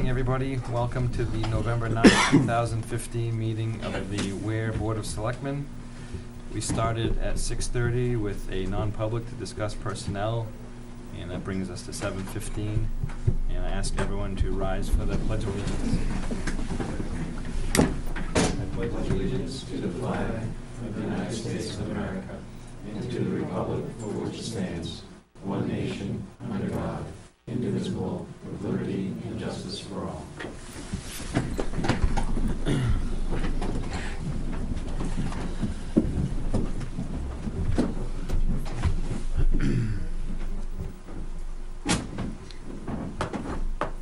evening, everybody. Welcome to the November 9th, 2015 meeting of the Weare Board of Selectmen. We started at 6:30 with a non-public to discuss personnel, and that brings us to 7:15. And I ask everyone to rise for the Pledge of Allegiance. I pledge allegiance to the flag of the United States of America and to the republic for which it stands, one nation, under God, indivisible, with liberty and justice for all.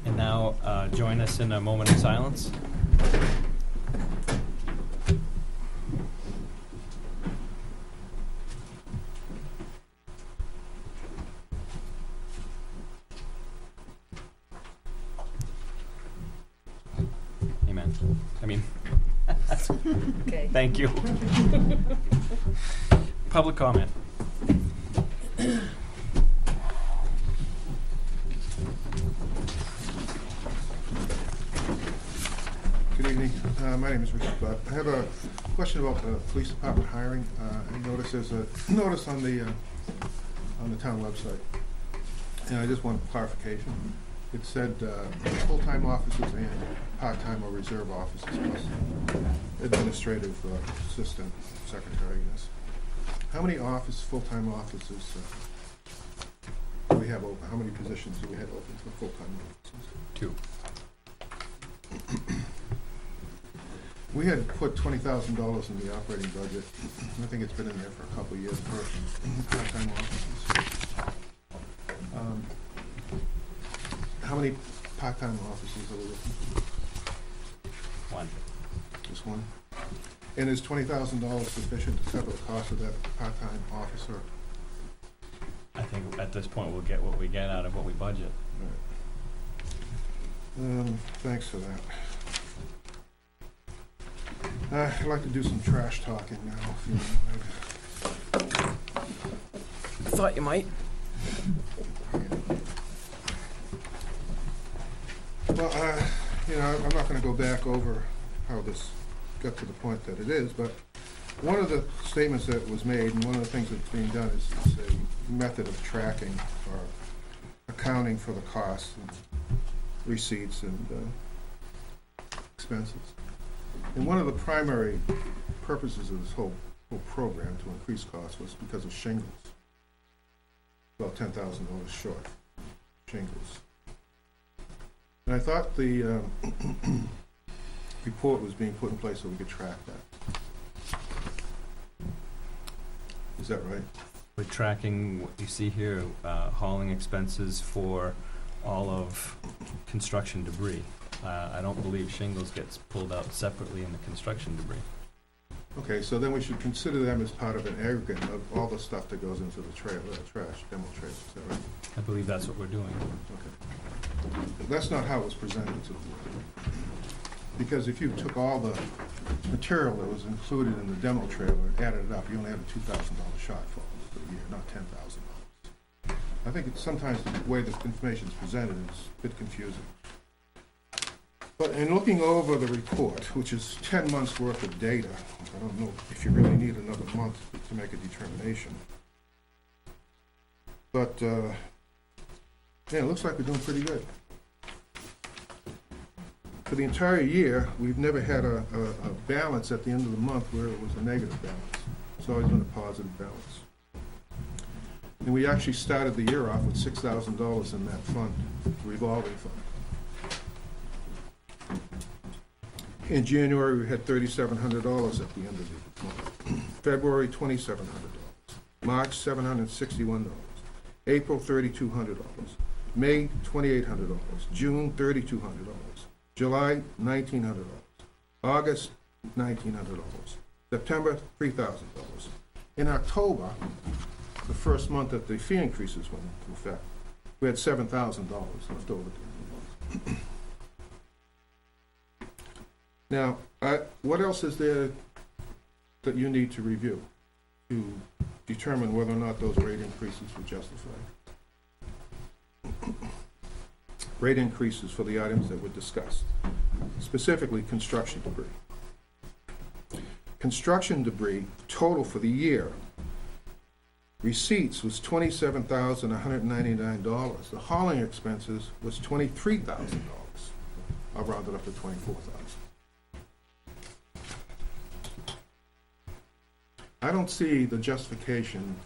And now join us in a moment of silence. Okay. Thank you. Public comment. Good evening. My name is Richard Butt. I have a question about the police department hiring. I noticed there's a notice on the town website, and I just want clarification. It said full-time officers and part-time or reserve officers plus administrative assistant, secretary, yes. How many full-time officers do we have open? How many positions do we have open for full-time officers? 2. We had put $20,000 in the operating budget. I think it's been in there for a couple of years for part-time officers. How many part-time officers are we looking for? 1. Just one? And is $20,000 sufficient to cover the cost of that part-time officer? I think at this point we'll get what we get out of what we budget. Right. Thanks for that. I'd like to do some trash talking now, if you don't mind. I thought you might. Well, I'm not going to go back over how this got to the point that it is, but one of the statements that was made, and one of the things that's being done is a method of tracking or accounting for the costs and receipts and expenses. And one of the primary purposes of this whole program to increase costs was because of shingles. About $10,000 short shingles. And I thought the report was being put in place so we could track that. Is that right? We're tracking what you see here, hauling expenses for all of construction debris. I don't believe shingles gets pulled out separately in the construction debris. Okay, so then we should consider them as part of an aggregate of all the stuff that goes into the trash, demo trailers, is that right? I believe that's what we're doing. Okay. That's not how it was presented to the board. Because if you took all the material that was included in the demo trailer and added it up, you only had a $2,000 shortfall for the year, not $10,000. I think it's sometimes the way the information is presented is a bit confusing. But in looking over the report, which is 10 months worth of data, I don't know if you really need another month to make a determination. But, yeah, it looks like we're doing pretty good. For the entire year, we've never had a balance at the end of the month where it was a negative balance. It's always been a positive balance. And we actually started the year off with $6,000 in that fund, revolving fund. In January, we had $3,700 at the end of the month. February, $2,700. March, $761. April, $3,200. May, $2,800. June, $3,200. July, $1,900. August, $1,900. September, $3,000. In October, the first month that the fee increases went into effect, we had $7,000 left over at the end of the month. Now, what else is there that you need to review to determine whether or not those rate increases were justified? rate increases for the items that were discussed, specifically construction debris. Construction debris total for the year, receipts was $27,199. The hauling expenses was $23,000. I'll round it up to $24,000. I don't see the justification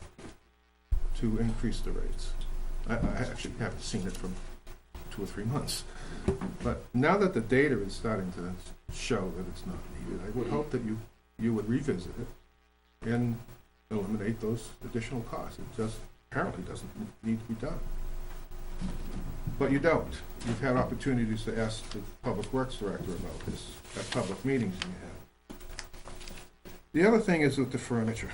to increase the rates. I actually haven't seen it for 2 or 3 months. But now that the data is starting to show that it's not needed, I would hope that you would revisit it and eliminate those additional costs. It just apparently doesn't need to be done. But you don't. You've had opportunities to ask the Public Works Director about this at public meetings you had. The other thing is with the furniture.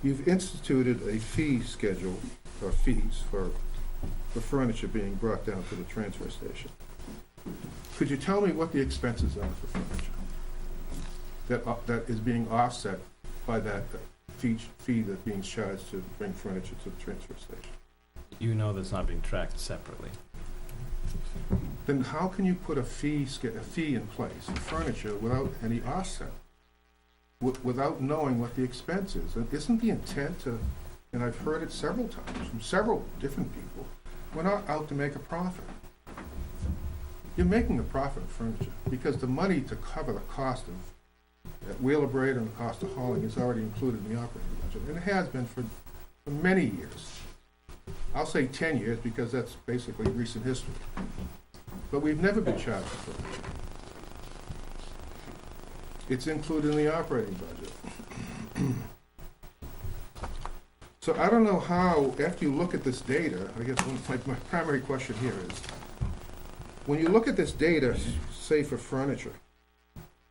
You've instituted a fee schedule, or fees, for the furniture being brought down to the transfer station. Could you tell me what the expenses are for furniture that is being offset by that fee that's being charged to bring furniture to the transfer station? You know that's not being tracked separately. Then how can you put a fee in place for furniture without any offset? Without knowing what the expense is? And isn't the intent to, and I've heard it several times from several different people, we're not out to make a profit. You're making a profit of furniture because the money to cover the cost of Weare and the cost of hauling is already included in the operating budget, and it has been for many years. I'll say 10 years because that's basically recent history. But we've never been charged for furniture. It's included in the operating budget. So I don't know how, after you look at this data, I guess my primary question here is, when you look at this data, say for furniture,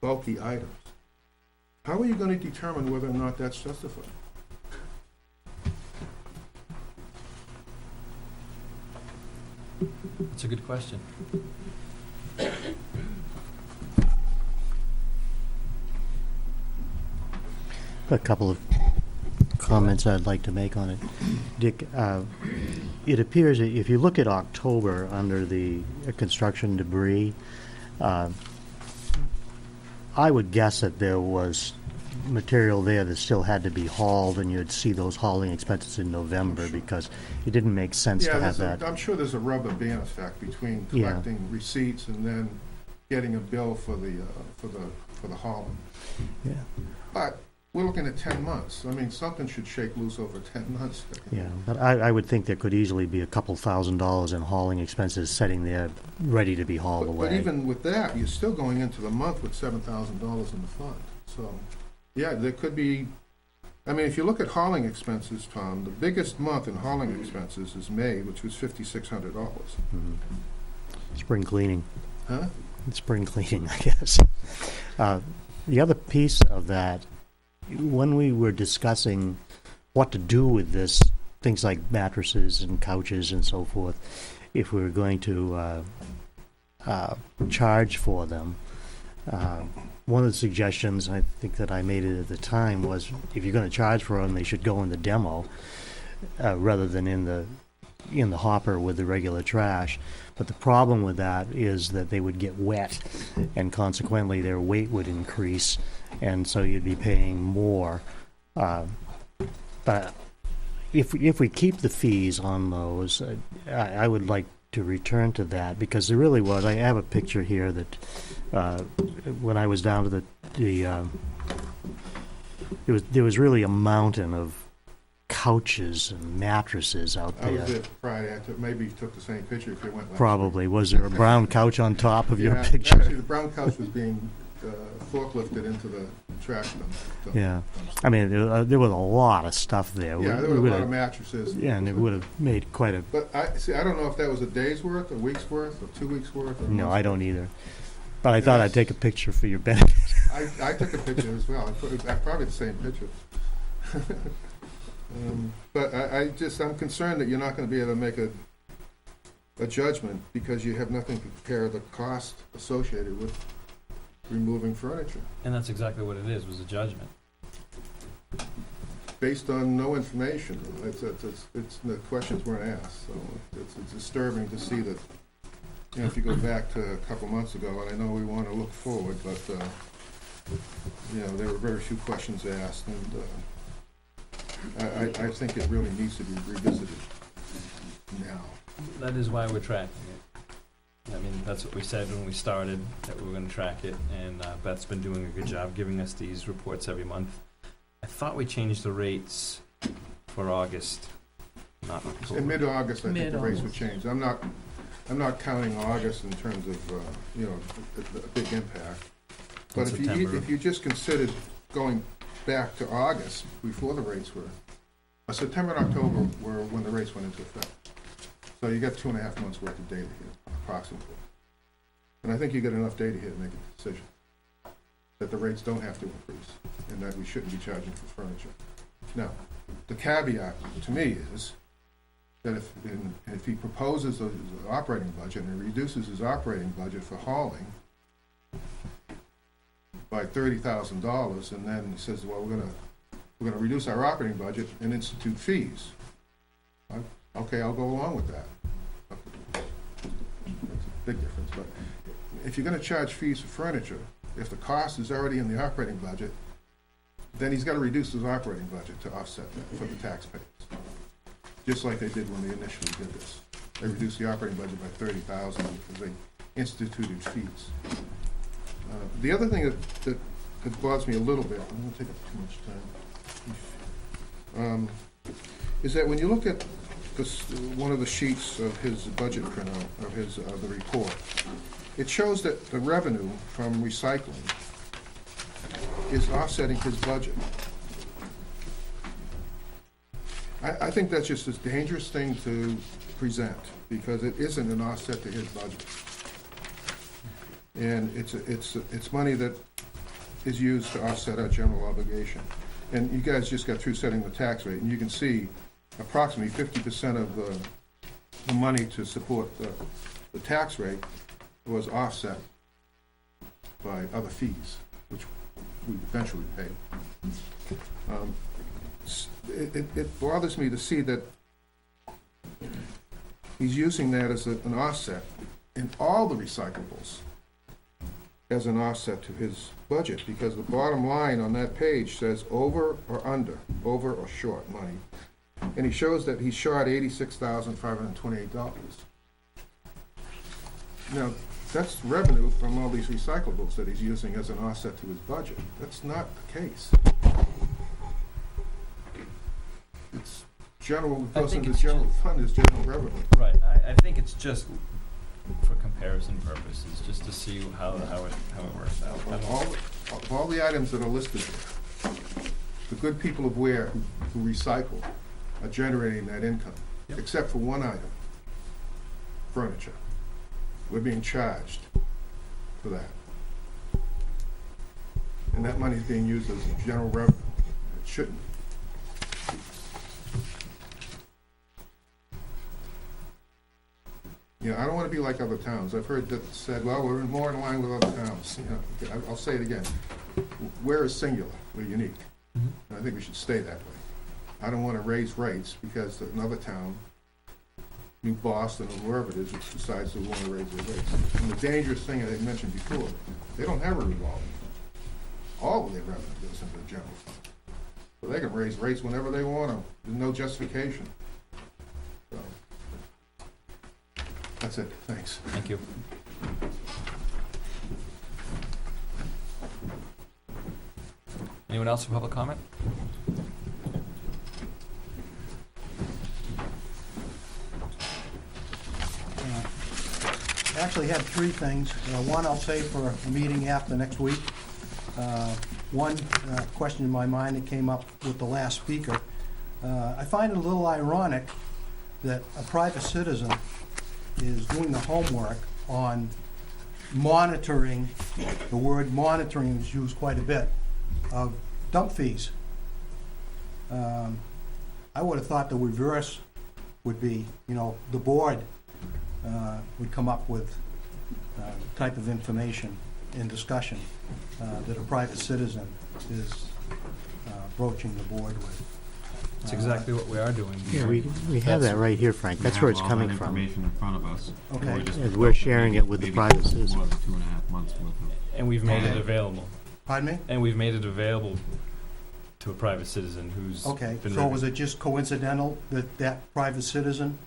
bulky items, how are you going to determine whether or not that's justified? That's a good question. A couple of comments I'd like to make on it. Dick, it appears that if you look at October under the construction debris, I would guess that there was material there that still had to be hauled, and you'd see those hauling expenses in November because it didn't make sense to have that. I'm sure there's a rubber band effect between collecting receipts and then getting a bill for the hauling. Yeah. But we're looking at 10 months. I mean, something should shake loose over 10 months. Yeah, but I would think there could easily be a couple $1,000s in hauling expenses sitting there ready to be hauled away. But even with that, you're still going into the month with $7,000 in the fund. So, yeah, there could be, I mean, if you look at hauling expenses, Tom, the biggest month in hauling expenses is May, which was $5,600. Mm-hmm. Spring cleaning. Huh? Spring cleaning, I guess. The other piece of that, when we were discussing what to do with this, things like mattresses and couches and so forth, if we were going to charge for them, one of the suggestions I think that I made it at the time was, if you're going to charge for them, they should go in the demo rather than in the hopper with the regular trash. But the problem with that is that they would get wet, and consequently their weight would increase, and so you'd be paying more. But if we keep the fees on those, I would like to return to that, because there really was. I have a picture here that when I was down to there was really a mountain of couches and mattresses out there. I was there Friday. Maybe you took the same picture if you went last Probably. week. Was there a brown couch on top of your Yeah, picture? Actually, the brown couch was being forklifted into the trash dump. Yeah. I mean, there was a lot of stuff there. Yeah, there were a lot of mattresses. Yeah, and it would have made quite a... But I don't know if that was a day's worth, a week's worth, or 2 weeks worth. Or No, I don't either. But I thought I'd take a picture for your benefit. I took a picture as well. I probably the same picture. But I'm concerned that you're not going to be able to make a judgment because you have nothing to compare the cost associated with removing furniture. And that's exactly what it is, was a judgment. based on no information. The questions weren't asked, so it's disturbing to see that, you know, if you go back to a couple months ago, and I know we want to look forward, but, you know, there were very few questions asked, and I think it really needs to be revisited now. That is why we're tracking it. I mean, that's what we said when we started, that we were gonna track it, and Beth's been doing a good job giving us these reports every month. I thought we changed the rates for August, not October. In mid-August, I think the rates would Mid-August. change. I'm not counting August in terms of, you know, a big impact. But In September. if you just considered going back to August, before the rates were, September and October were when the rates went into effect. So you got 2.5 months worth of data here, approximately. And I think you got enough data here to make a decision that the rates don't have to increase, and that we shouldn't be charging for furniture. Now, the caveat to me is that if he proposes an operating budget and reduces his operating budget for hauling by $30,000, and then he says, well, we're gonna reduce our operating budget and institute fees. Okay, I'll go along with that. That's a big difference, but if you're gonna charge fees for furniture, if the cost is already in the operating budget, then he's gotta reduce his operating budget to offset that for the taxpayers. Just like they did when they initially did this. They reduced the operating budget by $30,000 because they instituted fees. The other thing that bothers me a little bit, I'm gonna take up too much time, is that when you look at this, one of the sheets of his budget printout, of his, the report, it shows that the revenue from recycling is offsetting his budget. I think that's just a dangerous thing to present, because it isn't an offset to his budget. And it's money that is used to offset our general obligation. And you guys just got through setting the tax rate, and you can see approximately 50% of the money to support the tax rate was offset by other fees, which we eventually paid. It bothers me to see that he's using that as an offset in all the recyclables as an offset to his budget, because the bottom line on that page says over or under, over or short money. And he shows that he's short $86,528. Now, that's revenue from all these recyclables that he's using as an offset to his budget. That's not the case. It's general, it goes into general fund as general revenue. Right, I think it's just for comparison purposes, just to see how it works out. Of all the items that are listed here, the good people of Weare who recycle are generating that income, Yep. except for one item, furniture. We're being charged for that. And that money's being used as general revenue. It shouldn't. You know, I don't want to be like other towns. I've heard that said, well, we're more in line with other towns. You know, I'll say it again. We're singular. We're unique. Mhm. And I think we should stay that way. I don't want to raise rates because another town, New Boston or wherever it is, decides they want to raise their rates. And the dangerous thing I mentioned before, they don't have a revolving. All of their revenue goes into the general fund. So they can raise rates whenever they want to. There's no justification. So, that's it. Thanks. Thank you. Anyone else for public comment? Actually had three things. One I'll save for a meeting after next week. One question in my mind that came up with the last speaker. I find it a little ironic that a private citizen is doing the homework on monitoring, the word monitoring is used quite a bit, of dump fees. I would have thought the reverse would be, you know, the board would come up with type of information in discussion that a private citizen is broaching the board with. It's exactly what we are doing. Yeah, we have that right here, Frank. That's where it's coming from. Information in front of us. Okay. And we're sharing it with the private citizens. More than 2.5 months worth of. And we've made it available. Pardon me? And we've made it available to a private citizen who's Okay, been so was it just coincidental that that private citizen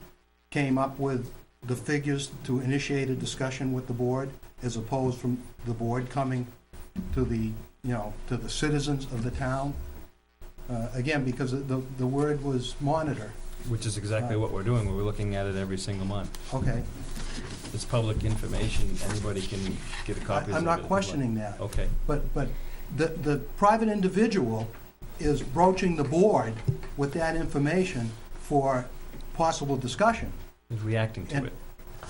came up with the figures to initiate a discussion with the board, as opposed from the board coming to the, to the citizens of the town? Again, because the word was monitor. Which is exactly what we're doing. We're looking at it every single month. Okay, It's public information. Anybody can get a copy of it. I'm not questioning that. Okay. But the private individual is broaching the board with that information for possible discussion. Is reacting to And- it.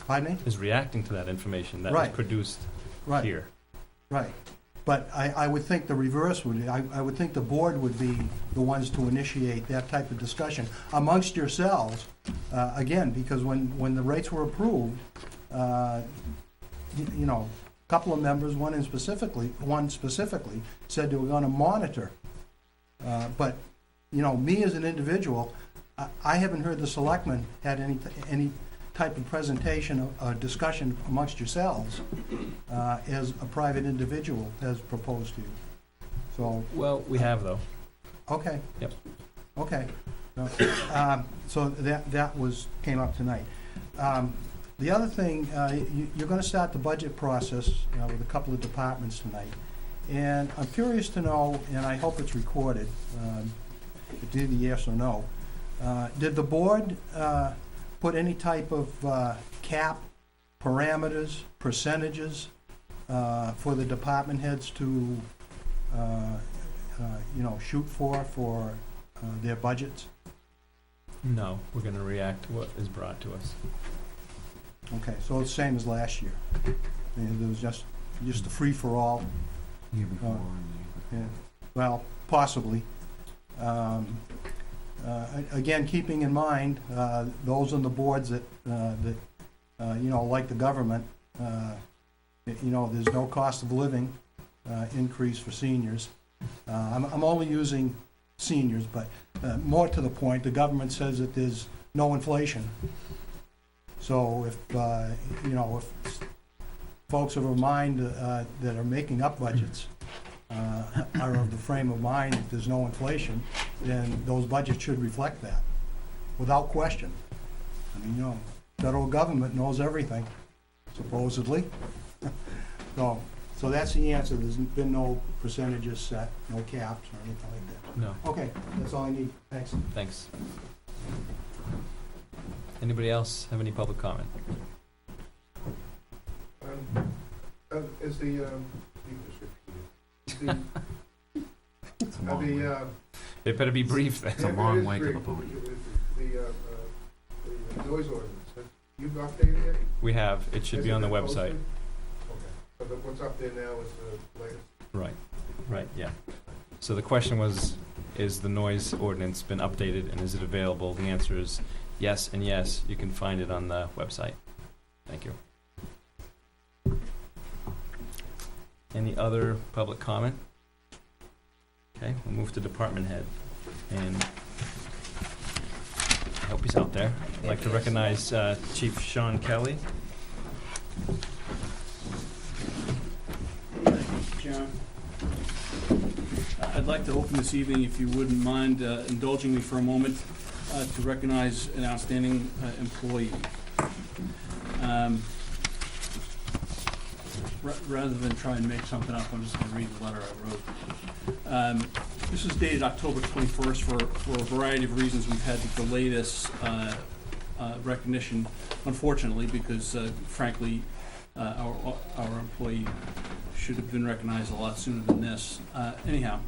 Pardon me? Is reacting to that information that was Right. produced Right. here. Right. But I would think the reverse would, I would think the board would be the ones to initiate that type of discussion amongst yourselves, again, because when the rates were approved, a couple of members, one specifically, said they were gonna monitor. But, me as an individual, I haven't heard the selectmen had any type of presentation or discussion amongst yourselves as a private individual has proposed to you. So, Well, we have though. okay. Yep. Okay. So that came up tonight. The other thing, you're gonna start the budget process with a couple of departments tonight. And I'm curious to know, and I hope it's recorded, it's either yes or no. Did the board put any type of cap, parameters, percentages for the department heads to, shoot for their budgets? No, we're gonna react to what is brought to us. Okay, so it's the same as last year. And there was just a free-for-all. Year before. Yeah, well, possibly. Again, keeping in mind, those on the boards that like the government, there's no cost of living increase for seniors. I'm only using seniors, but more to the point, the government says that there's no inflation. So if folks of a mind that are making up budgets are of the frame of mind that there's no inflation, then those budgets should reflect that, without question. I mean, federal government knows everything, supposedly. So that's the answer. There's been no percentages set, no caps or anything like that. No, Okay, that's all I need. Thanks. thanks. Anybody else have any public comment? Is the, you can just repeat it. It's a long way. It better be brief then. It's a long way to the vote. The noise ordinance, have you updated it? We have, it should be on the Has it been website. posted? Okay, so what's up there now is the latest? Right, yeah. So the question was, is the noise ordinance been updated and is it available? The answer is yes and yes. You can find it on the website. Thank you. Any other public comment? Okay, we'll move to department head. And I hope he's out there. I'd like to recognize Chief Sean Kelly. John. I'd like to open this evening, if you wouldn't mind indulging me for a moment, to recognize an outstanding employee. Rather than try and make something up, I'm just going to read the letter I wrote. This is dated October 21st. For a variety of reasons, we've had to delay this recognition, unfortunately, because frankly, our employee should have been recognized a lot sooner than this. Anyhow,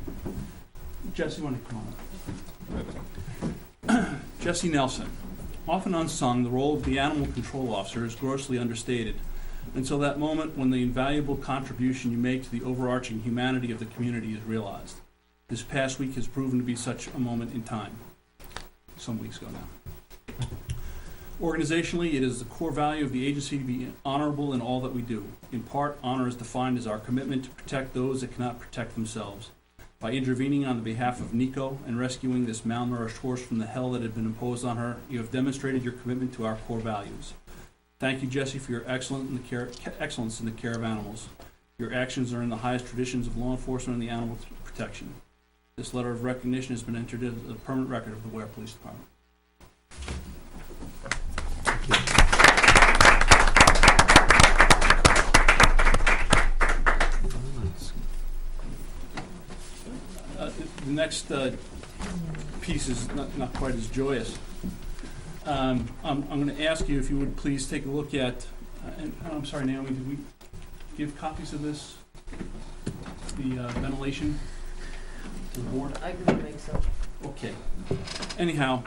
Jesse, want to come on? Jesse Nelson. Often unsung, the role of the animal control officer is grossly understated until that moment when the invaluable contribution you make to the overarching humanity of the community is realized. This past week has proven to be such a moment in time. Some weeks ago now. Organizationally, it is the core value of the agency to be honorable in all that we do. In part, honor is defined as our commitment to protect those that cannot protect themselves. By intervening on the behalf of Nico and rescuing this malnourished horse from the hell that had been imposed on her, you have demonstrated your commitment to our core values. Thank you, Jesse, for your excellence in the care of animals. Your actions are in the highest traditions of law enforcement and the animal protection. This letter of recognition has been entered as a permanent record of the Weare Police Department. The next piece is not quite as joyous. I'm going to ask you if you would please take a look at, I'm sorry, Naomi, did we give copies of this? The ventilation to the board? I couldn't make so. Okay. Anyhow,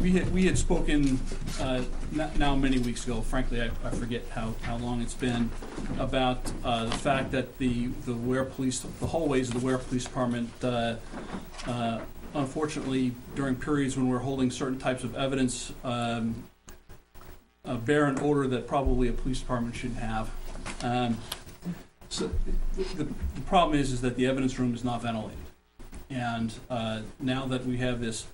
we had spoken now many weeks ago. Frankly, I forget how long it's been, about the fact that the Weare Police, the hallways of the Weare Police Department, unfortunately, during periods when we're holding certain types of evidence, bear an odor that probably a police department shouldn't have. So the problem is that the evidence room is not ventilated, and now that we have this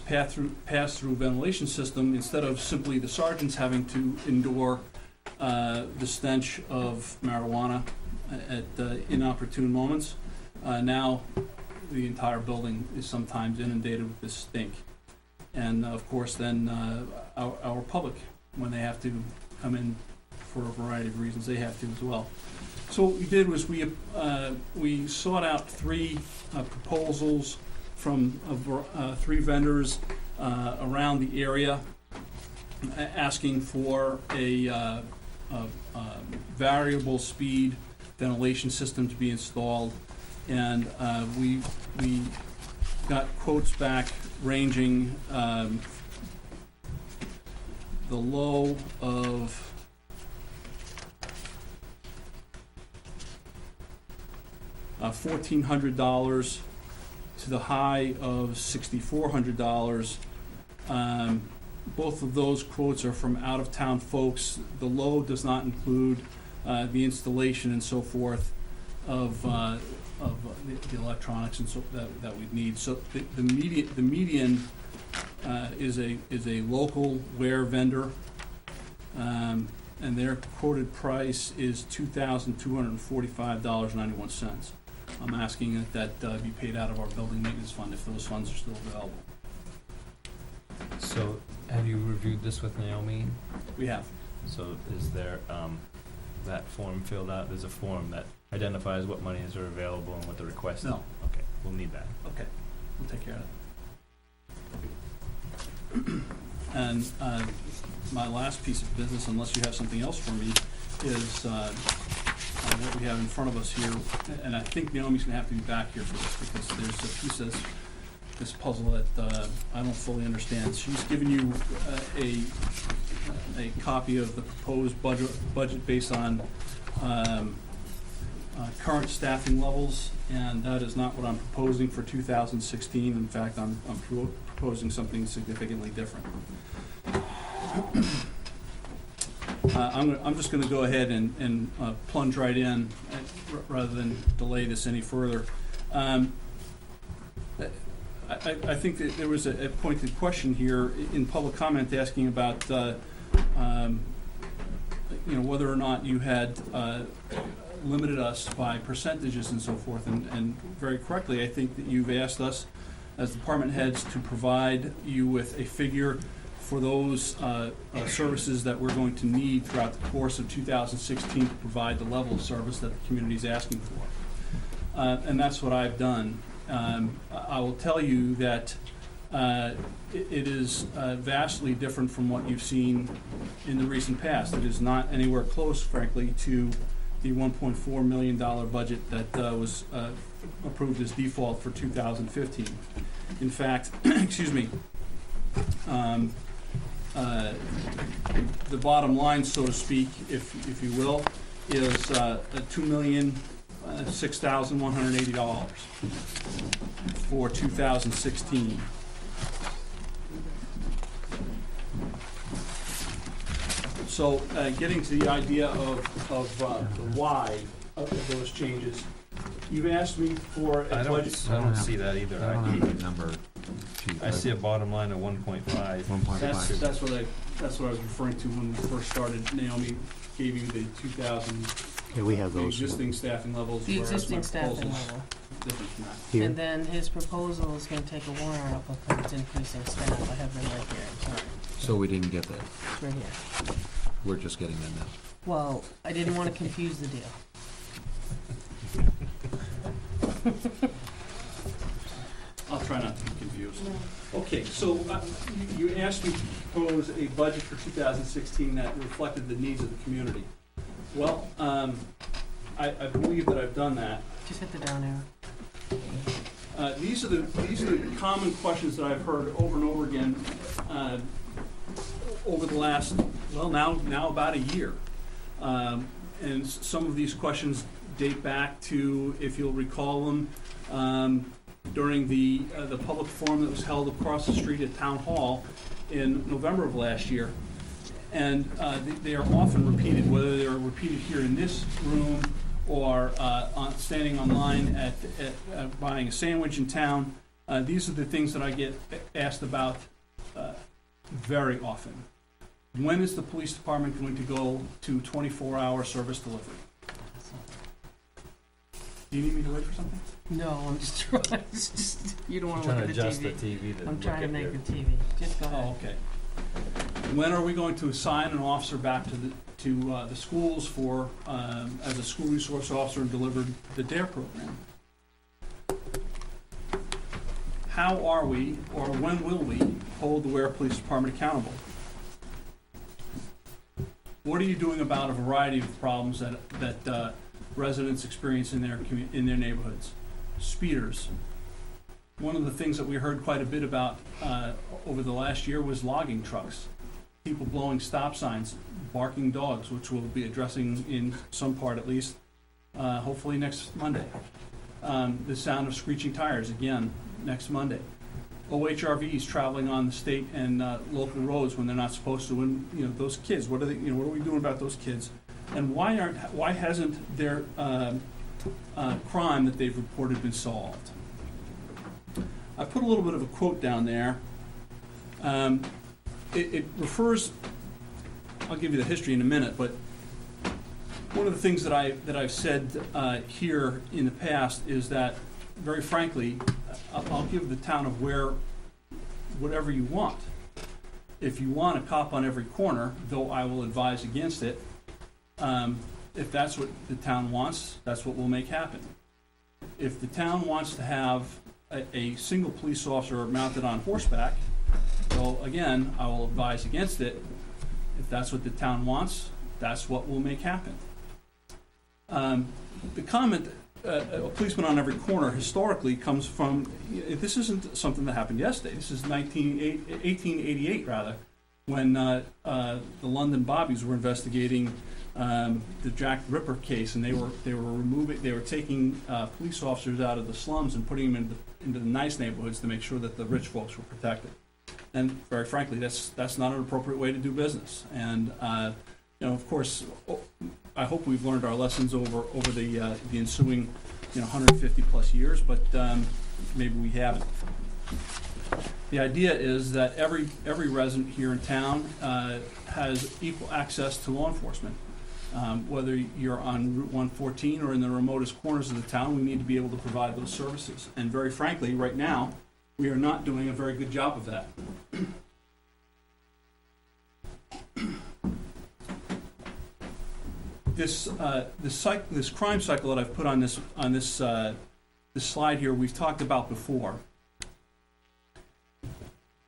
pass-through ventilation system, instead of simply the sergeants having to endure the stench of marijuana at inopportune moments, now the entire building is sometimes inundated with this stink. And of course then our public, when they have to come in for a variety of reasons, they have to as well. So what we did was we sought out three proposals from three vendors around the area, asking for a variable speed ventilation system to be installed, and we got quotes back ranging the low of $1,400 to the high of $6,400. Both of those quotes are from out-of-town folks. The low does not include the installation and so forth of the electronics and so that we'd need. So the median is a local Weare vendor, and their quoted price is $2,245.91. I'm asking that be paid out of our building maintenance fund if those funds are still available. So, have you reviewed this with Naomi? We have. So, is there that form filled out? There's a form that identifies what monies are available and what the request is? No. Okay, we'll need that. Okay, we'll take care of it. And my last piece of business, unless you have something else for me, is what we have in front of us here. And I think Naomi's going to have to be back here for this, because there's a piece of this puzzle that I don't fully understand. She's given you a copy of the proposed budget based on current staffing levels, and that is not what I'm proposing for 2016. In fact, I'm proposing something significantly different. I'm just going to go ahead and plunge right in rather than delay this any further. I think that there was a pointed question here in public comment asking about whether or not you had limited us by percentages and so forth, and very correctly, I think that you've asked us as department heads to provide you with a figure for those services that we're going to need throughout the course of 2016 to provide the level of service that the community is asking for. And that's what I've done. I will tell you that it is vastly different from what you've seen in the recent past. It is not anywhere close, frankly, to the $1.4 million budget that was approved as default for 2015. In fact, excuse me, the bottom line, so to speak, if you will, is $2,006,180 for 2016. So getting to the idea of the why of those changes, You've asked me for a I budget. don't see that either. I don't have the number sheet. I see a bottom line of 1.5. 1.5. That's what I was referring to when we first started. Naomi gave you the 2,000, Yeah, we have the those existing staffing levels. The whereas my existing staffing proposal's level. different from that. here. And then his proposal is gonna take a warrant article because it's increasing staff. I have them right here, I'm sorry. So we didn't get that. It's right here. We're just getting that now. Well, I didn't wanna confuse the deal. I'll try not to be confused. Okay, so you asked me to propose a budget for 2016 that reflected the needs of the community. Well, I believe that I've done that. Just hit the down arrow. These are the common questions that I've heard over and over again over the last, well, now about a year. And some of these questions date back to, if you'll recall them, during the public forum that was held across the street at Town Hall in November of last year. And they are often repeated, whether they are repeated here in this room or standing online at buying a sandwich in town. These are the things that I get asked about very often. When is the police department going to go to 24-hour service delivery? Do you need me to wait for something? No, I'm just trying, you don't wanna Trying look to at the adjust the TV. TV to I'm trying to look make at the your- TV. Just go Oh, ahead. okay. When are we going to assign an officer back to the schools for, as a school resource officer and deliver the DARE program? How are we, or when will we, hold the Weare Police Department accountable? What are you doing about a variety of problems that residents experience in their neighborhoods? Speeders. One of the things that we heard quite a bit about over the last year was logging trucks. People blowing stop signs, barking dogs, which we'll be addressing in some part at least, hopefully next Monday. The sound of screeching tires, again, next Monday. OHRVs traveling on the state and local roads when they're not supposed to, and those kids. What are we doing about those kids? And why hasn't their crime that they've reported been solved? I put a little bit of a quote down there. It refers. I'll give you the history in a minute, but one of the things that I've said here in the past is that, very frankly, I'll give the town of Weare whatever you want. If you want a cop on every corner, though I will advise against it, if that's what the town wants, that's what we'll make happen. If the town wants to have a single police officer mounted on horseback, well, again, I will advise against it. If that's what the town wants, that's what we'll make happen. The comment, a policeman on every corner, historically comes from, this isn't something that happened yesterday. This is 1888, rather, when the London Bobbies were investigating the Jack the Ripper case, and they were taking police officers out of the slums and putting them into the nice neighborhoods to make sure that the rich folks were protected. And very frankly, that's not an appropriate way to do business. And of course, I hope we've learned our lessons over the ensuing 150 plus years, but maybe we haven't. The idea is that every resident here in town has equal access to law enforcement. Whether you're on Route 114 or in the remotest corners of the town, we need to be able to provide those services. And very frankly, right now, we are not doing a very good job of that. This crime cycle that I've put on this slide here, we've talked about before.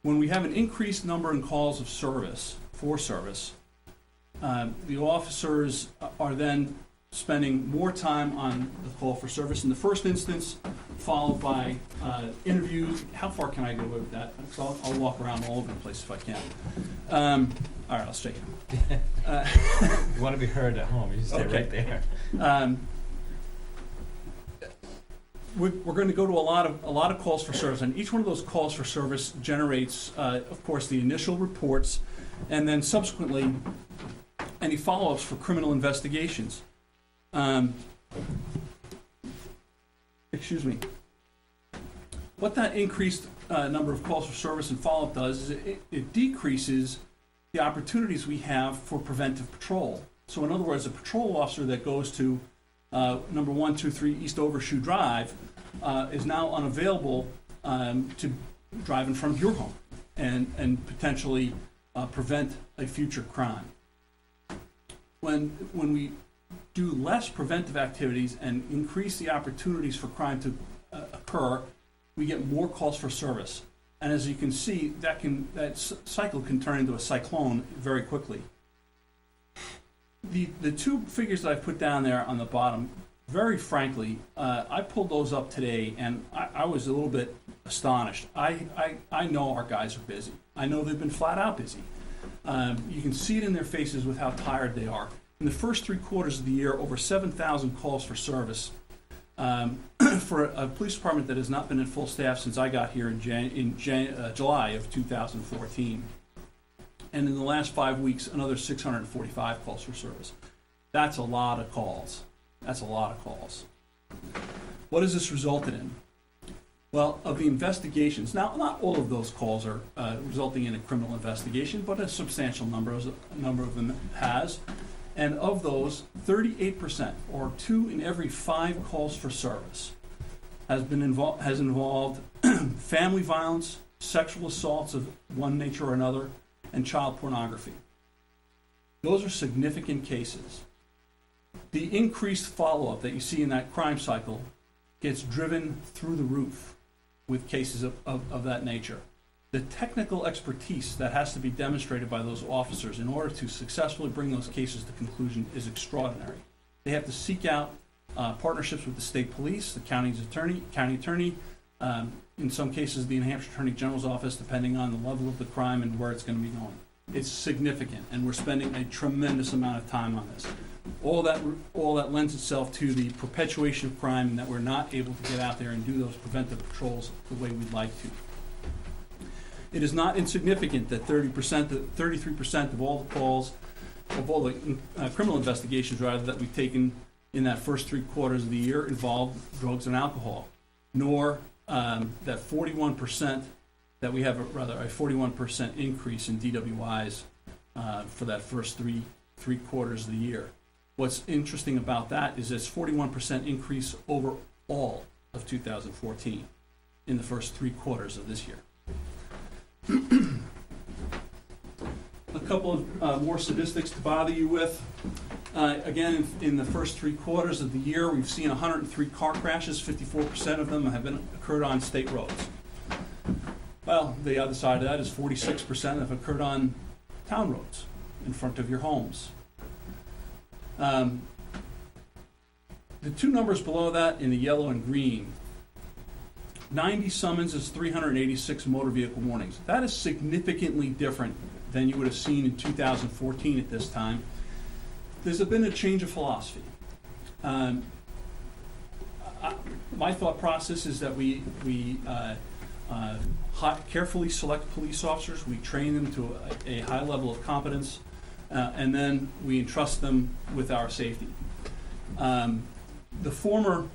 When we have an increased number in calls of service, the officers are then spending more time on the call for service in the first instance, followed by interviews. How far can I go with that? So I'll walk around all over the place if I can. All right, I'll stay here. You want to be heard at home, you stay right there. We're going to go to a lot of calls for service, and each one of those calls for service generates, of course, the initial reports, and then subsequently any follow-ups for criminal investigations. excuse me, what that increased number of calls for service and follow-up does is it decreases the opportunities we have for preventive patrol. So in other words, a patrol officer that goes to number 123 East Overshoe Drive is now unavailable to drive in front of your home and potentially prevent a future crime. When we do less preventive activities and increase the opportunities for crime to occur, we get more calls for service. And as you can see, that cycle can turn into a cyclone very quickly. The two figures that I put down there on the bottom, very frankly, I pulled those up today, and I was a little bit astonished. I know our guys are busy. I know they've been flat out busy. You can see it in their faces with how tired they are. In the first 3 quarters of the year, over 7,000 calls for service. For a police department that has not been at full staff since I got here in July of 2014. And in the last 5 weeks, another 645 calls for service. That's a lot of calls. That's a lot of calls. What has this resulted in? Well, of the investigations, now not all of those calls are resulting in a criminal investigation, but a substantial number of them has. And of those, 38%, or 2 in every 5 calls for service, has involved family violence, sexual assaults of one nature or another, and child pornography. Those are significant cases. The increased follow-up that you see in that crime cycle gets driven through the roof with cases of that nature. The technical expertise that has to be demonstrated by those officers in order to successfully bring those cases to conclusion is extraordinary. They have to seek out partnerships with the state police, the county attorney, in some cases the New Hampshire Attorney General's office, depending on the level of the crime and where it's going to be going. It's significant, and we're spending a tremendous amount of time on this. All that lends itself to the perpetuation of crime, and that we're not able to get out there and do those preventive patrols the way we'd like to. It is not insignificant that 33% of all the calls, of all the criminal investigations rather that we've taken in that first 3 quarters of the year involve drugs and alcohol, nor that 41% that we have a 41% increase in DWIs for that first three quarters of the year. What's interesting about that is it's 41% increase over all of 2014 in the first 3 quarters of this year. A couple of more statistics to bother you with. Again, in the first 3 quarters of the year, we've seen 103 car crashes. 54% of them have occurred on state roads. Well, the other side of that is 46% have occurred on town roads in front of your homes. The 2 numbers below that in the yellow and green, 90 summonses, 386 motor vehicle warnings. That is significantly different than you would have seen in 2014 at this time. There's been a change of philosophy. My thought process is that we carefully select police officers, we train them to a high level of competence, and then we entrust them with our safety. The former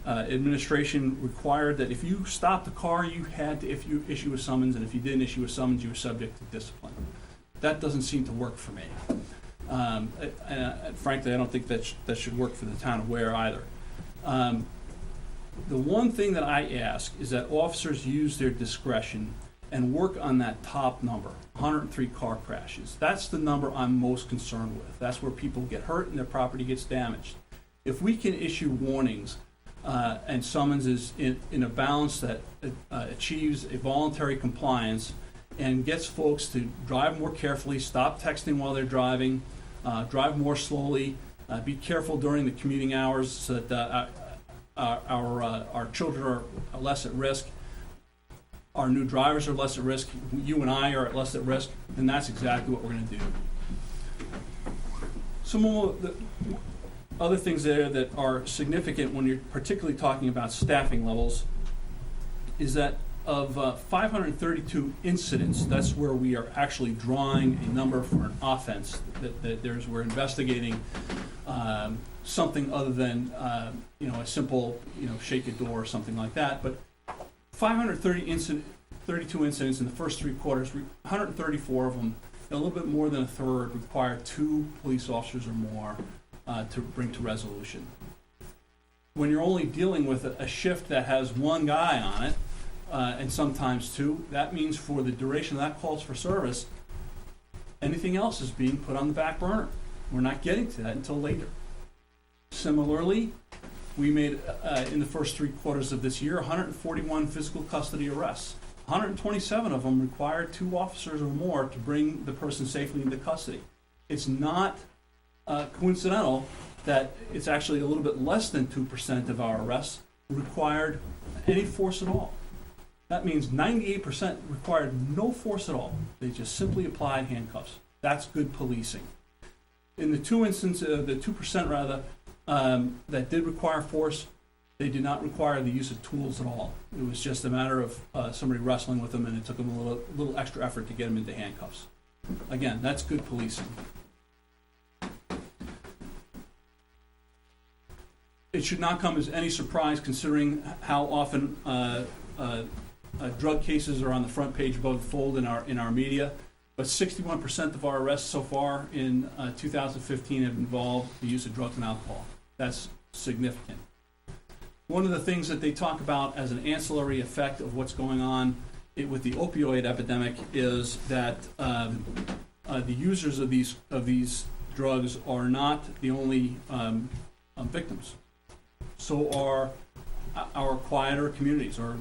administration required that if you stopped the car, you had to issue a summons, and if you didn't issue a summons, you were subject to discipline. That doesn't seem to work for me. Frankly, I don't think that should work for the town of Weare either. The one thing that I ask is that officers use their discretion and work on that top number, 103 car crashes. That's the number I'm most concerned with. That's where people get hurt and their property gets damaged. If we can issue warnings and summonses in a balance that achieves a voluntary compliance and gets folks to drive more carefully, stop texting while they're driving, drive more slowly, be careful during the commuting hours so that our children are less at risk, our new drivers are less at risk, you and I are less at risk, then that's exactly what we're going to do. Some more other things there that are significant when you're particularly talking about staffing levels is that of 532 incidents, that's where we are actually drawing a number for an offense that we're investigating. something other than a simple shake a door or something like that. But 532 incidents in the first 3 quarters, 134 of them, a little bit more than a third, require 2 police officers or more to bring to resolution. When you're only dealing with a shift that has 1 guy on it, and sometimes 2, that means for the duration of that calls for service, anything else is being put on the back burner. We're not getting to that until later. Similarly, we made, in the first 3 quarters of this year, 141 physical custody arrests. 127 of them required 2 officers or more to bring the person safely into custody. It's not coincidental that it's actually a little bit less than 2% of our arrests required any force at all. That means 98% required no force at all. They just simply applied handcuffs. That's good policing. In the 2% rather, that did require force, they did not require the use of tools at all. It was just a matter of somebody wrestling with them, and it took them a little extra effort to get them into handcuffs. Again, that's good policing. It should not come as any surprise considering how often drug cases are on the front page above the fold in our media. But 61% of our arrests so far in 2015 have involved the use of drugs and alcohol. That's significant. One of the things that they talk about as an ancillary effect of what's going on with the opioid epidemic is that the users of these drugs are not the only victims. So are our quieter communities, or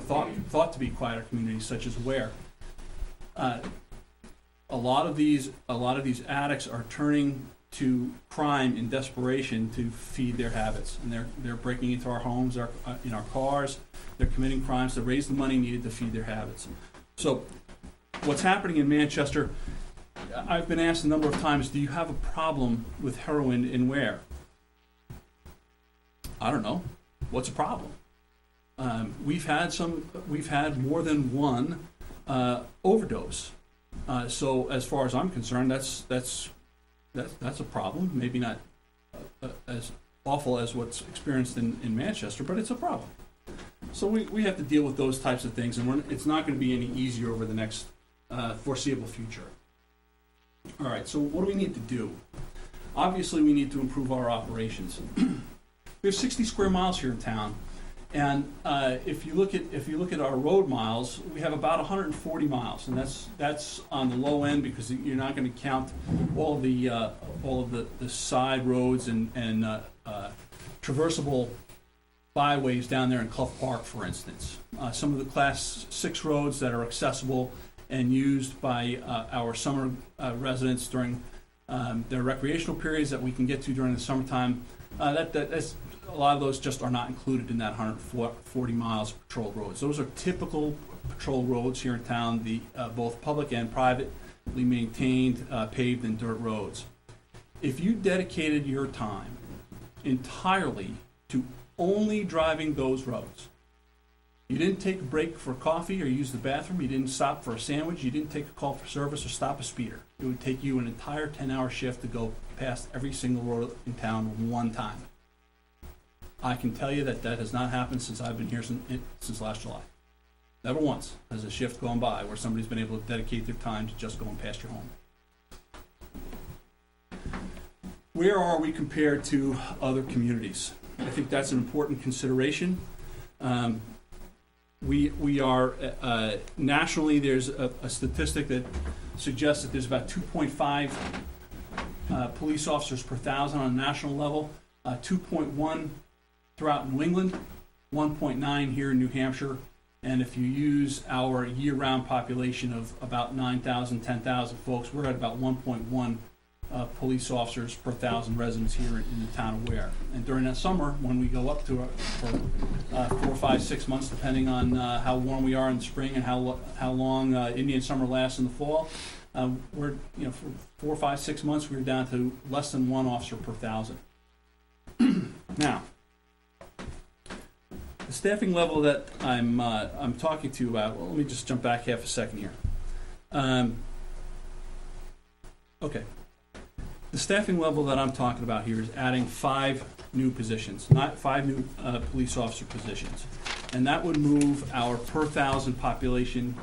thought to be quieter communities, such as Weare. A lot of these addicts are turning to crime in desperation to feed their habits, and they're breaking into our homes, in our cars. They're committing crimes to raise the money needed to feed their habits. So, what's happening in Manchester? I've been asked a number of times, do you have a problem with heroin in Weare? I don't know. What's a problem? We've had more than one overdose. So as far as I'm concerned, that's a problem. Maybe not as awful as what's experienced in Manchester, but it's a problem. So we have to deal with those types of things, and it's not going to be any easier over the next foreseeable future. All right. So what do we need to do? Obviously, we need to improve our operations. We have 60 square miles here in town, and if you look at our road miles, we have about 140 miles, and that's on the low end because you're not going to count all of the side roads and traversable byways down there in Clough Park, for instance. Some of the Class 6 roads that are accessible and used by our summer residents during their recreational periods that we can get to during the summertime. That's a lot of those just are not included in that 140 miles of patrolled roads. Those are typical patrol roads here in town, both public and privately maintained, paved and dirt roads. If you dedicated your time entirely to only driving those roads, you didn't take a break for coffee or use the bathroom, you didn't stop for a sandwich, you didn't take a call for service or stop a speeder, it would take you an entire 10-hour shift to go past every single road in town one time. I can tell you that has not happened since I've been here since last July. Never once has a shift gone by where somebody's been able to dedicate their time to just going past your home. Where are we compared to other communities? I think that's an important consideration. We are nationally. There's a statistic that suggests that there's about 2.5 police officers per thousand on a national level, 2.1 throughout New England, 1.9 here in New Hampshire, and if you use our year-round population of about 9,000, 10,000 folks, we're at about 1.1 police officers per thousand residents here in the town of Weare. And during that summer, when we go up to for 4, 5, 6 months, depending on how warm we are in the spring and how long Indian summer lasts in the fall, we're for 4, 5, 6 months we're down to less than 1 officer per thousand. Now, the staffing level that I'm talking to you about. Well, let me just jump back half a second here. Okay. The staffing level that I'm talking about here is adding 5 new positions, not 5 new police officer positions. And that would move our per thousand population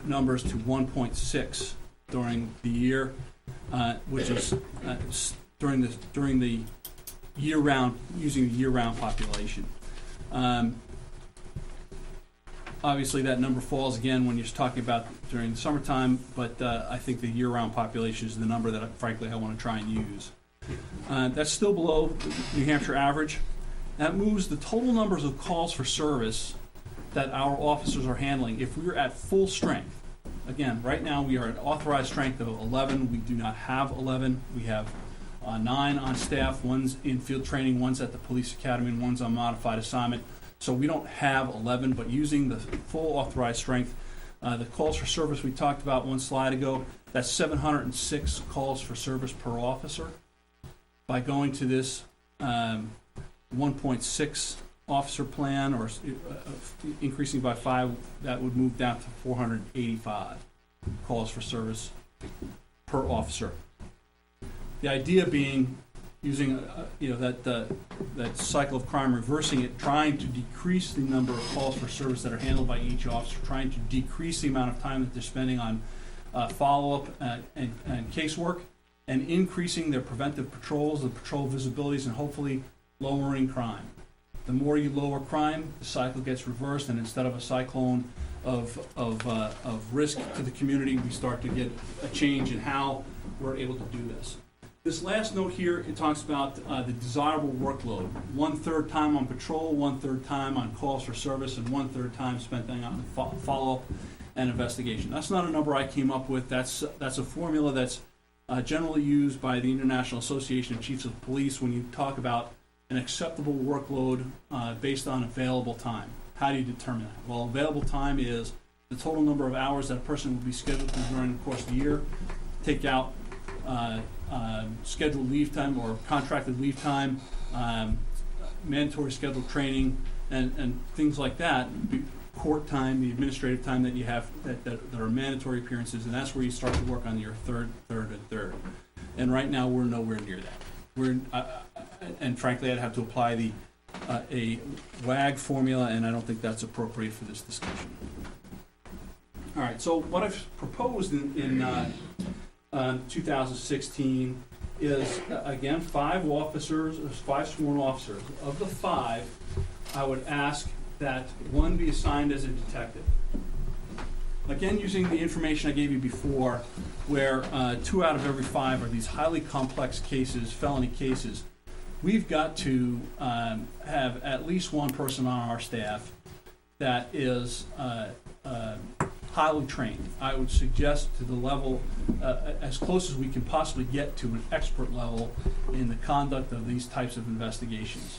numbers to 1.6 during the year, which is during the year-round, using the year-round population. Obviously, that number falls again when you're talking about during the summertime, but I think the year-round population is the number that, frankly, I want to try and use. That's still below the New Hampshire average. That moves the total numbers of calls for service that our officers are handling. If we're at full strength, again, right now we are at authorized strength of 11. We do not have 11. We have 9 on staff. One's in field training, one's at the police academy, and one's on modified assignment. So we don't have 11, but using the full authorized strength, the calls for service we talked about one slide ago, that's 706 calls for service per officer. By going to this 1.6 officer plan, or increasing by 5, that would move down to 485 calls for service per officer. The idea being, using that cycle of crime, reversing it, trying to decrease the number of calls for service that are handled by each officer, trying to decrease the amount of time that they're spending on follow-up and casework, and increasing their preventive patrols, the patrol visibilities, and hopefully lowering crime. The more you lower crime, the cycle gets reversed, and instead of a cyclone of risk to the community, we start to get a change in how we're able to do this. This last note here, it talks about the desirable workload. 1/3 time on patrol, 1/3 time on calls for service, and 1/3 time spent on follow-up and investigation. That's not a number I came up with. That's a formula that's generally used by the International Association of Chiefs of Police when you talk about an acceptable workload based on available time. How do you determine that? Well, available time is the total number of hours that a person will be scheduled to during the course of the year. Take out scheduled leave time or contracted leave time, mandatory scheduled training, and things like that. Court time, the administrative time that you have that are mandatory appearances, and that's where you start to work on your third. And right now we're nowhere near that. And frankly, I'd have to apply a WAG formula, and I don't think that's appropriate for this discussion. All right, so what I've proposed in 2016 is, again, 5 officers, 5 sworn officers. Of the 5, I would ask that 1 be assigned as a detective. Again, using the information I gave you before, where 2 out of every 5 are these highly complex cases, felony cases, we've got to have at least 1 person on our staff that is highly trained. I would suggest to the level, as close as we can possibly get to an expert level in the conduct of these types of investigations.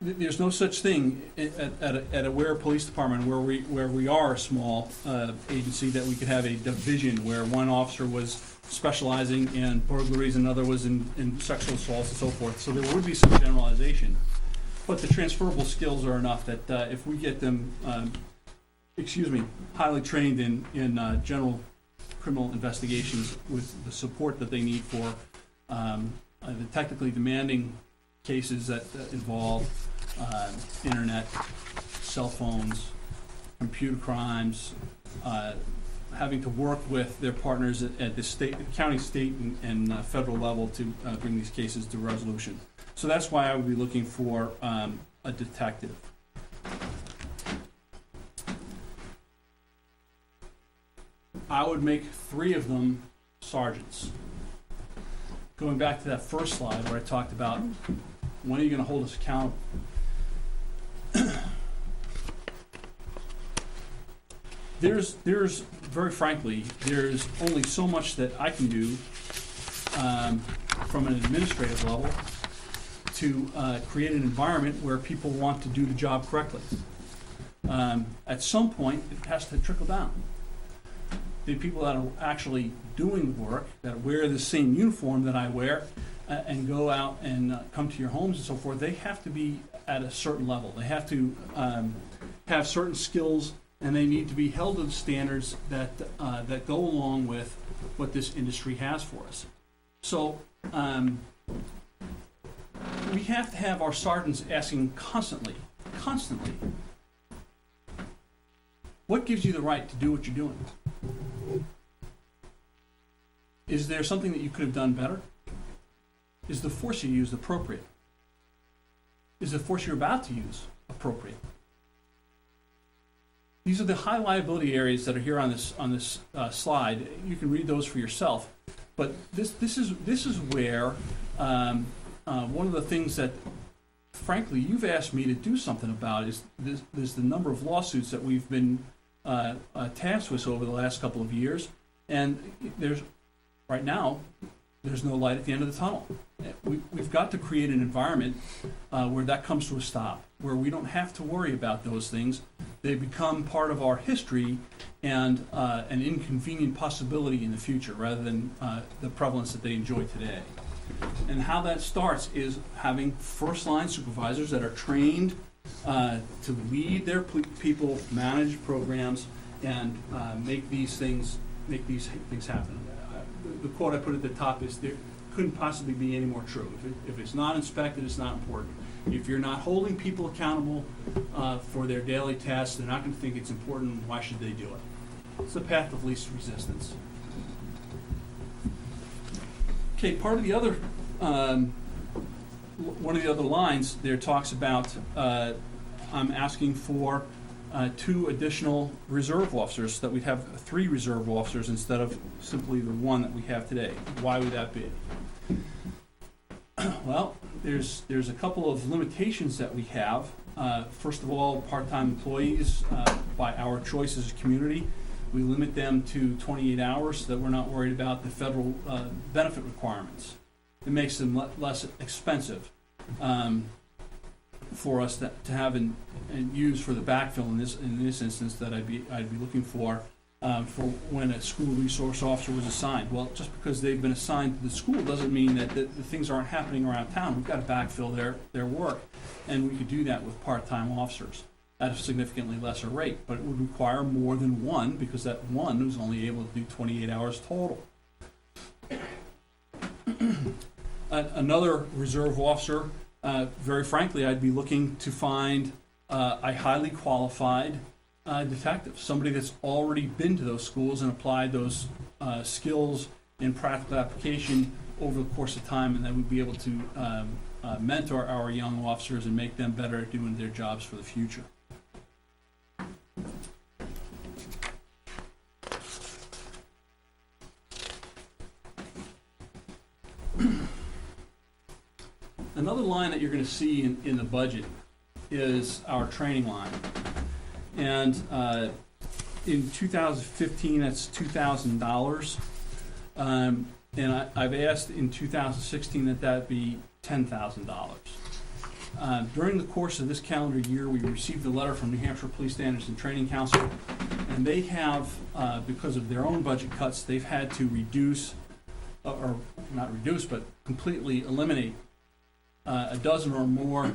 There's no such thing at a Weare Police Department where we are a small agency that we could have a division where one officer was specializing in burglaries, another was in sexual assaults and so forth. So there would be some generalization, but the transferable skills are enough that if we get them, highly trained in general criminal investigations with the support that they need for the technically demanding cases that involve internet, cell phones, computer crimes, having to work with their partners at the state, county, state, and federal level to bring these cases to resolution. So that's why I would be looking for a detective. I would make 3 of them sergeants. Going back to that first slide where I talked about when are you going to hold us accountable? There's very frankly, there's only so much that I can do from an administrative level to create an environment where people want to do the job correctly. At some point, it has to trickle down. The people that are actually doing the work, that wear the same uniform that I wear, and go out and come to your homes and so forth, they have to be at a certain level. They have to have certain skills and they need to be held to the standards that that go along with what this industry has for us. So we have to have our sergeants asking constantly, what gives you the right to do what you're doing? Is there something that you could have done better? Is the force you used appropriate? Is the force you're about to use appropriate? These are the high liability areas that are here on this slide. You can read those for yourself. But this is where one of the things that, frankly, you've asked me to do something about is the number of lawsuits that we've been tasked with over the last couple of years, and right now there's no light at the end of the tunnel. We've got to create an environment where that comes to a stop, where we don't have to worry about those things. They become part of our history and an inconvenient possibility in the future rather than the prevalence that they enjoy today. And how that starts is having first-line supervisors that are trained to lead their people, manage programs, and make these things happen. The quote I put at the top is, there couldn't possibly be any more true. If it's not inspected, it's not important. If you're not holding people accountable for their daily tasks, they're not going to think it's important. Why should they do it? It's the path of least resistance. Okay, part of the other, one of the other lines there talks about I'm asking for 2 additional reserve officers, that we'd have 3 reserve officers instead of simply the 1 that we have today. Why would that be? Well, there's a couple of limitations that we have. First of all, part-time employees, by our choice as a community, we limit them to 28 hours so that we're not worried about the federal benefit requirements. It makes them less expensive for us to have and use for the backfill in this instance that I'd be looking for when a school resource officer was assigned. Well, just because they've been assigned to the school doesn't mean that the things aren't happening around town. We've got to backfill their work, and we could do that with part-time officers at a significantly lesser rate, but it would require more than 1, because that 1 is only able to do 28 hours total. Another reserve officer, very frankly, I'd be looking to find a highly qualified detective, somebody that's already been to those schools and applied those skills in practical application over the course of time, and that would be able to mentor our young officers and make them better at doing their jobs for the future. Another line that you're going to see in the budget is our training line. And in 2015, that's $2,000. And I've asked in 2016 that be $10,000. During the course of this calendar year, we received a letter from New Hampshire Police Standards and Training Council, and they have, because of their own budget cuts, they've had to reduce, or not reduce, but completely eliminate a dozen or more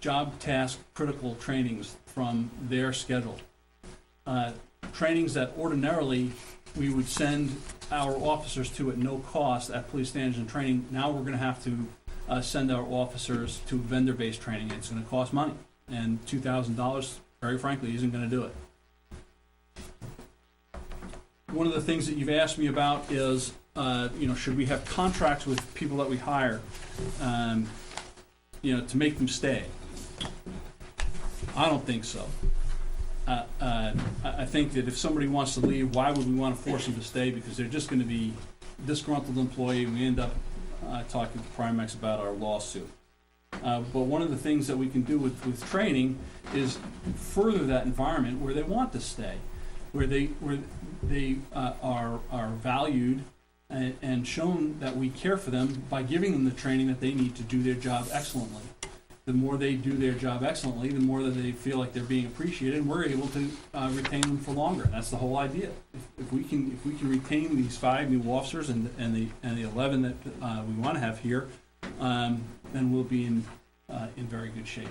job task critical trainings from their schedule. Trainings that ordinarily we would send our officers to at no cost at Police Standards and Training. Now we're going to have to send our officers to vendor-based training. It's going to cost money, and $2,000, very frankly, isn't going to do it. One of the things that you've asked me about is, should we have contracts with people that we hire, to make them stay? I don't think so. I think that if somebody wants to leave, why would we want to force them to stay? Because they're just going to be a disgruntled employee, and we end up talking to Primex about our lawsuit. But one of the things that we can do with training is further that environment where they want to stay, where they are valued and shown that we care for them by giving them the training that they need to do their job excellently. The more they do their job excellently, the more that they feel like they're being appreciated, and we're able to retain them for longer. That's the whole idea. If we can retain these 5 new officers and the 11 that we want to have here, then we'll be in very good shape.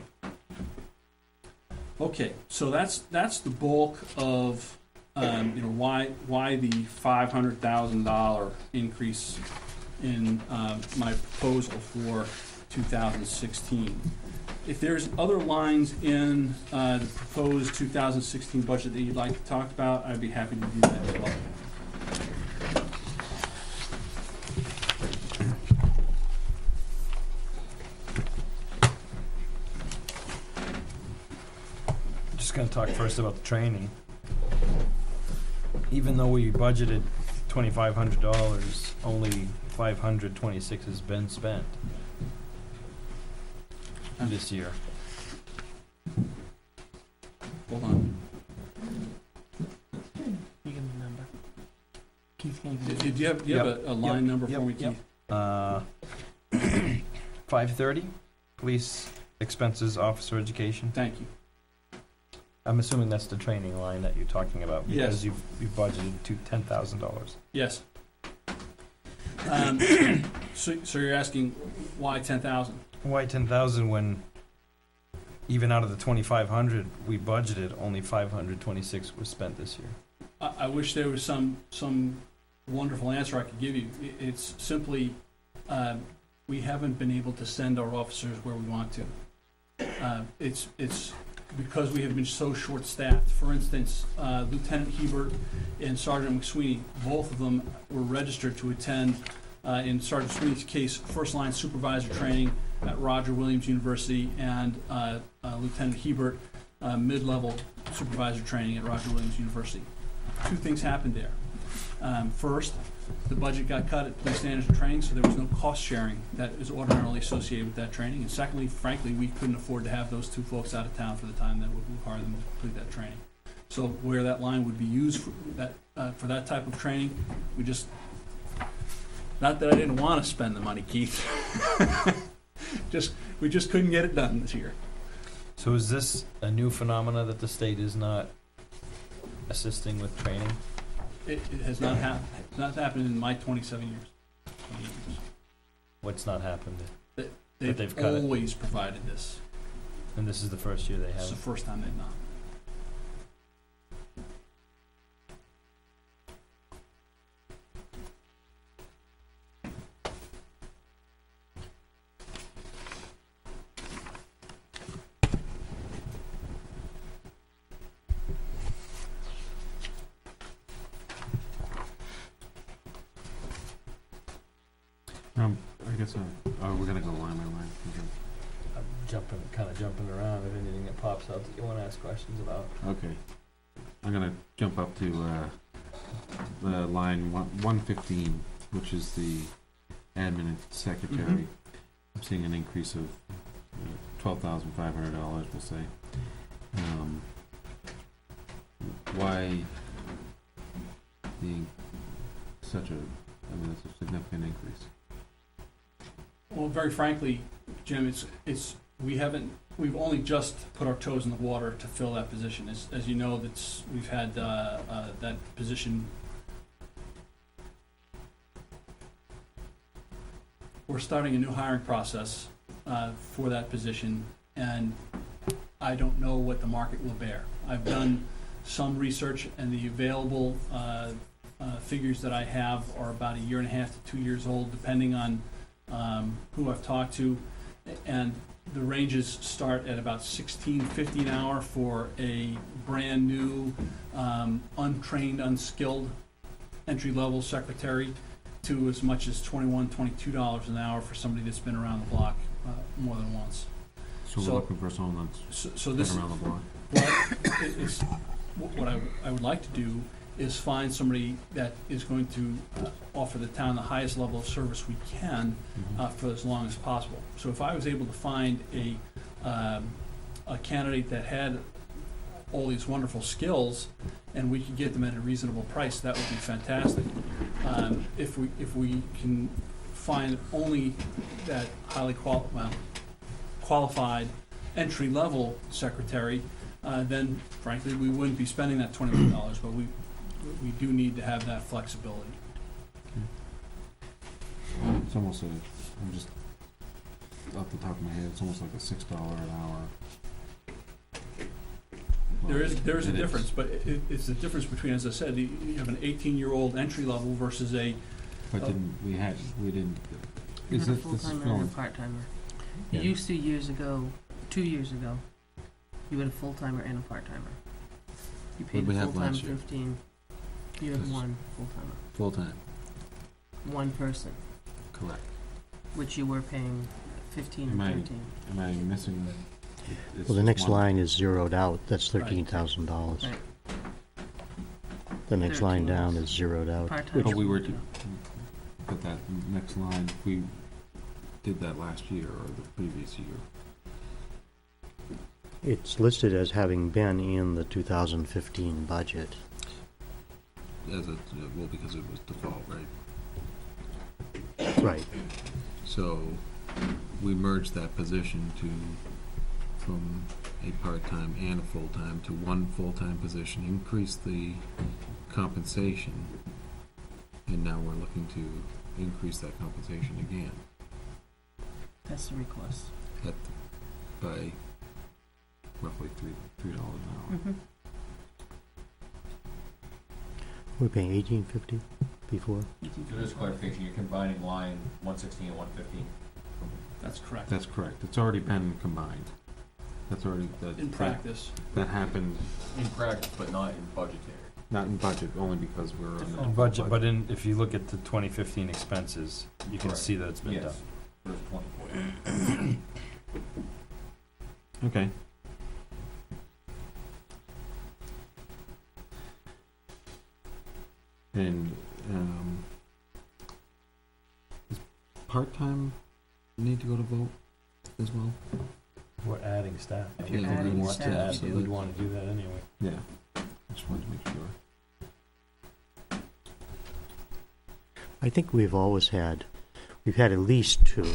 Okay, so that's the bulk of, why the $500,000 increase in my proposal for 2016. If there's other lines in the proposed 2016 budget that you'd like to talk about, I'd be happy to do that as well. Just gonna talk first about the training. Even though we budgeted $2,500, only $526 has been spent this year. Hold on. You give me the number. Keith, can you give me? Did you have a line number for me, Yep. Keith? 530, police expenses, officer education. Thank you. I'm assuming that's the training line that you're talking about, because Yes. you've budgeted to $10,000. Yes. So you're asking why 10,000? Why 10,000 when even out of the 2,500 we budgeted, only 526 was spent this year? I wish there was some wonderful answer I could give you. It's simply, we haven't been able to send our officers where we want to. It's because we have been so short-staffed. For instance, Lieutenant Hebert and Sergeant McSweeney, both of them were registered to attend, in Sergeant Sweeney's case, first-line supervisor training at Roger Williams University, and Lieutenant Hebert, mid-level supervisor training at Roger Williams University. Two things happened there. First, the budget got cut at police standards and training, so there was no cost sharing that is ordinarily associated with that training. And secondly, frankly, we couldn't afford to have those two folks out of town for the time that would require them to complete that training. So where that line would be used for that type of training, we just, not that I didn't want to spend the money, Keith. We just couldn't get it done this year. So is this a new phenomena that the state is not assisting with training? It has not happened in my 27 years. 28 years. What's not happened? They've they've cut it. always provided this. And this is the first year they It's the haven't? first time they've not. I guess, we're gonna go line by line. I'm kind of jumping around. If anything that pops out that you want to ask questions about. Okay. I'm gonna jump up to, the line 115, which is the admin and secretary. I'm seeing an increase of $12,500, we'll say. Why being it's a significant increase? Well, very frankly, Jim, we've only just put our toes in the water to fill that position. As you know, we've had that position. We're starting a new hiring process for that position, and I don't know what the market will bear. I've done some research, and the available figures that I have are about 1.5 to 2 years old, depending on who I've talked to, and the ranges start at about $16.50 an hour for a brand new, untrained, unskilled entry-level secretary, to as much as $21, $22 an hour for somebody that's been around the block more than once. So we're looking for someone that's So been this, around the block. what I would like to do is find somebody that is going to offer the town the highest level of service we can for as long as possible. So if I was able to find a candidate that had all these wonderful skills, and we could get them at a reasonable price, that would be fantastic. If we can find only that highly qualified entry-level secretary, then frankly we wouldn't be spending that $21, but we do need to have that flexibility. It's almost I'm just off the top of my head, it's almost like a $6 an hour There is a It difference, but it's the difference between, as I said, you have an 18-year-old entry level versus a, But we didn't, You is had a this full-timer and a filling? part-timer. Yeah. You used to 2 years ago, you had a full-timer and a part-timer. You paid What'd we the have full-time last year? 15, you had This- one full-timer, Full-time, one person, correct. which you were paying 15 Am I- and 13. Am I missing? It's Well, the next one- line is zeroed out, that's Right. $13,000. Right. The next line 13 down is is zeroed out. Part-time. But we were to full-time. put that next line, we did that last year or the previous year. It's listed as having been in the 2015 budget. As a, well, because it was default, right? Right. So we merged that position from a part-time and a full-time to one full-time position, increased the compensation, and now we're looking to increase that compensation again That's the request. by roughly $3 an hour. Mm-hmm. We're paying $18.50 before? So just clarification, you're combining line 116 and 115? that's correct. That's correct. It's already been combined. That's already, In practice. that happened, In practice, but not in budgetary. not in budget, only because we're on the In default budget, but if you look at the 2015 expenses, you can Correct. see that it's been done. Yes, there's 24. Okay. And, does part-time need to go to vote as well? We're adding staff. If you're you adding want to staff, add, you you do. would want to do that anyway. Yeah, I just wanted to make sure. I think we've had at least 2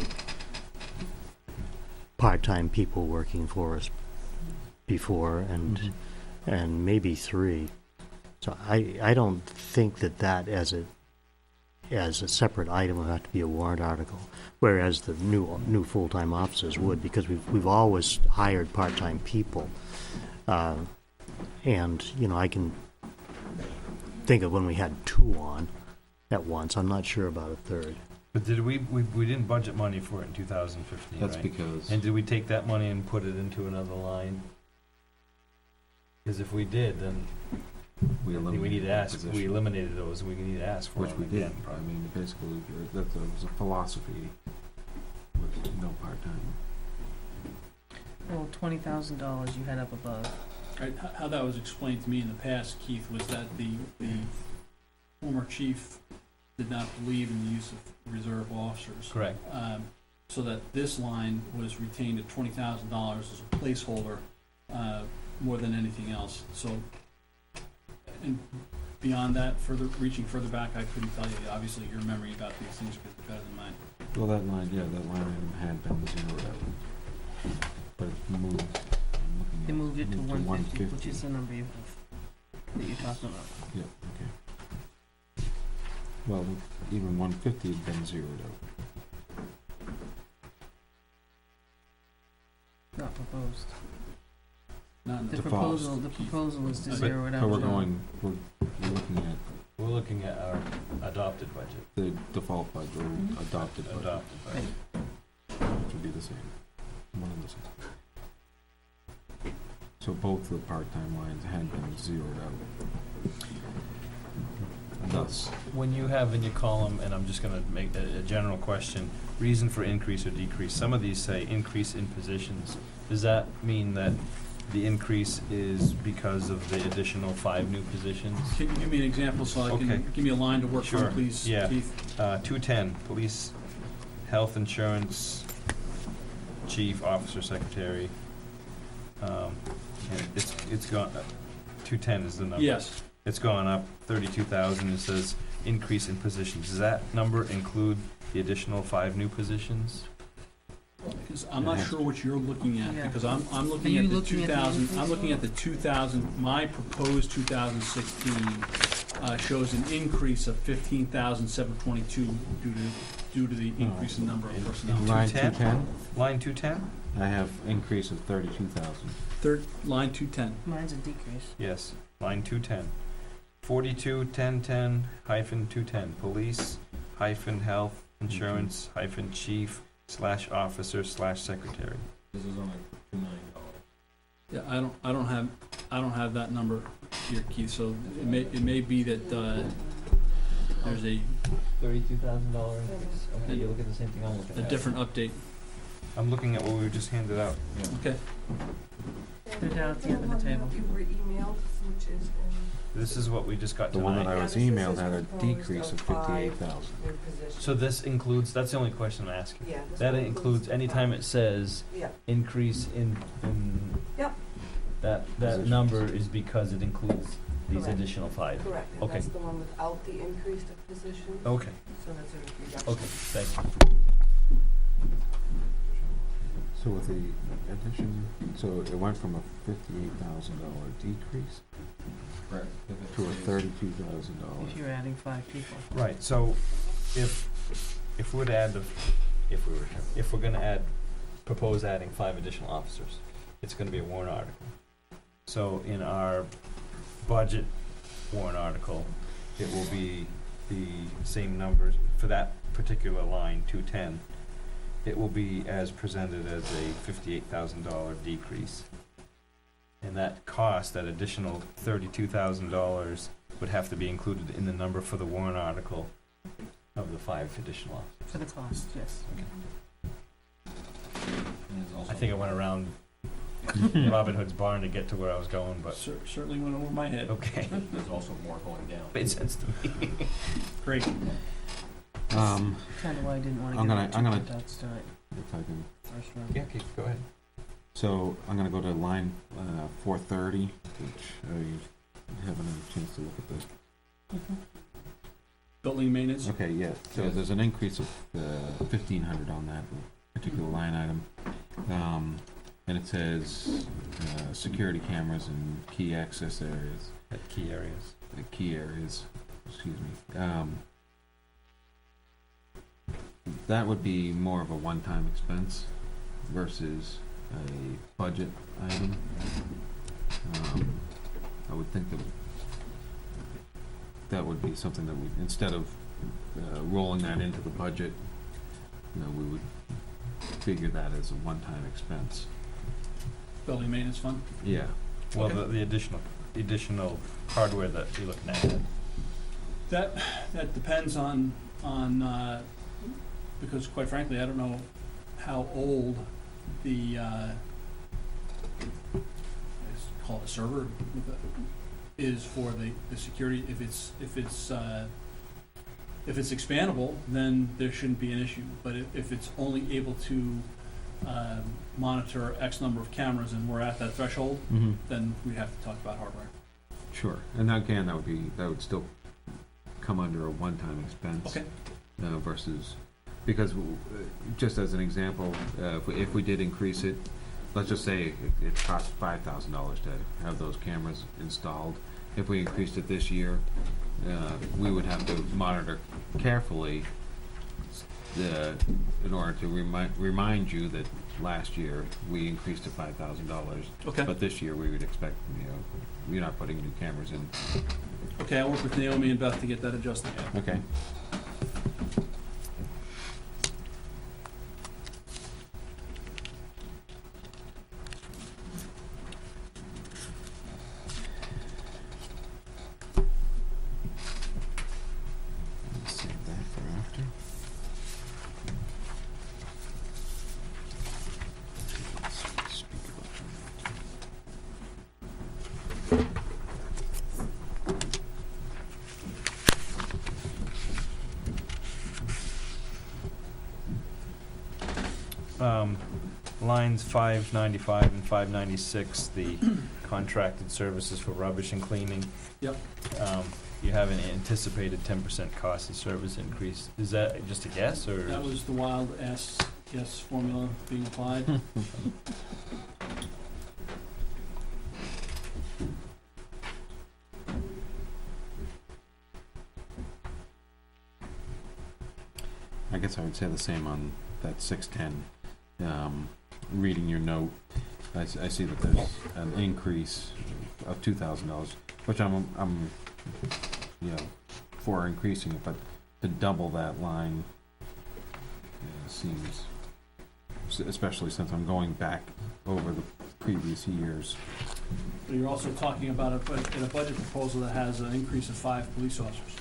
part-time people working for us before, and maybe 3. So I don't think that as a separate item would have to be a warrant article, whereas the new full-time officers would, because we've always hired part-time people. And, I can think of when we had 2 on at once. I'm not sure about a third. But did we didn't budget money for it in 2015, That's right? because, And did we take that money and put it into another line? Because if we did, then we I think we eliminated need to that ask, we position, eliminated those, we need to ask for which them we did. again, I probably. mean, basically, that was a philosophy with no part-time. Well, $20,000 you had up above. Right, how that was explained to me in the past, Keith, was that the former chief did not believe in the use of reserve officers. Correct. So that this line was retained at $20,000 as a placeholder, more than anything else. So, and beyond that, reaching further back, I couldn't tell you. Obviously, your memory about these things could be better than mine. Well, that line item had been zeroed out, but it moved. I'm looking They at- moved it to moved 150, which is the number you have, that you're talking about. Yeah, okay. Well, even 150 had been zeroed out. Not proposed. Not in The the Default. proposal is to But- zero it out. So we're now. looking at We're looking at our adopted budget. the default budget, or Mhm. adopted budget, Adopted budget. which would be the same, one and the same. So both the part-time lines had been zeroed out. Thus, When you have in your column, and I'm just gonna make a general question, reason for increase or decrease, some of these say increase in positions. Does that mean that the increase is because of the additional 5 new positions? Can you give me an example so I Okay. can, give me a line to work Sure. from, please, Yeah. Keith? 210, police, health insurance, chief, officer, secretary. And it's gone, 210 is the number. Yes. It's gone up 32,000. It says increase in positions. Does that number include the additional 5 new positions? Because I'm not sure what you're looking at, Yeah. because I'm Are looking you at the looking at the 2000, I'm increase looking one? at the 2000, my proposed 2016 shows an increase of 15,722 due to the increase in number of personnel. Line 210? 210, Line 210? I have increase of 32,000. Line 210. Mine's a decrease. Yes, line 210. 421010 hyphen 210, police hyphen health insurance hyphen chief slash officer slash secretary. This is only $2 million. Yeah, I don't have that number here, Keith, so it may be that, there's a $32,000 increase. Okay, you look at the same thing I'm looking at. different update. I'm looking at what we just handed out. Okay. They're down at the end of the table. You were emailed, which is This is what we just got The one that tonight. I was emailed had a decrease of 58,000. new position. So this includes, that's the only question I'm asking. Yeah. this That one includes, anytime it says Yeah, increase in Yep. that Positions. number is because it includes these Correct. additional 5. correct. And Okay. that's the one without the increase of positions. Okay, So that's a reduction. okay, thank you. So with the addition, so it went from a $58,000 decrease Correct. to a $32,000. If you're adding 5 people. Right, so if we were to add if we're gonna propose adding 5 additional officers, it's gonna be a warrant article. So in our budget warrant article, it will be the same numbers for that particular line, 210. It will be as presented as a $58,000 decrease. And that cost, that additional $32,000 would have to be included in the number for the warrant article of the 5 additional officers. For the cost, yes. I think I went around Robin Hood's barn to get to where I was going, but Certainly went over my head. okay. There's also more going down. Made sense to me. Great. Kind of why I didn't want to I'm get gonna- into I'm gonna- printouts tonight, If I can, first round. Yeah, okay, go ahead. so I'm gonna go to line 430, which I haven't had a chance to look at this. Building maintenance. Okay, yeah, so there's an increase of 1,500 on that particular line item. And it says security cameras and key access areas, At key areas. key areas, excuse me. That would be more of a one-time expense versus a budget item. I would think that would be something that we, instead of rolling that into the budget, we would figure that as a one-time expense. Building maintenance fund. Yeah. Well, Okay. the additional hardware that you're looking at. That depends on, because quite frankly, I don't know how old the, I just call it a server, is for the security. If it's expandable, then there shouldn't be an issue. But if it's only able to monitor X number of cameras and we're at that threshold, Mm-hmm. then we have to talk about hardware. Sure. And again, that would still come under a one-time expense. Okay. Versus, because just as an example, if we did increase it, let's just say it costs $5,000 to have those cameras installed. If we increased it this year, we would have to monitor carefully in order to remind you that last year we increased it $5,000. Okay. But this year we would expect, you're not putting new cameras in. Okay, I'll work with Naomi and Beth to get that adjusted. Okay. Save that for after. Speak about that. Lines 595 and 596, the contracted services for rubbish and cleaning. Yep. You have an anticipated 10% cost of service increase. Is that just a guess, or? That was the wild guess formula being applied. I guess I would say the same on that 610. Reading your note, I see that there's an increase of $2,000, which I'm for increasing it, but to double that line seems, especially since I'm going back over the previous years. But you're also talking about a budget proposal that has an increase of 5 police officers.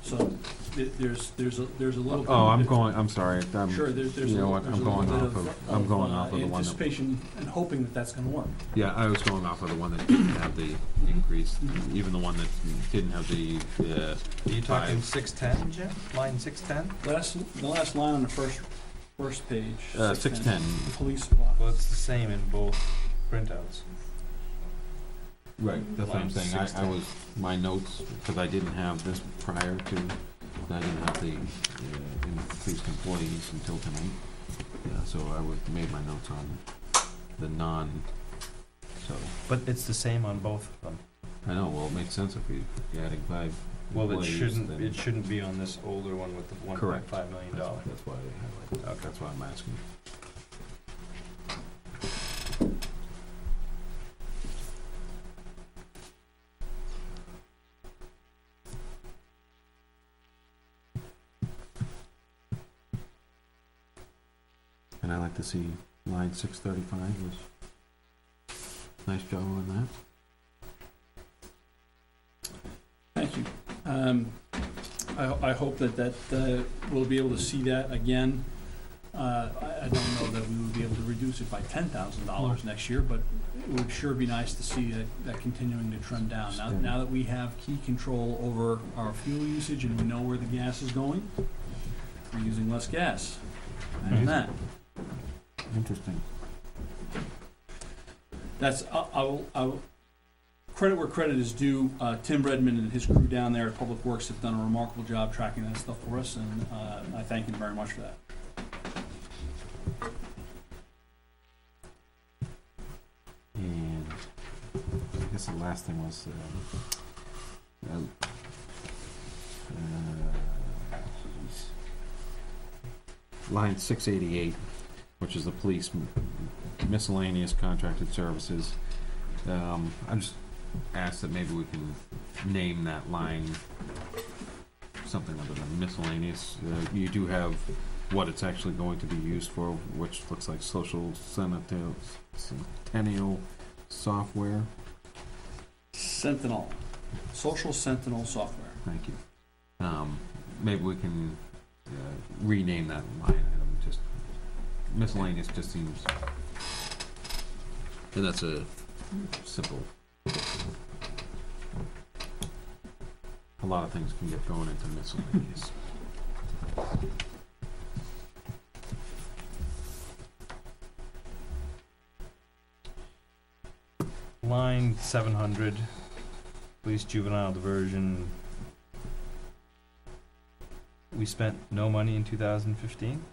So there's a little. Oh, I'm sorry. Sure, there's you know what, there's I'm a little going bit off of, I'm going off of the one that, anticipation and hoping that that's gonna work. yeah, I was going off of the one that didn't have the increase, even the one that didn't have the, Are you talking Five. 610, Jim? Line 610? The last line on the first page. 610. Police supplies. Well, it's the same in both printouts. Right, that's what I'm Line saying, I 610. was, my notes, because I didn't have this prior to, I didn't have the increased employees until tonight. Yeah, so I made my notes on the so, But it's the same on both of them. I know, well, it makes sense if you're adding 5 Well, it employees, then- shouldn't be on this older one with the Correct. $1.5 million. That's why I highlighted, Okay. that's why I'm asking. And I like to see line 635 was, nice job on that. Thank you. I hope that we'll be able to see that again. I don't know that we would be able to reduce it by $10,000 next year, but it would sure be nice to see that continuing to trend down. Now that we have key control over our fuel usage and we know where the gas is going, we're using less gas. Imagine that. Interesting. That's, I'll credit where credit is due. Tim Redmond and his crew down there at Public Works have done a remarkable job tracking that stuff for us, and I thank him very much for that. And I guess the last thing was line 688, which is the police miscellaneous contracted services. I just asked that maybe we can name that line something other than miscellaneous. You do have what it's actually going to be used for, which looks like centennial software. Sentinel, Social Sentinel software. Thank you. Maybe we can rename that line item. Just miscellaneous just seems, and that's a simple. A lot of things can get thrown into miscellaneous. Line 700, police juvenile diversion. We spent no money in 2015?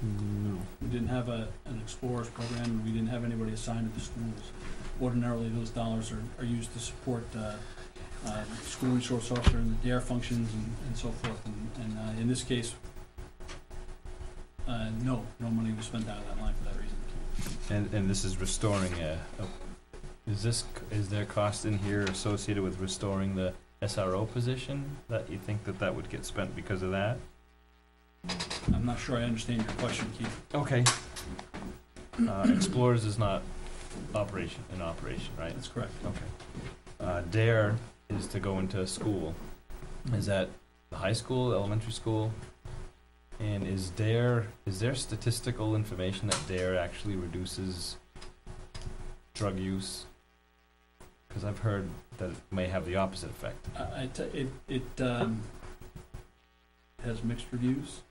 No. We didn't have an Explorers program, and we didn't have anybody assigned to the schools. Ordinarily, those dollars are used to support school resource officer and the DARE functions and so forth. And in this case, no money was spent out of that line for that reason. And this is restoring is there cost in here associated with restoring the SRO position that you think that would get spent because of that? I'm not sure I understand your question, Keith. Okay. Explorers is not in operation, right? That's correct. Okay. DARE is to go into school. Is that the high school, elementary school? And is there statistical information that DARE actually reduces drug use? Because I've heard that it may have the opposite effect. It has mixed reviews.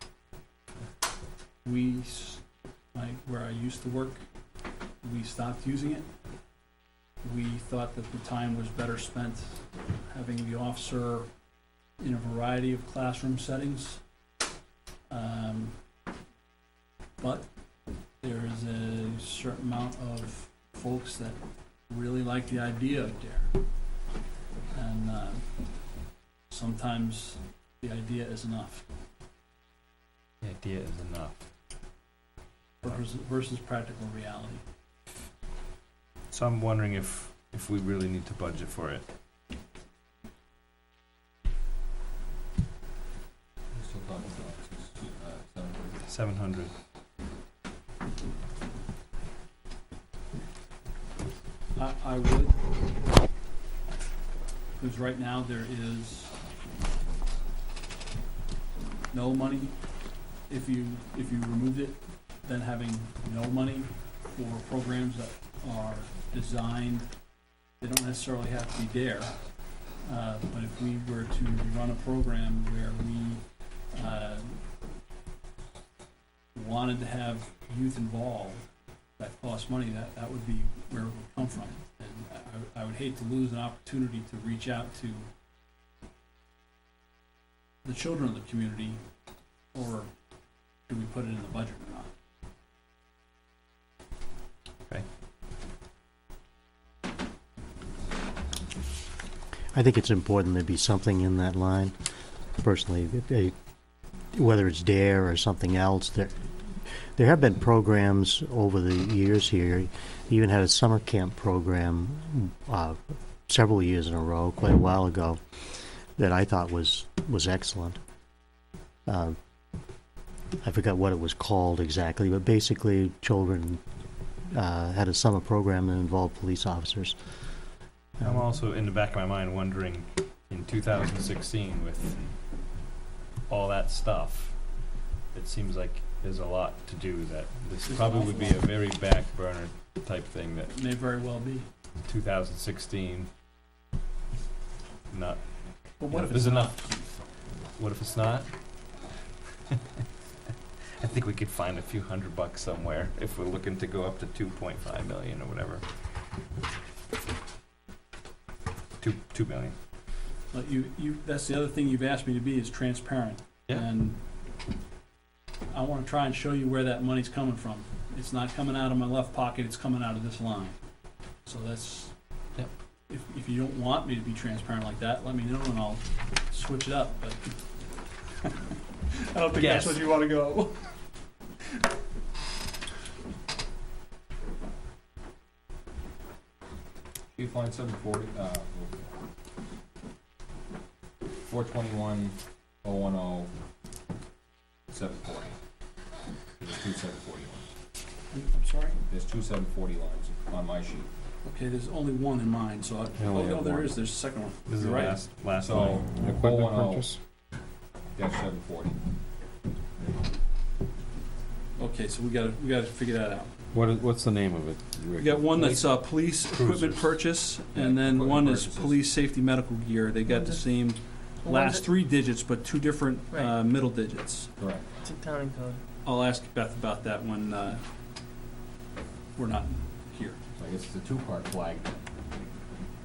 Where I used to work, we stopped using it. We thought that the time was better spent having the officer in a variety of classroom settings. But there is a certain amount of folks that really like the idea of DARE. And sometimes the idea is enough The idea is enough. versus practical reality. So I'm wondering if we really need to budget for it. We're still talking about 700. I would, because right now there is no money. If you removed it, then having no money for programs that are designed, they don't necessarily have to be there. But if we were to run a program where we wanted to have youth involved, that costs money, that would be where it would come from. And I would hate to lose an opportunity to reach out to the children of the community, or do we put it in the budget or not? I think it's important there be something in that line. Personally, whether it's DARE or something else, there have been programs over the years here. Even had a summer camp program several years in a row, quite a while ago, that I thought was excellent. I forgot what it was called exactly, but basically children had a summer program that involved police officers. I'm also in the back of my mind wondering, in 2016, with all that stuff, it seems like there's a lot to do that this There's probably an would be awful a very back burner type thing that It may very well be. 2016 not. But what if there's it's not? enough? What if it's not? I think we could find a few $100 somewhere if we're looking to go up to 2.5 million or whatever. 2 million. But that's the other thing you've asked me to be, is transparent. Yeah. And I want to try and show you where that money's coming from. It's not coming out of my left pocket, it's coming out of this line. So that's, Yep. if you don't want me to be transparent like that, let me know and I'll switch it up, but I don't think Yes. that's what you want to go. Chief line 740, 421, 010, 740. There's two 740 lines. I'm sorry? There's two 740 lines on my sheet. Okay, there's only one in mine, so only no, have there one. is, there's a second one. This is the You're right. last So, line. equipment purchase? Dash 740. Okay, so we gotta figure that out. What's the name of it? We got one that's police equipment Cruisers. purchase, Yeah, and then equipment one is purchases. police safety medical gear. They got the same The ones last that- 3 digits, but 2 different Right. middle digits. Correct. It's a town code. I'll ask Beth about that when we're not here. So I guess it's a two-part flag.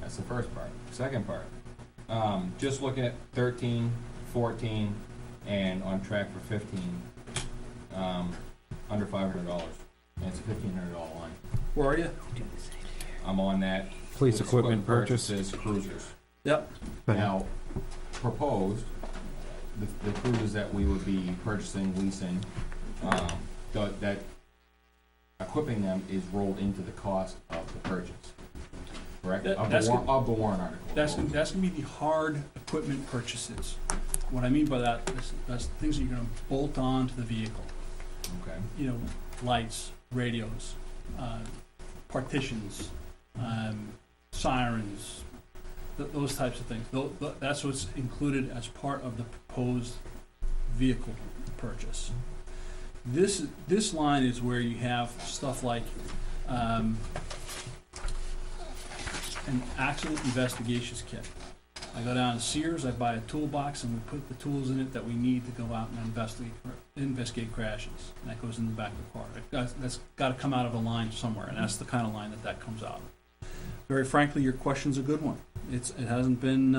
That's the first part. Second part, just looking at 13, 14, and on track for 15, under $500. And it's a $1,500 line. Where are you? I'm on that. Police equipment purchase. Purchases, cruisers. Yep. Now, proposed, the cruisers that we would be purchasing, leasing, that equipping them is rolled into the cost of the purchase, correct? That- Of that's the warrant article. That's gonna be the hard equipment purchases. What I mean by that is that's things that you're gonna bolt on to the vehicle. Okay. You know, lights, radios, partitions, sirens, those types of things. That's what's included as part of the proposed vehicle purchase. This line is where you have stuff like an accident investigations kit. I go down to Sears, I buy a toolbox, and we put the tools in it that we need to go out and investigate crashes. And that goes in the back of the car. That's got to come out of a line somewhere, and that's the kind of line that comes out of. Very frankly, your question's a good one. It hasn't been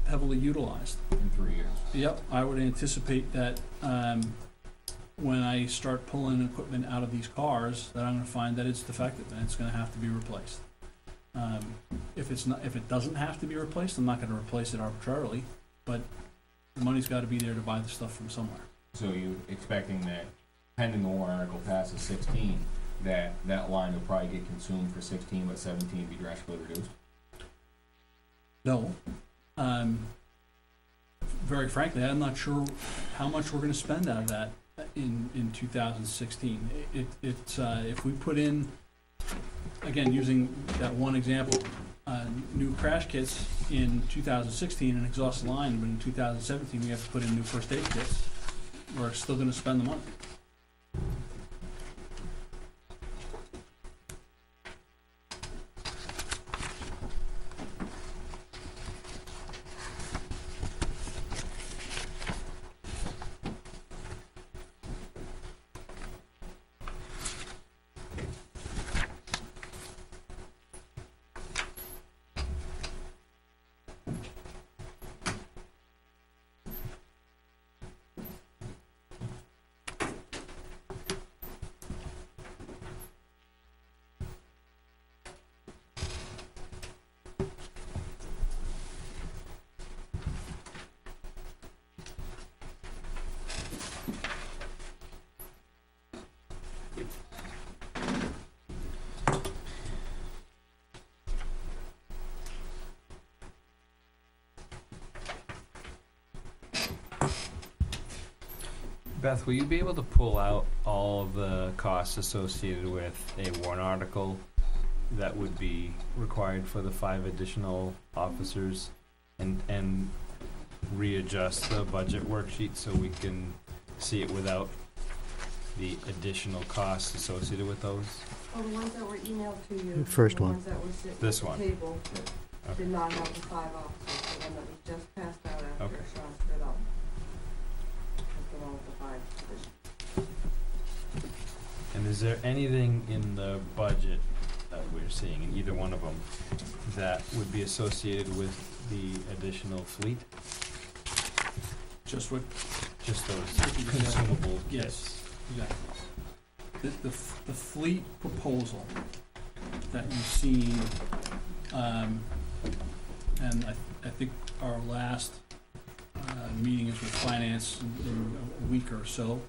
heavily utilized. In 3 years. Yep, I would anticipate that when I start pulling equipment out of these cars, that I'm going to find that it's defective and it's going to have to be replaced. if it doesn't have to be replaced, I'm not gonna replace it arbitrarily, but the money's gotta be there to buy the stuff from somewhere. So you expecting that pending the warrant article passes 16, that line will probably get consumed for 16, but 17 be drastically reduced? No. Very frankly, I'm not sure how much we're gonna spend out of that in 2016. It's, if we put in, again, using that one example, new crash kits in 2016 and exhaust the line, but in 2017 we have to put in new first aid kits, we're still gonna spend the money. Beth, will you be able to pull out all of the costs associated with a warrant article that would be required for the 5 additional officers and readjust the budget worksheet so we can see it without the additional costs associated with those? Oh, the ones that were emailed to you. The first one. The ones that were sitting This at one. the table Okay. did not have the 5 officers, the one that we just passed out after Okay. Sean stood up. That's the one with the 5 positions. And is there anything in the budget that we're seeing, in either one of them, that would be associated with the additional fleet? Just what, Just those What you said. consumable kits? yes, exactly. The fleet proposal that you've seen, and I think our last meeting is with finance in a week or so.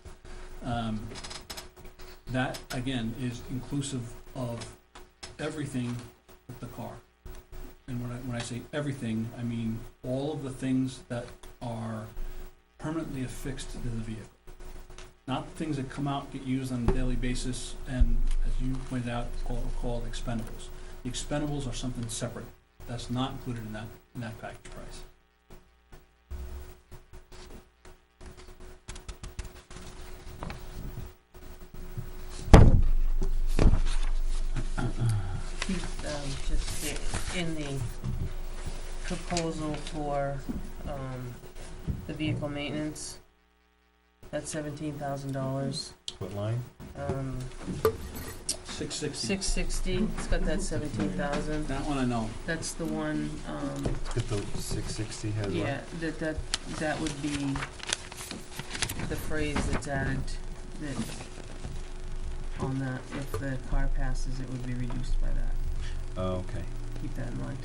That, again, is inclusive of everything with the car. And when I say everything, I mean all of the things that are permanently affixed to the vehicle. Not things that come out, get used on a daily basis, and as you pointed out, called expendables. The expendables are something separate. That's not included in that package price. Keith, just in the proposal for, the vehicle maintenance, that's $17,000. What line? 660. 660, it's got that 17,000. That one I know. That's the one, If the 660 has what? yeah, that would be the phrase that's added, that on that, if the car passes, it would be reduced by that. Oh, okay, Keep that in mind.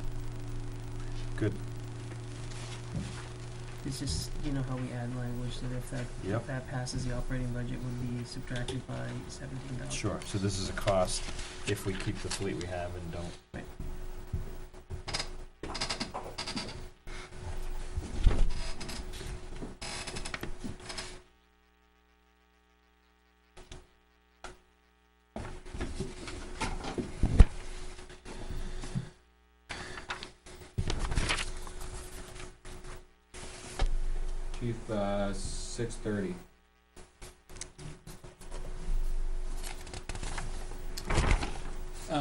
good. It's just, you know how we add language, that if Yep. that passes, the operating budget would be subtracted by $17,000. Sure, so this is a cost if we keep the fleet we have and don't. Right. Chief, 6:30.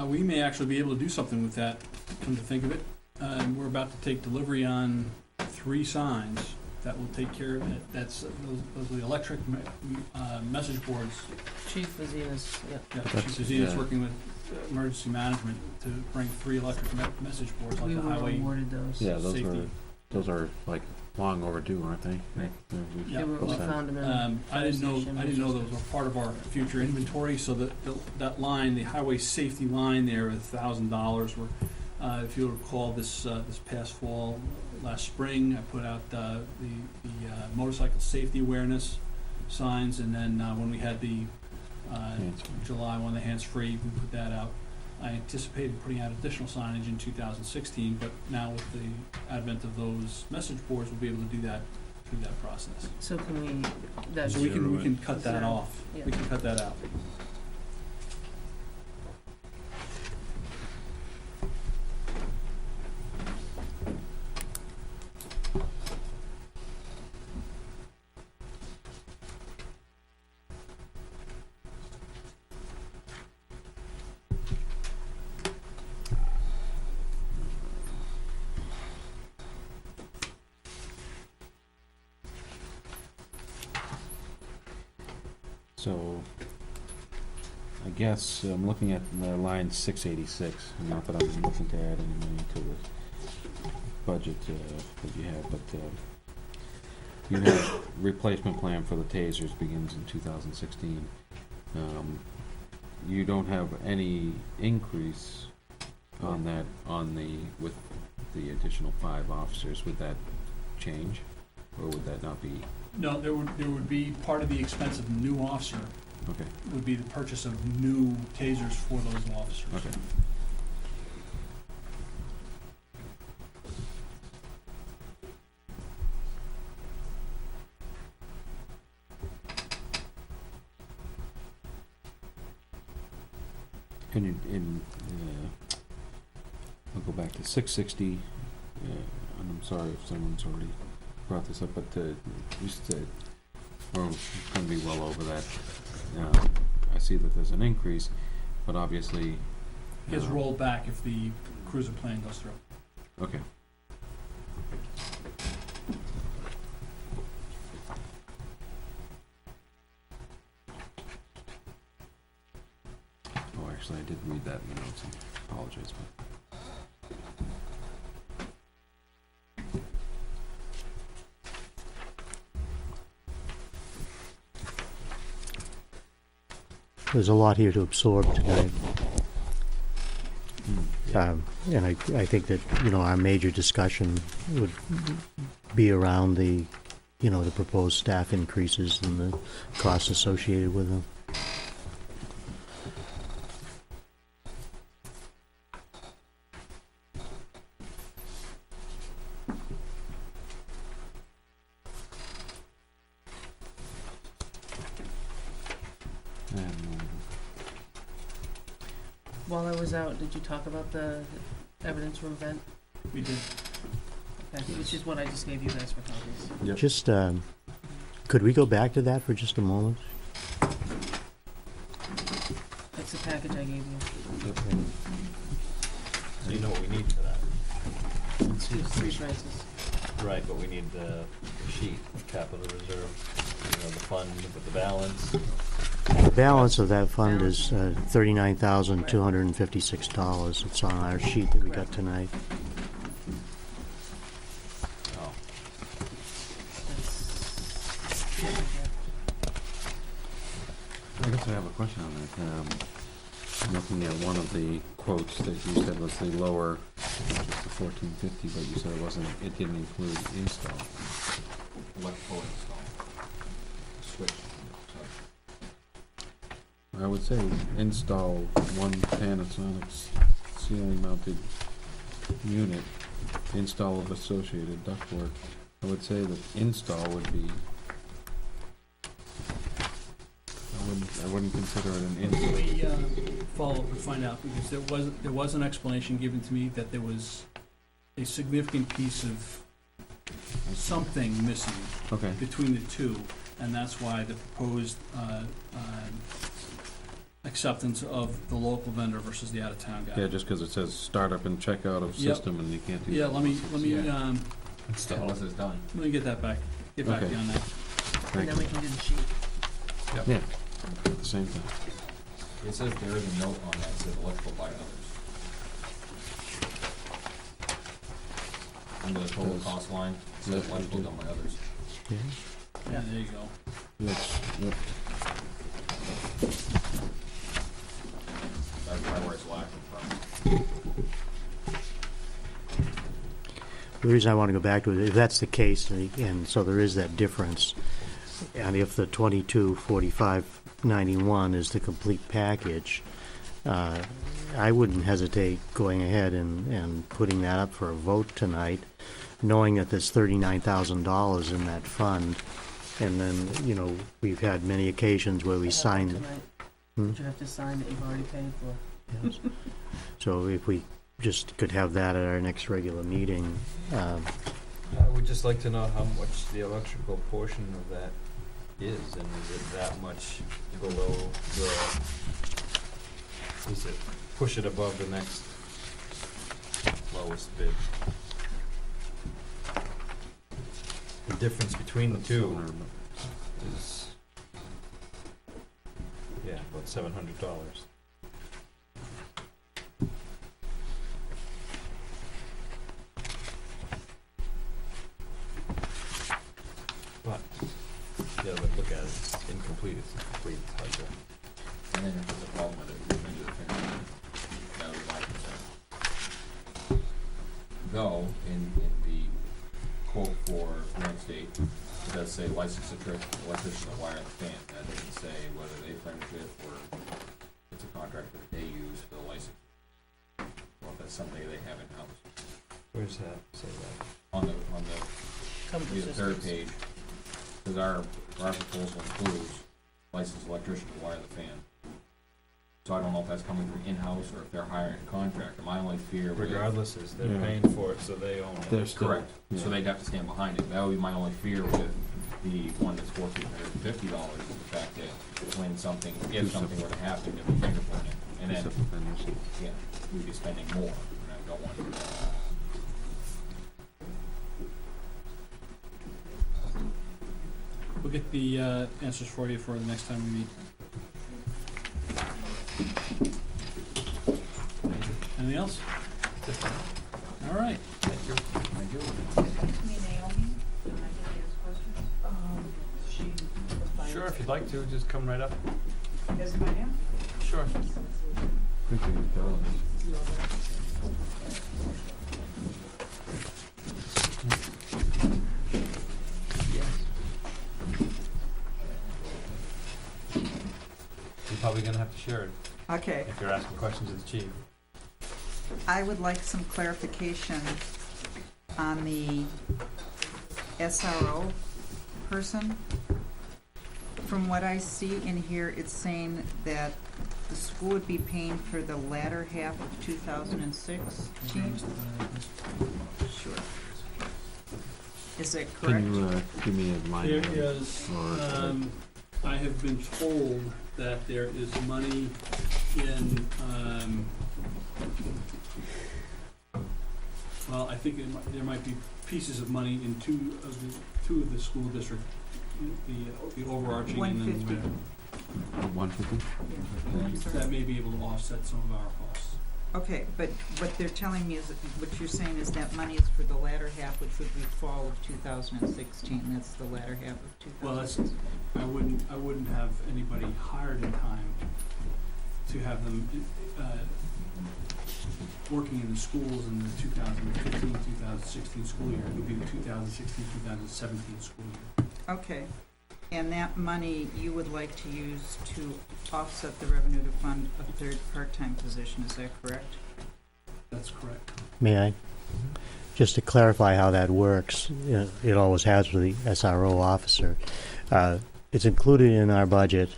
We may actually be able to do something with that, come to think of it. We're about to take delivery on 3 signs that will take care of it. Those are the electric message boards. Chief Vazina's, yeah. Yeah, Chief Zina's working with emergency management to bring 3 electric message boards, like We the were highway awarded those. Yeah, safety. those are like long overdue, aren't they? Right. We- Yeah. We found them in the I didn't know station, those were part of our future inventory, so that line, the highway safety line there, $1,000, we're If you'll recall, this past fall, last spring, I put out the motorcycle safety awareness signs, and then when we had the July one, the hands-free, we put that out. I anticipated putting out additional signage in 2016, but now with the advent of those message boards, we'll be able to do that through that process. So can we, that's. So we can cut that Zero. off. Yeah. We can cut that out. So, I guess I'm looking at line 686, and not that I'm looking to add any money to the budget that you have, but you have replacement plan for the tasers begins in 2016. You don't have any increase on that, with the additional 5 officers. Would that change, or would that not be? No, there would be part of the expense of the new officer Okay. would be the purchase of new tasers for those officers. Okay. And I'll go back to 660, and I'm sorry if someone's already brought this up, but we said we're going to be well over that. I see that there's an increase, but obviously It gets rolled back if the cruiser plan goes through. okay. Oh, actually, I did read that in the notes. I apologize, but. There's a lot here to absorb tonight. And I think that, our major discussion would be around the proposed staff increases and the costs associated with them. While I was out, did you talk about the evidence room vent? We did. Okay, which is what I just gave you guys for copies. Yep. Just, could we go back to that for just a moment? That's the package I gave you. So you know what we need for that? There's 3 prices. Right, but we need the sheet of capital reserve, the fund with the balance. The balance of that fund is $39,256. It's on our sheet that we got tonight. Oh, I guess I have a question on that. I'm looking at one of the quotes that you said was the lower, which is the $1450, but you said it didn't include install. Electrical install. Switch. I would say install one Panasonic ceiling mounted unit, install of associated ductwork. I would say that install would be, I wouldn't consider it an install. Let me follow up and find out, because there was an explanation given to me that there was a significant piece of something missing Okay. between the two, and that's why the proposed acceptance of the local vendor versus the out-of-town guy. Yeah, just because it says startup and checkout of Yep. system, and you can't do that. Yeah, let me Unless it's done. let me get that back. Get back to Okay. you on that. And Thank then we you. can do the sheet. Yeah, at the same time. It says there is a note on that, that says electrical by others. Under the total cost line, it says electrical done by others. Yeah. Yeah, there you go. Yep. That's probably where it's lacking from. the reason I want to go back to it, if that's the case, and so there is that difference, and if the 224591 is the complete package, I wouldn't hesitate going ahead and putting that up for a vote tonight, knowing that there's $39,000 in that fund, and then, you know, we've had many occasions where we Have that signed. tonight. Hmm? Would you have to sign that you've already paid for? Yes. So if we just could have that at our next regular meeting, I would just like to know how much the electrical portion of that is, and is it that much below the, is it, push it above the next lowest bid? The difference between the two is, yeah, about $700. But, yeah, but look at it, it's incomplete, it's incomplete, it's hard to. And then if there's a problem with it, we're gonna do the thing. That would be my concern. Though, in the quote for Wednesday, it does say licensed electrician to wire the fan. That doesn't say whether they furnish it or it's a contractor that they use for the license. Or if that's something they have in-house. Where's that, say that? On the Comfort the third systems. page, because our proposal includes licensed electrician to wire the fan. So I don't know if that's coming from in-house or if they're hiring a contractor. My only fear with. Regardless, is they're Yeah. paying for it, so they own it. They're still. Correct, Yeah. so they'd have to stand behind it. That would be my only fear with the one that's $1,450, is the fact that when something, if something were to happen, they'd be finger pointing. And then, Separate vendors. yeah, we'd be spending more, and I don't want to do that. We'll get the answers for you for the next time we meet. Anything else? All right. Thank you. Thank you. Me, Naomi, can I ask questions? Sure, if you'd like to, just come right up. Is my name? Sure. Think we can tell them. You're probably gonna have to share it Okay, if you're asking questions of the chief. I would like some clarification on the SRO person. From what I see in here, it's saying that the school would be paying for the latter half of 2016. Sure. Is that correct? Can you, give me a line There item? is, Or- I have been told that there is money in, well, I think there might be pieces of money in two of the school district, the overarching and then 150. 150? Yeah. I'm sorry. that may be able to offset some of our costs. Okay, but what they're telling me is, that what you're saying is that money is for the latter half, which would be fall of 2016. That's the latter half of 2016. Well, that's, I wouldn't have anybody hired in time to have them, working in the schools in the 2015, 2016 school year. It would be the 2016, 2017 school year. Okay, and that money you would like to use to offset the revenue to fund a third part-time position, is that correct? That's correct. may I? Just to clarify how that works, it always has with the SRO officer. It's included in our budget,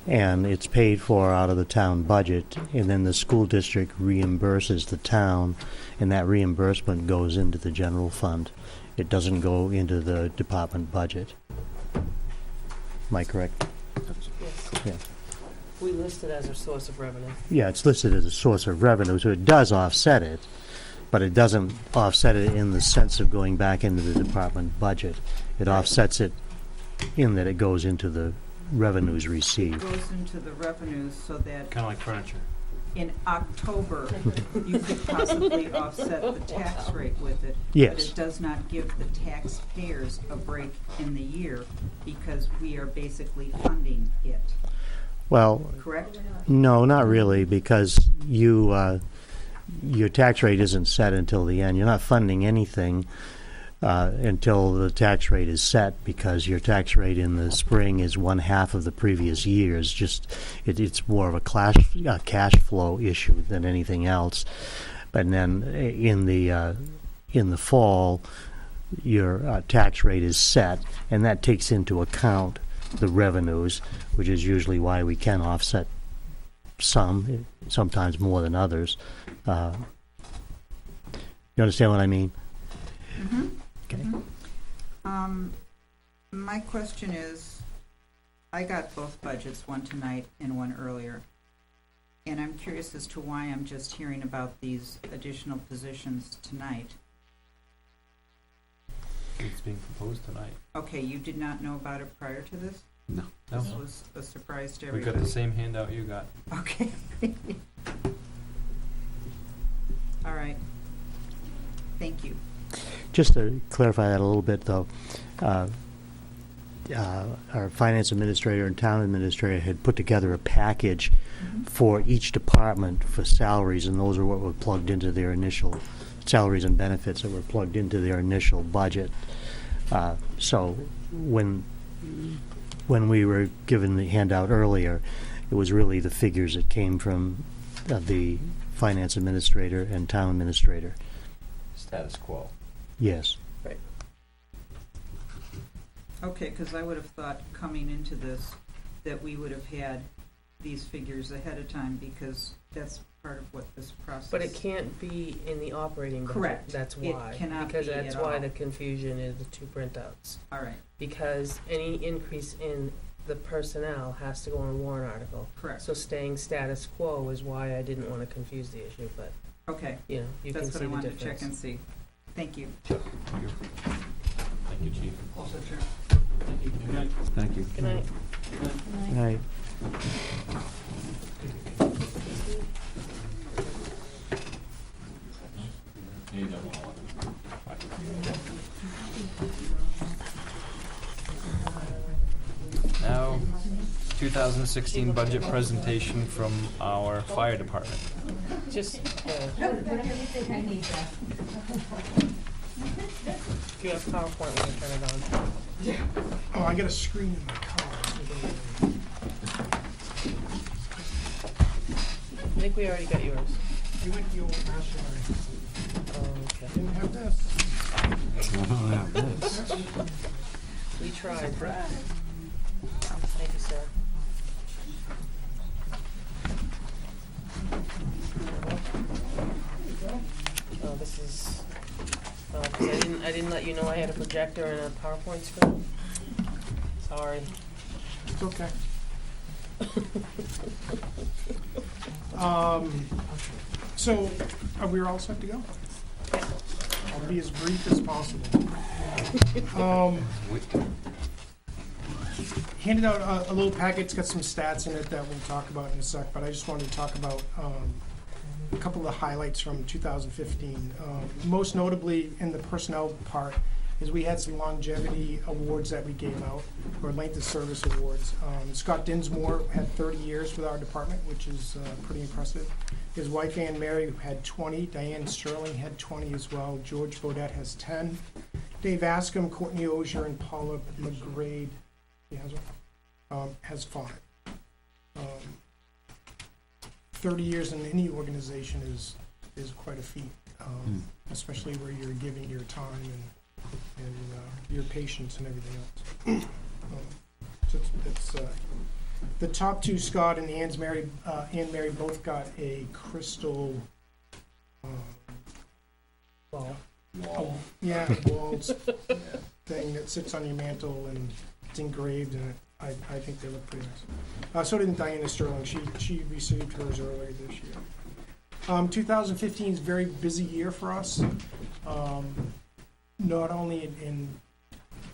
and it's paid for out of the town budget, and then the school district reimburses the town, and that reimbursement goes into the general fund. It doesn't go into the department budget. Am I correct? Yes. Yeah. We list it as a source of revenue. Yeah, it's listed as a source of revenue, so it does offset it, but it doesn't offset it in the sense of going back into the department budget. It offsets it in that it goes into the revenues It received. goes into the revenues so that Kinda like furniture. in October, you could possibly offset the tax rate with it. But Yes. it does not give the taxpayers a break in the year because we are basically funding it, Well, correct? no, not really, because you, your tax rate isn't set until the end. You're not funding anything until the tax rate is set, because your tax rate in the spring is 1/2 of the previous year's. Just it's more of a cash flow issue than anything else. But then in the fall, your tax rate is set, and that takes into account the revenues, which is usually why we can offset some, sometimes more than others. You understand what I mean? Mm-hmm. Okay. My question is, I got both budgets, one tonight and one earlier, and I'm curious as to why I'm just hearing about these additional positions tonight. It's being proposed tonight. Okay, you did not know about it prior to this? No. No. This was a surprise to We everybody. got the same handout you got. Okay. All right. Thank you. Just to clarify that a little bit, though, our finance administrator and town administrator had put together a package for each department for salaries, and those are what were plugged into their initial salaries and benefits that were plugged into their initial budget. So when we were given the handout earlier, it was really the figures that came from the finance administrator and town administrator. Status quo. Yes. Okay, because I would have thought coming into this that we would have had these figures ahead of time, because that's part of what this process. But it can't be in the operating budget. Correct. That's It why. cannot Because be that's at why all. the confusion is the two printouts. All right, Because any increase in the personnel has to go on a warrant article. correct. So staying status quo is why I didn't want to confuse the issue, but, Okay, you know, you can that's see what I the wanted to check difference. and see. Thank you. Thank you, Chief. Also, Chair. Thank you. Good night. Thank you. Good night. Right. Now, 2016 budget presentation from our fire department. Just, if you have PowerPoint, we can turn it on. Oh, I got a screen in my car. I think we already got yours. You went the old fashioned way. Okay. Didn't have this. I don't have this. We tried. Thank you, sir. Oh, this is, 'cause I didn't let you know I had a projector and a PowerPoint screen. Sorry. It's okay. So, are we all set to go? I'll be as brief as possible. We- Handed out a little packet, it's got some stats in it that we'll talk about in a sec, but I just wanted to talk about a couple of the highlights from 2015. Most notably in the personnel part is we had some longevity awards that we gave out, or length of service awards. Scott Dinsmore had 30 years with our department, which is pretty impressive. His wife Ann Mary had 20, Diane Sterling had 20 as well, George Bodette has 10, Dave Ascom, Courtney Ozier, and Paula McGrade, he has one, has 5. 30 years in any organization is quite a feat, especially where you're giving your time and your patience and everything else. So it's the top two, Scott and Ann Mary, both got a crystal Well, waltz thing that sits on your mantle, and it's engraved, and I think they look pretty nice. So did Diana Sterling. She received hers earlier this year. 2015 is a very busy year for us, not only in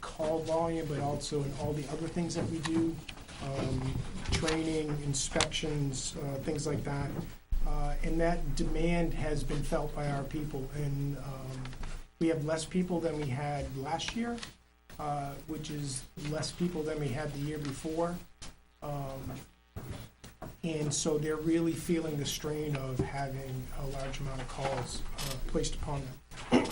call volume, but also in all the other things that we do, training, inspections, things like that. And that demand has been felt by our people. And we have less people than we had last year, which is less people than we had the year before. And so they're really feeling the strain of having a large amount of calls placed upon them.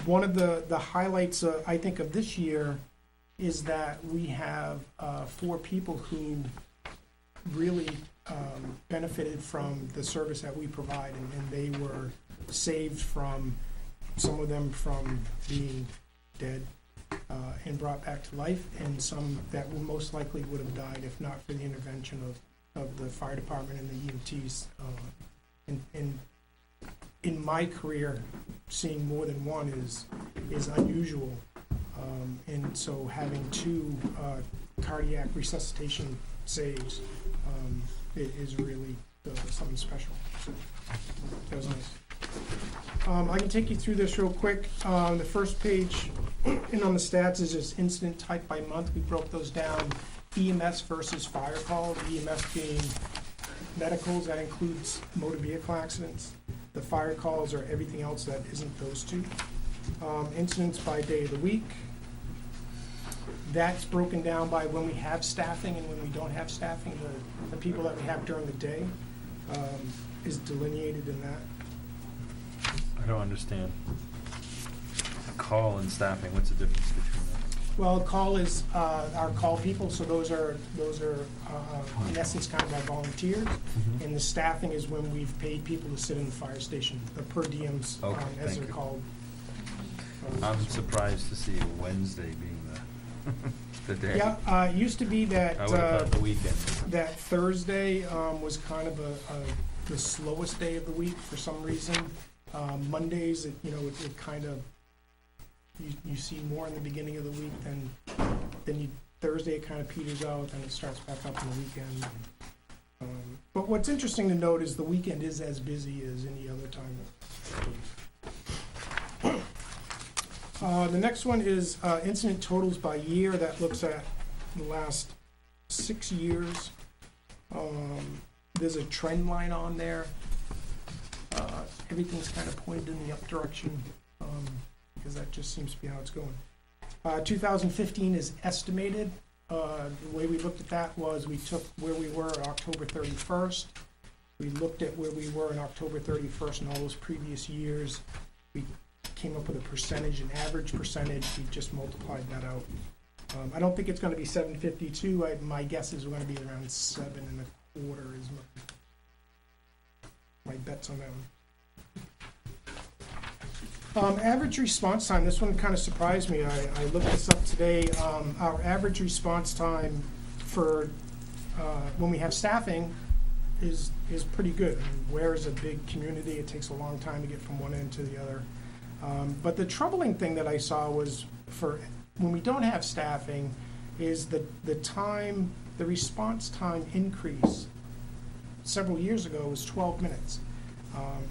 One of the highlights, I think, of this year is that we have 4 people who really benefited from the service that we provide, and they were saved from, some of them from being dead and brought back to life, and some that will most likely would have died if not for the intervention of the fire department and the EMTs. In my career, seeing more than one is unusual, and so having 2 cardiac resuscitation saves is really something special. So that was nice. I can take you through this real quick. The first page and on the stats is just incident type by month. We broke those down, EMS versus fire calls, EMS being medicals, that includes motor vehicle accidents. The fire calls are everything else that isn't those 2. Incidents by day of the week. That's broken down by when we have staffing and when we don't have staffing. The people that we have during the day is delineated in that. I don't understand. Call and staffing, what's the difference between that? Well, call is our call people, so those are in essence kind of our volunteers, and the staffing is when we've paid people to sit in the fire station, the per diems, as they're called. I'm surprised to see Wednesday being the day. Yeah, it used to be that I would have thought the weekend. that Thursday was kind of the slowest day of the week for some reason. Mondays, it kind of you see more in the beginning of the week than Thursday. It kind of peters out, and it starts back up on the weekend. But what's interesting to note is the weekend is as busy as any other time. The next one is incident totals by year. That looks at the last 6 years. There's a trend line on there. Everything's kind of pointed in the up direction because that just seems to be how it's going. 2015 is estimated. The way we looked at that was we took where we were October 31st. We looked at where we were in October 31st and all those previous years. We came up with a percentage, an average percentage. We just multiplied that out. I don't think it's going to be 752. My guess is we're going to be around 7.25 is my bets on that one. Average response time, this one kind of surprised me. I looked this up today. Our average response time for when we have staffing is pretty good. Weare is a big community. It takes a long time to get from one end to the other. But the troubling thing that I saw was for when we don't have staffing is the response time increase several years ago was 12 minutes.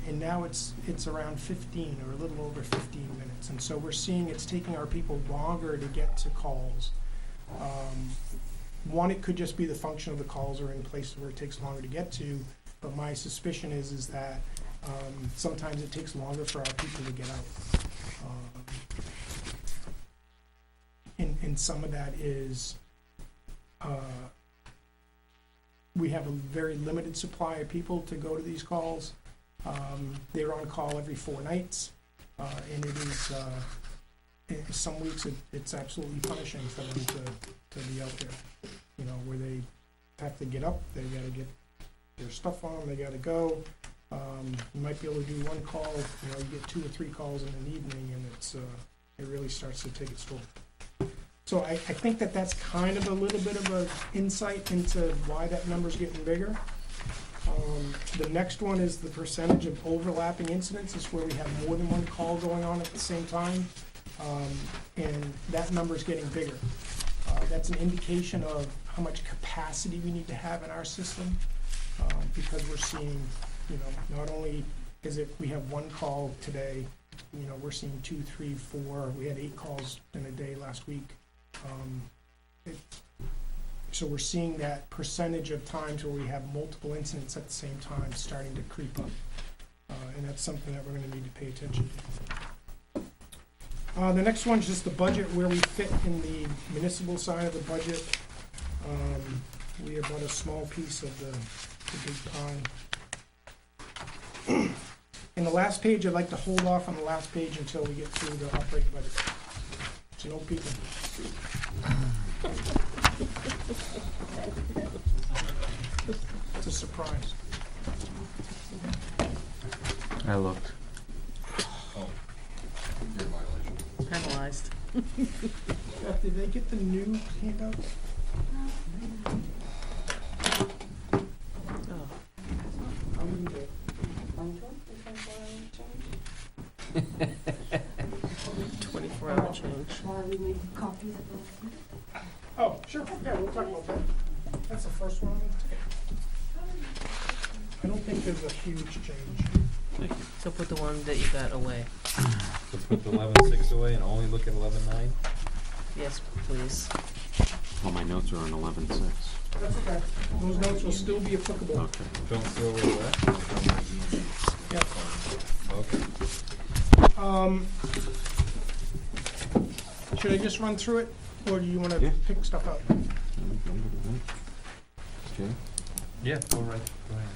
And now it's around 15 or a little over 15 minutes. And so we're seeing it's taking our people longer to get to calls. One, it could just be the function of the calls are in places where it takes longer to get to, but my suspicion is that sometimes it takes longer for our people to get out. And some of that is we have a very limited supply of people to go to these calls. They're on call every 4 nights, and it is some weeks it's absolutely punishing for them to be out there. Where they have to get up, they got to get their stuff on, they got to go. You might be able to do 1 call. You get 2 or 3 calls in an evening, and it really starts to take its toll. So I think that's kind of a little bit of an insight into why that number's getting bigger. The next one is the percentage of overlapping incidents. It's where we have more than 1 call going on at the same time, and that number is getting bigger. That's an indication of how much capacity we need to have in our system, because we're seeing, not only is it we have 1 call today, we're seeing 2, 3, 4. We had 8 calls in a day last week. So we're seeing that percentage of times where we have multiple incidents at the same time starting to creep up. And that's something that we're going to need to pay attention to. The next one is just the budget, where we fit in the municipal side of the budget. We are but a small piece of the big pie. In the last page, I'd like to hold off on the last page until we get through the operating budget. So no people. It's a surprise. I looked. Penalized. Did they get the new handout? Oh, I'll leave it. One joint, is that why I changed? 24-hour change. Why we made copies of those? Oh, sure, yeah, we'll talk about that. That's the first one. I don't think there's a huge change. So put the one that you got away. So put the 11.6 away and only look at 11.9? Yes, please. All my notes are on 11.6. That's okay. Those notes will still be applicable. Okay. Don't throw away that? Okay. Should I just run through it, or do you wanna Yeah. pick stuff out? Okay. Yeah, go right,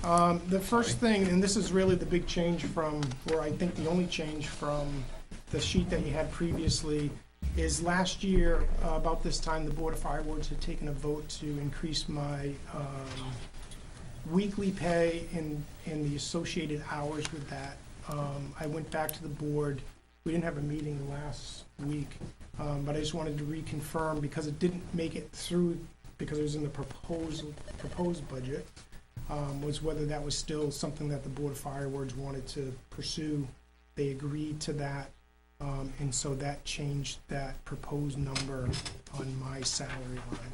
go ahead. The first thing, and this is really the big change from, or I think the only change from the sheet that you had previously, is last year, about this time, the Board of Fire Wards had taken a vote to increase my weekly pay and the associated hours with that. I went back to the board. We didn't have a meeting last week, but I just wanted to reconfirm, because it didn't make it through, because it was in the proposed budget, was whether that was still something that the Board of Fire Wards wanted to pursue. They agreed to that, and so that changed that proposed number on my salary line.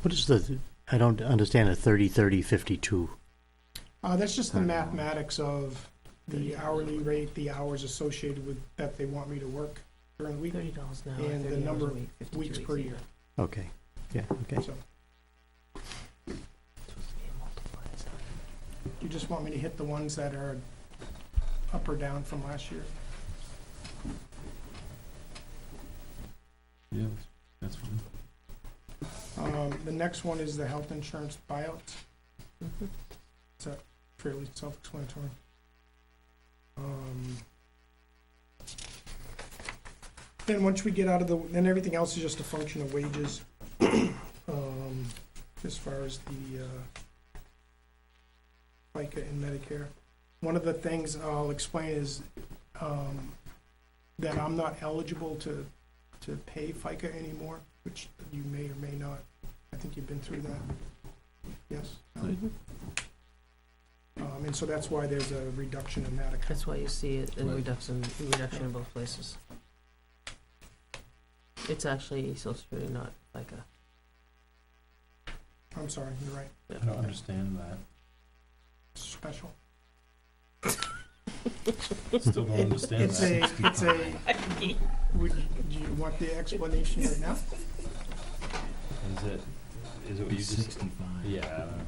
What is the, I don't understand a 30-30-52. That's just the mathematics of the hourly rate, the hours associated with that they want me to work during the week, $30 an hour, and the 30 number hours a of week, 52 weeks per a year. Okay, yeah, okay. So, you just want me to hit the ones that are up or down from last year? Yeah, that's fine. The next one is the health insurance buyouts. Mhm. Is that fairly self-explanatory? Then once we get out of then everything else is just a function of wages. As far as the FICA and Medicare. One of the things I'll explain is that I'm not eligible to pay FICA anymore, which you may or may not. I think you've been through that. Yes? And so that's why there's a reduction in that account. That's why you see it in reduction in both places. It's actually Social Security, not FICA. I'm sorry, you're right. I don't understand that. Special. Still don't understand It's that. do you want the explanation right now? Is it what you just? 65. Yeah, I don't know.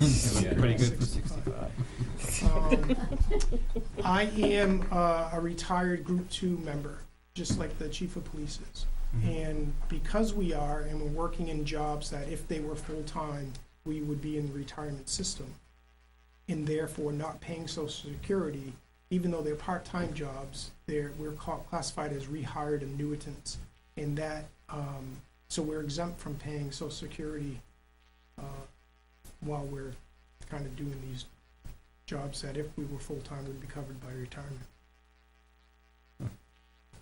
Yeah. Yeah, pretty good for 65. I am a retired Group 2 member, just like the Chief of Police is. And because we are, and we're working in jobs that if they were full-time, we would be in the retirement system, and therefore not paying Social Security, even though they're part-time jobs, we're classified as rehired annuitants. And that, so we're exempt from paying Social Security while we're kind of doing these jobs that if we were full-time would be covered by retirement.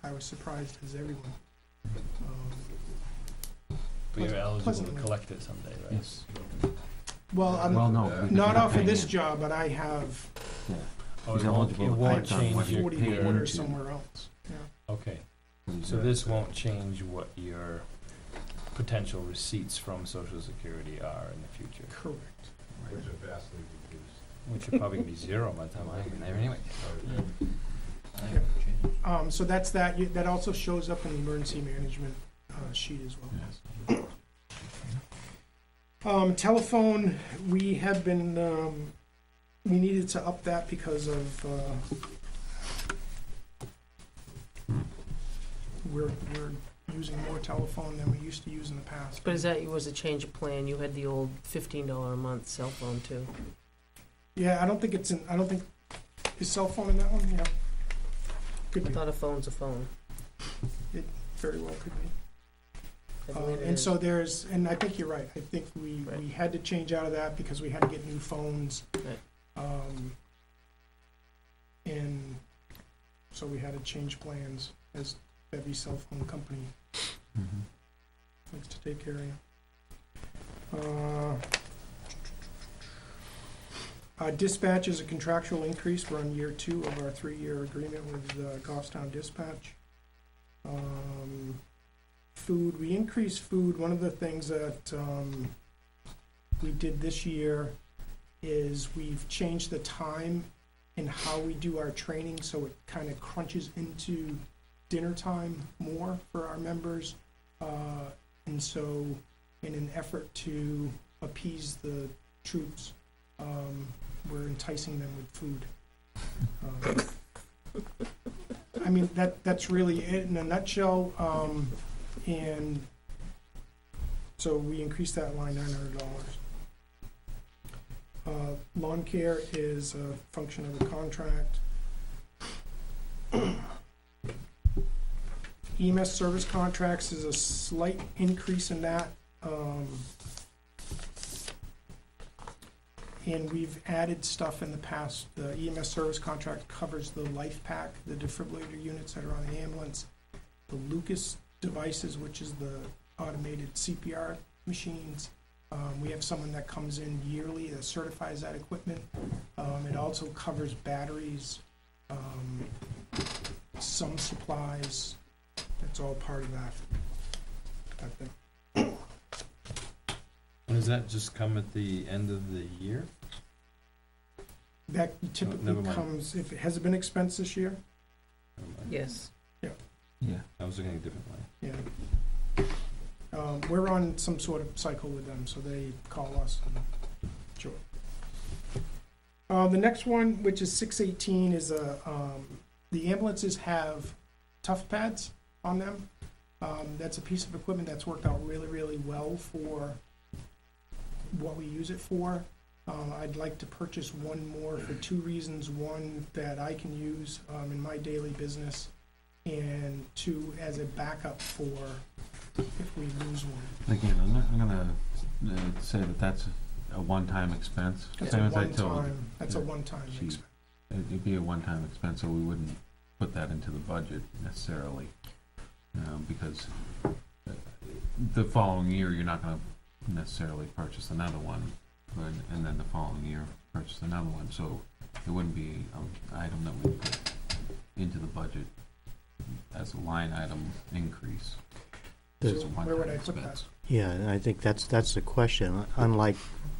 I was surprised as everyone. But you're eligible to Pleasantly. collect it someday, right? Yes. Well, I'm Well, no. because not you're off of paying this it. job, but I have Yeah. Oh, He's it won't, eligible it to won't collect on change what your 40 pay quarters into. somewhere else. Yeah. Okay, so this won't change what your potential receipts from Social Security are in the future, Correct. Which are vastly reduced. which are probably gonna be zero by the time I'm in there anyway. So that's that. That also shows up in the emergency management sheet as well. Telephone, we have been, we needed to up that because of, we're using more telephone than we used to use in the past. But was a change of plan? You had the old $15 a month cell phone too. Yeah, I don't think, is cell phone in that one? Yeah. Could I be, thought a phone's a phone. very well could be. I believe it And is. so and I think you're right, I think we Right. had to change out of that because we had to get new phones. Right. And so we had to change plans as every cell phone company likes to take care of you. Dispatch is a contractual increase. We're on year 2 of our 3-year agreement with Goffstown Dispatch. Food, we increased food. One of the things that we did this year is we've changed the time in how we do our training, so it kind of crunches into dinner time more for our members. And so in an effort to appease the troops, we're enticing them with food. I mean, that's really it in a nutshell. And so we increased that line $900. Lawn care is a function of the contract. EMS service contracts is a slight increase in that. And we've added stuff in the past. The EMS service contract covers the life pack, the defibrillator units that are on the ambulance, the Lucas devices, which is the automated CPR machines. We have someone that comes in yearly that certifies that equipment. It also covers batteries, some supplies. That's all part of that. And does that just come at the end of the year? That typically never mind. comes, if it has been expensed this year? Never mind. Yes. Yeah. I was looking at a different line. Yeah. We're on some sort of cycle with them, so they call us and sure. The next one, which is 618, is the ambulances have tough pads on them. That's a piece of equipment that's worked out really, really well for what we use it for. I'd like to purchase one more for 2 reasons. One, that I can use in my daily business, and 2, as a backup for if we lose one. Again, I'm gonna say that that's a one-time expense. That's Same a as I told one-time, that's a yeah, one-time she- expense. It'd be a one-time expense, so we wouldn't put that into the budget necessarily, because the following year, you're not gonna necessarily purchase another one, and then the following year, purchase another one, so it wouldn't be an item that we put into the budget as a line item increase. So It's a where would one-time I put that? expense. Yeah, and I think that's the question. Unlike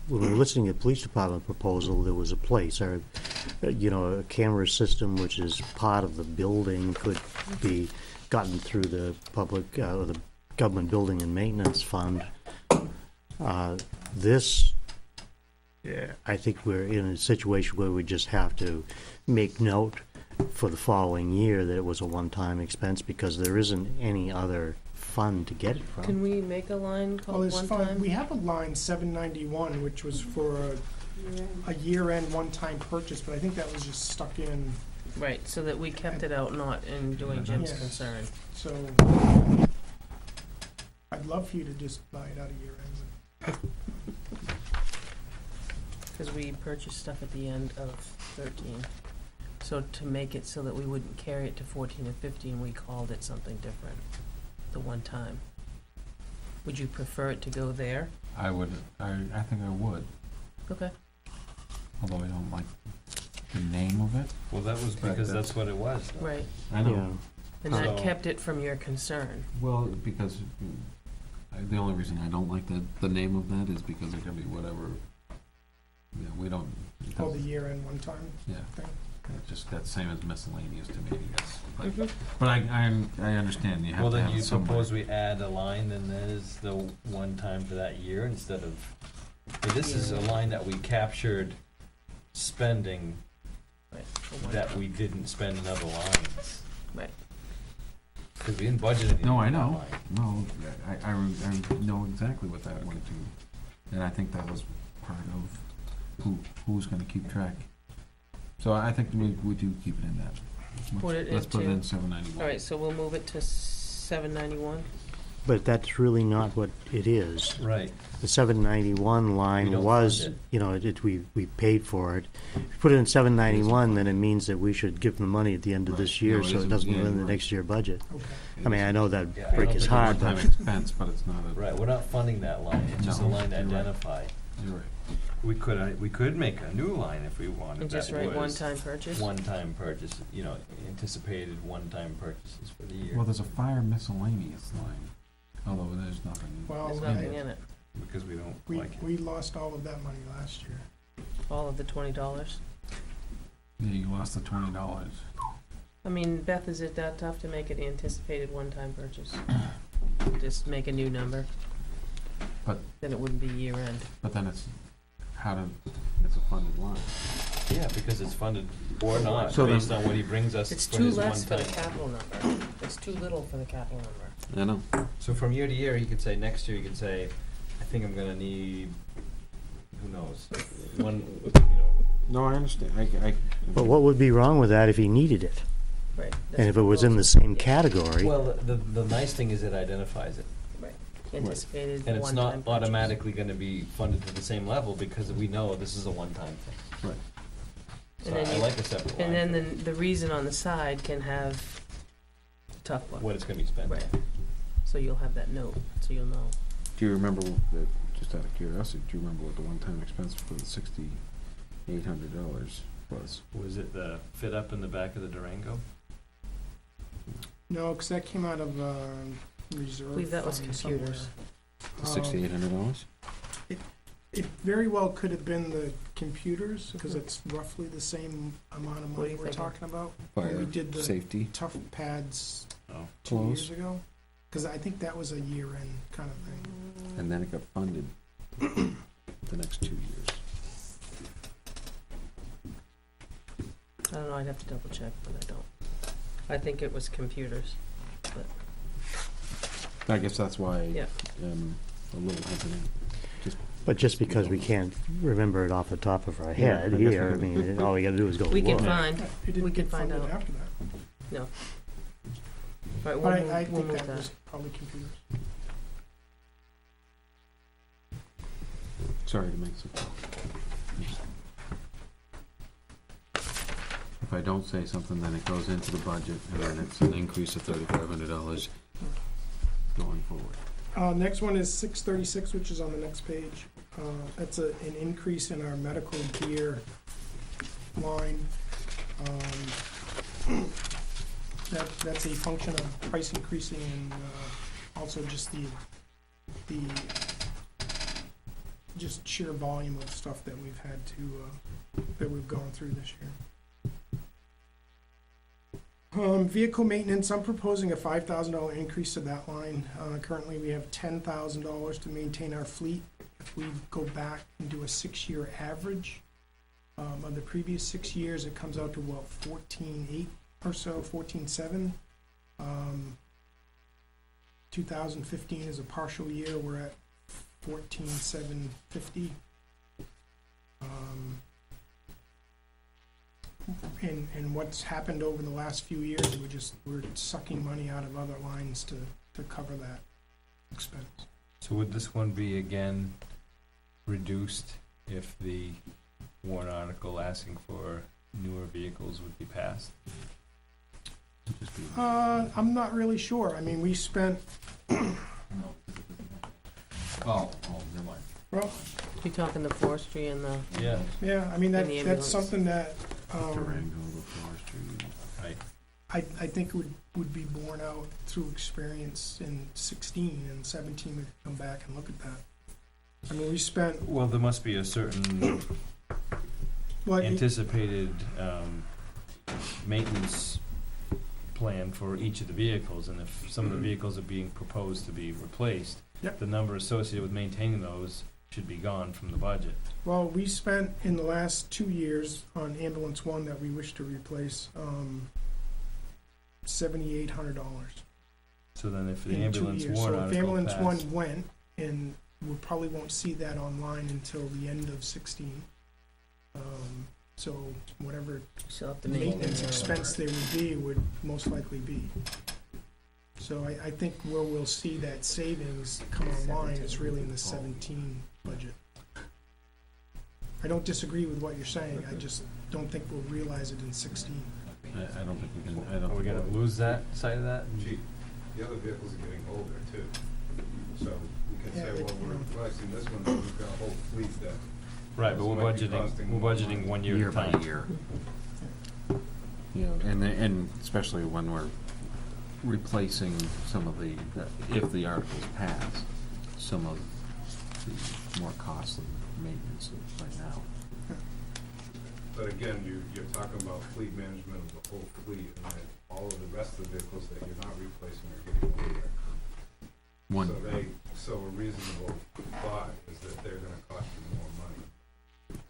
when we were listening to the police department proposal, there was a place, or a camera system which is part of the building could be gotten through the public or the government building and maintenance fund. This, I think we're in a situation where we just have to make note for the following year that it was a one-time expense, because there isn't any other fund to get it from. Can we make a line Well, called there's one fun, time? we have a line 791, which was for a year-end one-time purchase, but I think that was just stuck in, Right, so that we kept it out, not in doing Jim's Yes. concern. so I'd love for you to just buy it out of year-end. Because we purchased stuff at the end of 13. So to make it so that we wouldn't carry it to 14 and 15, we called it something different, the one time. Would you prefer it to go there? I think I would, Okay. although I don't like the name of it. Well, that was But because that's- that's what it was, though. Right, I know. Yeah. and that So- kept it from your concern. Well, because the only reason I don't like the name of that is because it can be whatever. Yeah, we don't. it Oh, the doesn't- year-end one-time Yeah. thing. It's just that same as miscellaneous to me, I guess. But, Mhm. but I understand, you have Well, to then have you somebody. suppose we add a line, then there's the one time for that year instead of, but this is a Yeah. line that we captured spending Right, for one that time. we didn't spend in other lines. Right. Cause we didn't budget anything No, I in that know, line. no, I know exactly what that went to, and I think that was part of who's gonna keep track. So I think we do keep it in that. Put it Let's put it into- in 791. All right, so we'll move it to 791. But that's really not what it is. Right. The 791 We line don't was, fund you know, we paid for it. If you put it in 791, then it means that we should give them money at the end of this Right. year, No, it so it isn't. doesn't Yeah, go in the you're next year budget. Okay. I mean, I know that Yeah, I break don't is think hard, it's One-time but expense, but it's not a. Right, we're not funding that line, it's just a No, line to you're right. identify. You're right. We could make a new line if we wanted, And that just write was one-time purchase? one-time purchase, you know, anticipated one-time purchases for the year, Well, there's a fire miscellaneous line, although there's nothing. Well, There's we- nothing in it. because we don't We, like it. we lost all of that money last year. All of the $20. Yeah, you lost the $20. I mean, Beth, is it that tough to make an anticipated one-time purchase? Just make a new number? But- Then it wouldn't be year-end. But then it's it's a funded line. Yeah, because it's funded or not, So then- based on what he brings us It's for too his less for the one-time. capital number. It's too little for the capital number. I know. So from year to year, he could say, next year, he could say, I think I'm gonna need, who knows, one, you know, No, I understand. but what would be wrong with that if he needed it? Right. And if it was in the same category, well, the nice thing is it identifies it. Anticipated And it's one-time not purchase. automatically gonna be funded to the same level, because we know this is a one-time thing. Right. So And then I you- like a separate line. And then the reason on the side can have tough one. What it's gonna be spent on. Right. So you'll have that note, so you'll know. Do you remember, just out of curiosity, do you remember what the one-time expense for the $6,800 was? Was it the fit up in the back of the Durango? No, because that came out of reserve. I believe that was fund somewhere. computers. The $6,800? It very well could have been the computers, because it's roughly the same amount of What do money you we're think? talking about. When Fire we did the safety? tough pads Oh. 2 Close. years ago, because I think that was a year-end kind of thing. And then it got funded the next 2 years. I don't know, I'd have to double check, but I don't. I think it was computers. I guess that's why Yeah. I'm a little hesitant. but just because we can't remember it off the top of our Yeah, head I guess here, I we mean, all we gotta do is go We can look. find, It we didn't can get find funded out. after that. Right, we'll But move, I we'll think move that that. was probably computers. Sorry to make some. If I don't say something, then it goes into the budget, and then it's an increase of $3,500 going forward. Next one is 636, which is on the next page. That's an increase in our medical gear line. That's a function of price increasing and also just the just sheer volume of stuff that we've had to, that we've gone through this year. Vehicle maintenance, I'm proposing a $5,000 increase to that line. Currently, we have $10,000 to maintain our fleet. If we go back and do a 6-year average, of the previous 6 years, it comes out to about 14.8 or so, 14.7. 2015 is a partial year, we're at 14,750. And what's happened over the last few years, we're sucking money out of other lines to cover that expense. So would this one be again reduced if the warrant article asking for newer vehicles would be passed? I'm not really sure. I mean, we spent, Oh, never mind. well, You're talking the forestry and the, Yeah, yeah, I mean, And the that's ambulance. something that, Durango, the forestry. right. I think would be borne out through experience in 16 and 17. We could come back and look at that. I mean, we spent, Well, there must be a certain well, anticipated maintenance plan for each of the vehicles, and if some of the vehicles are being proposed to be replaced, Yep. the number associated with maintaining those should be gone from the budget. Well, we spent in the last 2 years on ambulance one that we wish to replace, $7,800 So then if the in 2 ambulance years. warrant So if article ambulance passed, one went, and we probably won't see that online until the end of 16. So whatever So up to maintenance expense there would be, would most likely be. So I think where we'll see that savings come online is really in the 17 budget. I don't disagree with what you're saying, I just don't think we'll realize it in 16. I don't think we can, I are don't. we gonna lose that side of that? Gee, the other vehicles are getting older too. So we can Yeah, say, well, we're replacing this one, but we've got a whole fleet that. Right, but we're Might be budgeting, costing we're more budgeting money. 1 year Year at a by time. year. Yeah, and especially when we're replacing some of the, if the articles pass, some of the more costly maintenance right now. But again, you're talking about fleet management of the whole fleet, and then all of the rest of the vehicles that you're not replacing are getting older. One, So a reasonable thought is that they're gonna cost you more money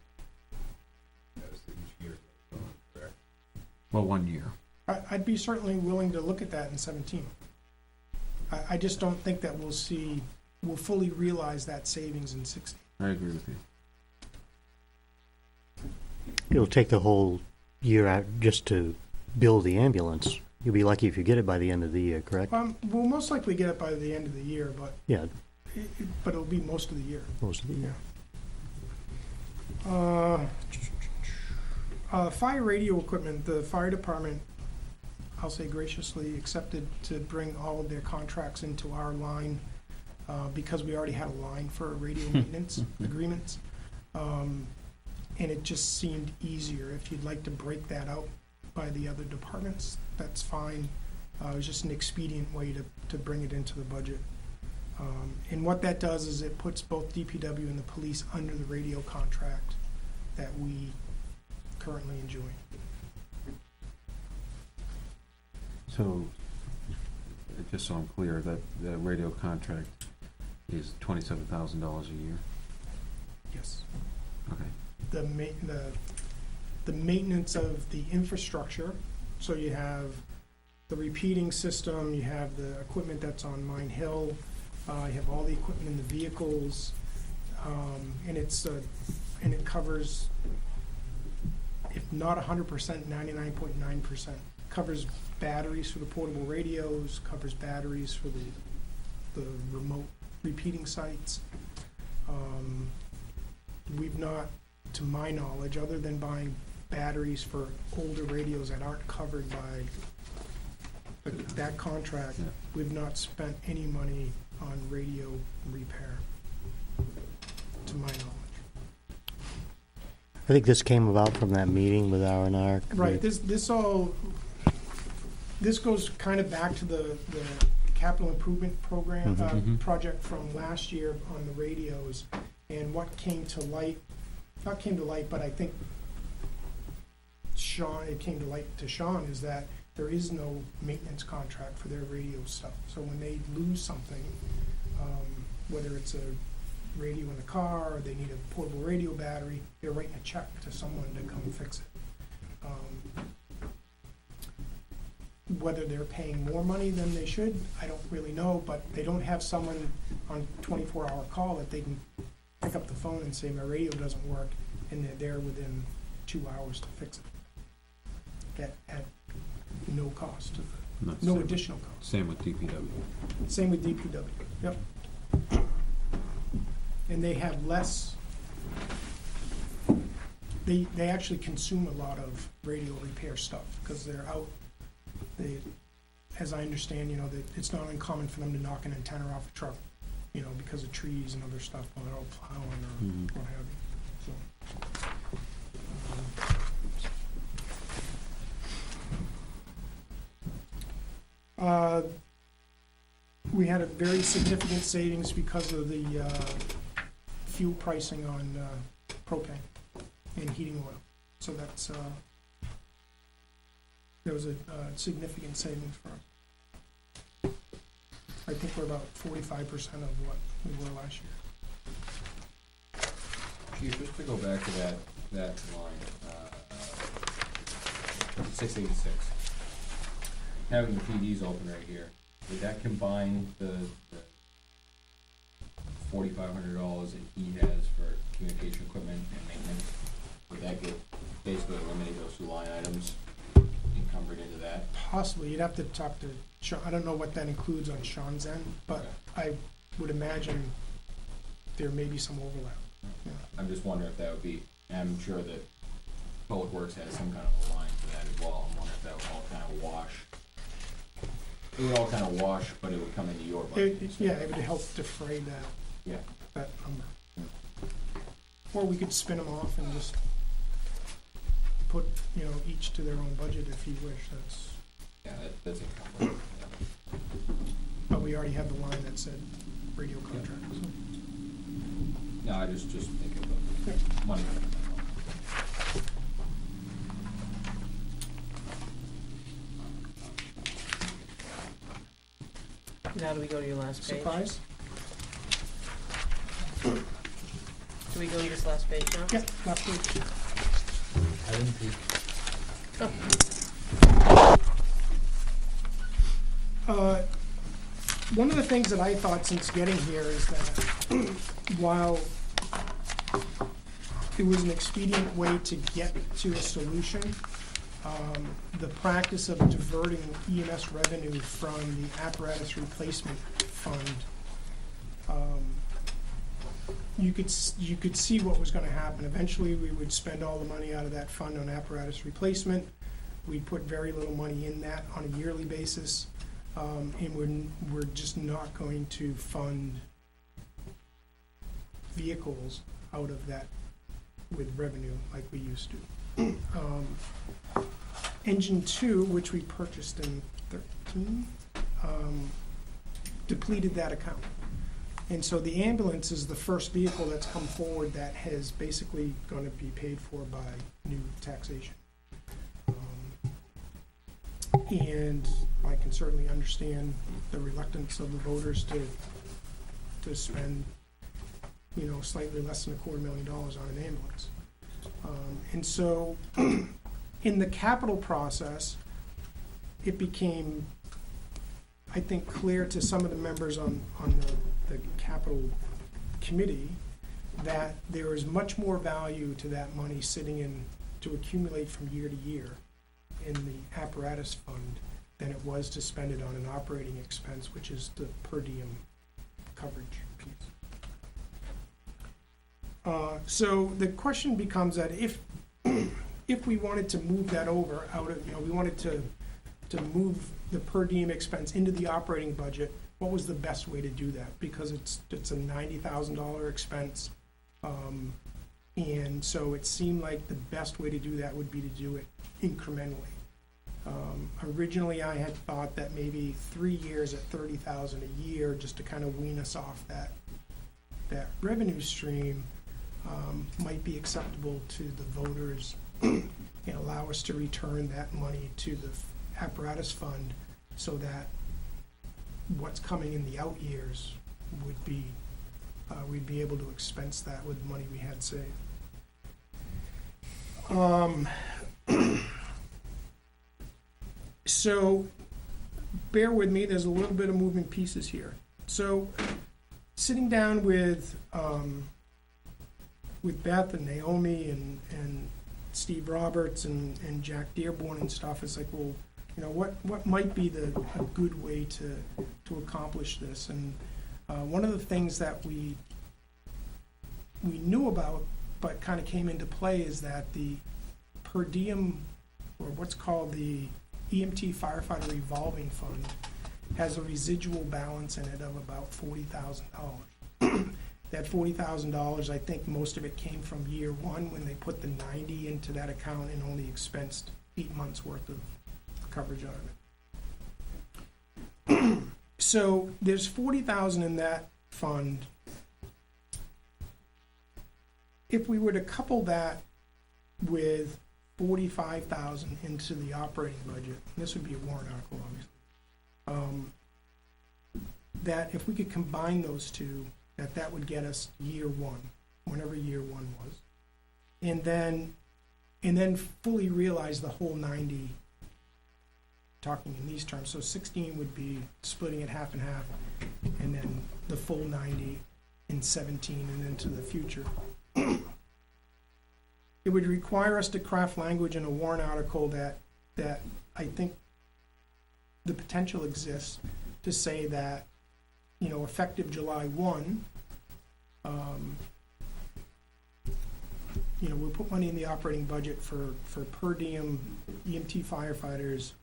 as each year goes on, correct? well, 1 year. I'd be certainly willing to look at that in 17. I just don't think that we'll fully realize that savings in 16. I agree with you. It'll take the whole year out just to build the ambulance. You'll be lucky if you get it by the end of the year, correct? We'll most likely get it by the end of the year, but Yeah, but it'll be most of the year. most of the year. Fire radio equipment, the fire department, I'll say graciously accepted to bring all of their contracts into our line, because we already had a line for radio maintenance agreements. And it just seemed easier. If you'd like to break that out by the other departments, that's fine. It was just an expedient way to bring it into the budget. And what that does is it puts both DPW and the police under the radio contract that we currently enjoy. So, just so I'm clear, that the radio contract is $27,000 a year? Yes. Okay. The maintenance of the infrastructure, so you have the repeating system, you have the equipment that's on Mine Hill, you have all the equipment in the vehicles, and it covers, if not 100%, 99.9%. Covers batteries for the portable radios, covers batteries for the remote repeating sites. We've not, to my knowledge, other than buying batteries for older radios that aren't covered by that contract, Yeah. we've not spent any money on radio repair, to my knowledge. I think this came about from that meeting with R&R. Right, this goes kind of back to the capital improvement program, Mhm. project from last year on the radios. And what came to light, not came to light, but I think it came to light to Sean, is that there is no maintenance contract for their radio stuff. So when they lose something, whether it's a radio in the car, or they need a portable radio battery, they're writing a check to someone to come fix it. Whether they're paying more money than they should, I don't really know, but they don't have someone on 24-hour call that they can pick up the phone and say, my radio doesn't work, and they're there within 2 hours to fix it. At no cost, Not no same- additional cost. Same with DPW. Same with DPW, yep. And they have less, they actually consume a lot of radio repair stuff, because they're out, as I understand, that it's not uncommon for them to knock an antenna off a truck, because of trees and other stuff while they're out plowing or what have you, so. We had a very significant savings because of the fuel pricing on, propane and heating oil. So that's, there was a significant savings for us. I think we're about 45% of what we were last year. Chief, just to go back to that line, 686. Having the PDs open right here, would that combine the $4,500 that he has for communication equipment and maintenance? Would that get basically eliminate those two line items encumbered into that? Possibly, you'd have to talk to Sean. I don't know what that includes on Sean's end, but Okay. I would imagine there may be some overlap. Yeah. I'm just wondering if that would be, and I'm sure that Public Works has some kind of a line for that as well. I'm wondering if that would all kind of wash. It would all kind of wash, but it would come into your budget. Yeah, it would help defray that, Yeah. that number. Or we could spin them off and just put, each to their own budget if you wish. Yeah, that's a But we already have the line that said radio contract. So. No, I just think of money. Now do we go to your last page? Surprise? Do we go to this last page now? Yeah, last page. I didn't peek. One of the things that I thought since getting here is that while it was an expedient way to get to a solution, the practice of diverting EMS revenue from the apparatus replacement fund, you could see what was going to happen. Eventually, we would spend all the money out of that fund on apparatus replacement. We'd put very little money in that on a yearly basis, and we're just not going to fund vehicles out of that with revenue like we used to. Engine 2, which we purchased in 13, depleted that account. And so the ambulance is the first vehicle that's come forward that has basically going to be paid for by new taxation. And I can certainly understand the reluctance of the voters to spend, slightly less than $250,000 on an ambulance. And so in the capital process, it became, I think, clear to some of the members on the capital committee that there is much more value to that money sitting in to accumulate from year to year in the apparatus fund than it was to spend it on an operating expense, which is the per diem coverage piece. So the question becomes that if we wanted to move that over out of, we wanted to move the per diem expense into the operating budget, what was the best way to do that? Because it's a $90,000 expense, and so it seemed like the best way to do that would be to do it incrementally. Originally, I had thought that maybe 3 years at $30,000 a year, just to kind of wean us off that revenue stream, might be acceptable to the voters and allow us to return that money to the apparatus fund so that what's coming in the out years would be, we'd be able to expense that with the money we had saved. So bear with me, there's a little bit of moving pieces here. So sitting down with Beth and Naomi and Steve Roberts and Jack Dearborn and stuff, it's like, well, what might be a good way to accomplish this? And one of the things that we knew about but kind of came into play is that the per diem, or what's called the EMT Firefighter Revolving Fund, has a residual balance in it of about $40,000. That $40,000, I think most of it came from year one when they put the 90 into that account and only expensed 8 months worth of coverage on it. So there's $40,000 in that fund. If we were to couple that with $45,000 into the operating budget. This would be a warrant article, obviously. That if we could combine those two, that would get us year one, whenever year one was. And then fully realize the whole 90, talking in these terms. So 16 would be splitting it half and half, and then the full 90 in 17 and into the future. It would require us to craft language in a warrant article that I think the potential exists to say that, you know, effective July 1, you know, we'll put money in the operating budget for per diem EMT firefighters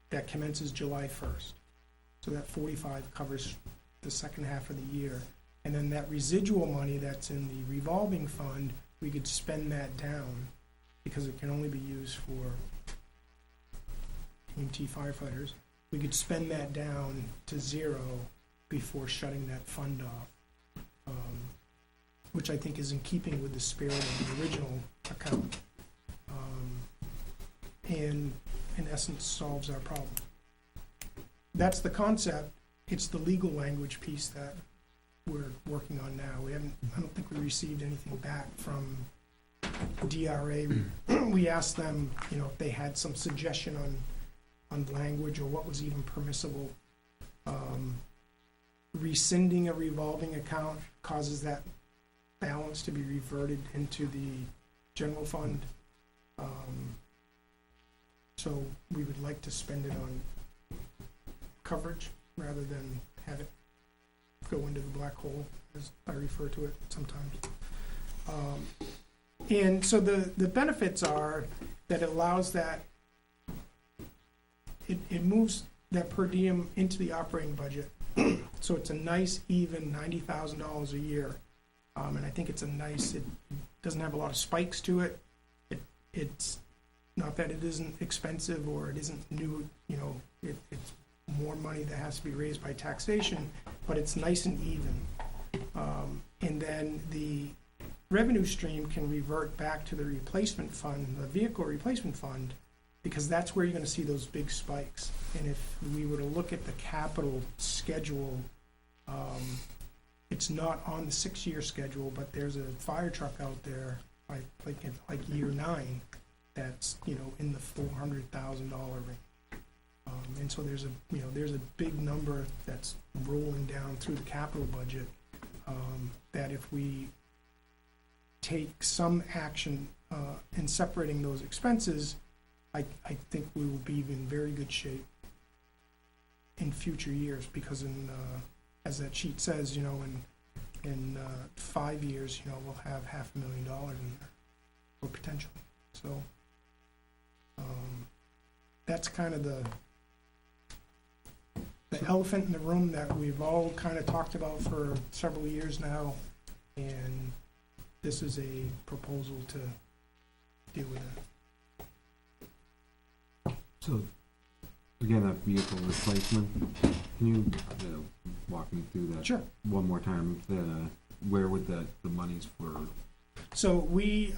that commences July 1st. So that 45 covers the second half of the year. And then that residual money that's in the revolving fund, we could spend that down because it can only be used for EMT firefighters. We could spend that down to zero before shutting that fund off, which I think is in keeping with the spirit of the original account, and in essence solves our problem. That's the concept. It's the legal language piece that we're working on now. I don't think we received anything back from DRA. We asked them, you know, if they had some suggestion on language or what was even permissible. Rescinding a revolving account causes that balance to be reverted into the general fund. So we would like to spend it on coverage rather than have it go into the black hole, as I refer to it sometimes. And so the benefits are that it allows that, it moves that per diem into the operating budget. So it's a nice, even $90,000 a year. And I think it's it doesn't have a lot of spikes to it. It's not that it isn't expensive or it isn't new, you know, it's more money that has to be raised by taxation, but it's nice and even. And then the revenue stream can revert back to the replacement fund, the vehicle replacement fund, because that's where you're gonna see those big spikes. And if we were to look at the capital schedule, it's not on the 6-year schedule, but there's a fire truck out there, like year 9, that's, you know, in the $400,000 range. And so there's a big number that's rolling down through the capital budget, that if we take some action in separating those expenses, I think we will be in very good shape in future years, because as that sheet says, you know, in 5 years, you know, we'll have $500,000 in there, or potentially. So that's kind of the elephant in the room that we've all kind of talked about for several years now, and this is a proposal to deal with that. So, again, that vehicle replacement, can you walk me through that? Sure. One more time? Where would the monies for? So we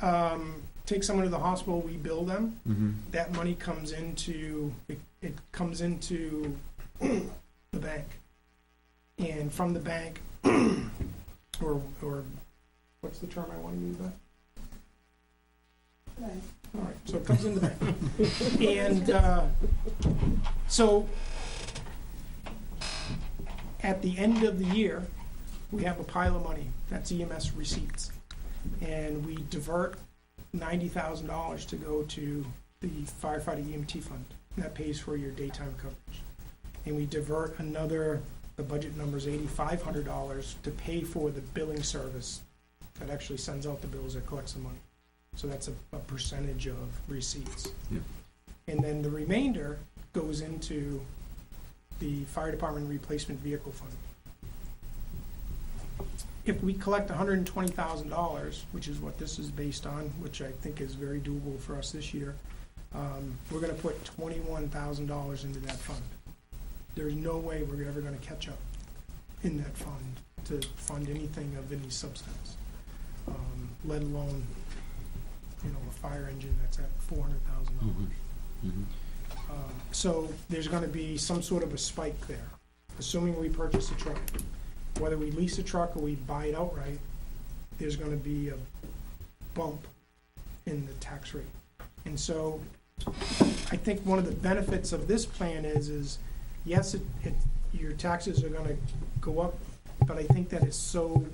take someone to the hospital, we bill them. Mm-hmm. That money comes into, it comes into the bank. And from the bank, or what's the term I want to use that? Right. All right, so it comes in the bank. And so at the end of the year, we have a pile of money. That's EMS receipts. And we divert $90,000 to go to the firefighter EMT fund. That pays for your daytime coverage. And we divert another, the budget number is $8,500 to pay for the billing service that actually sends out the bills, that collects the money. So that's a percentage of receipts. Yep. And then the remainder goes into the fire department replacement vehicle fund. If we collect $120,000, which is what this is based on, which I think is very doable for us this year, we're gonna put $21,000 into that fund. There's no way we're ever gonna catch up in that fund to fund anything of any substance, let alone a fire engine that's at $400,000. So there's gonna be some sort of a spike there, assuming we purchase a truck. Whether we lease a truck or we buy it outright, there's gonna be a bump in the tax rate. And so I think one of the benefits of this plan is yes, your taxes are gonna go up, but I think that it's so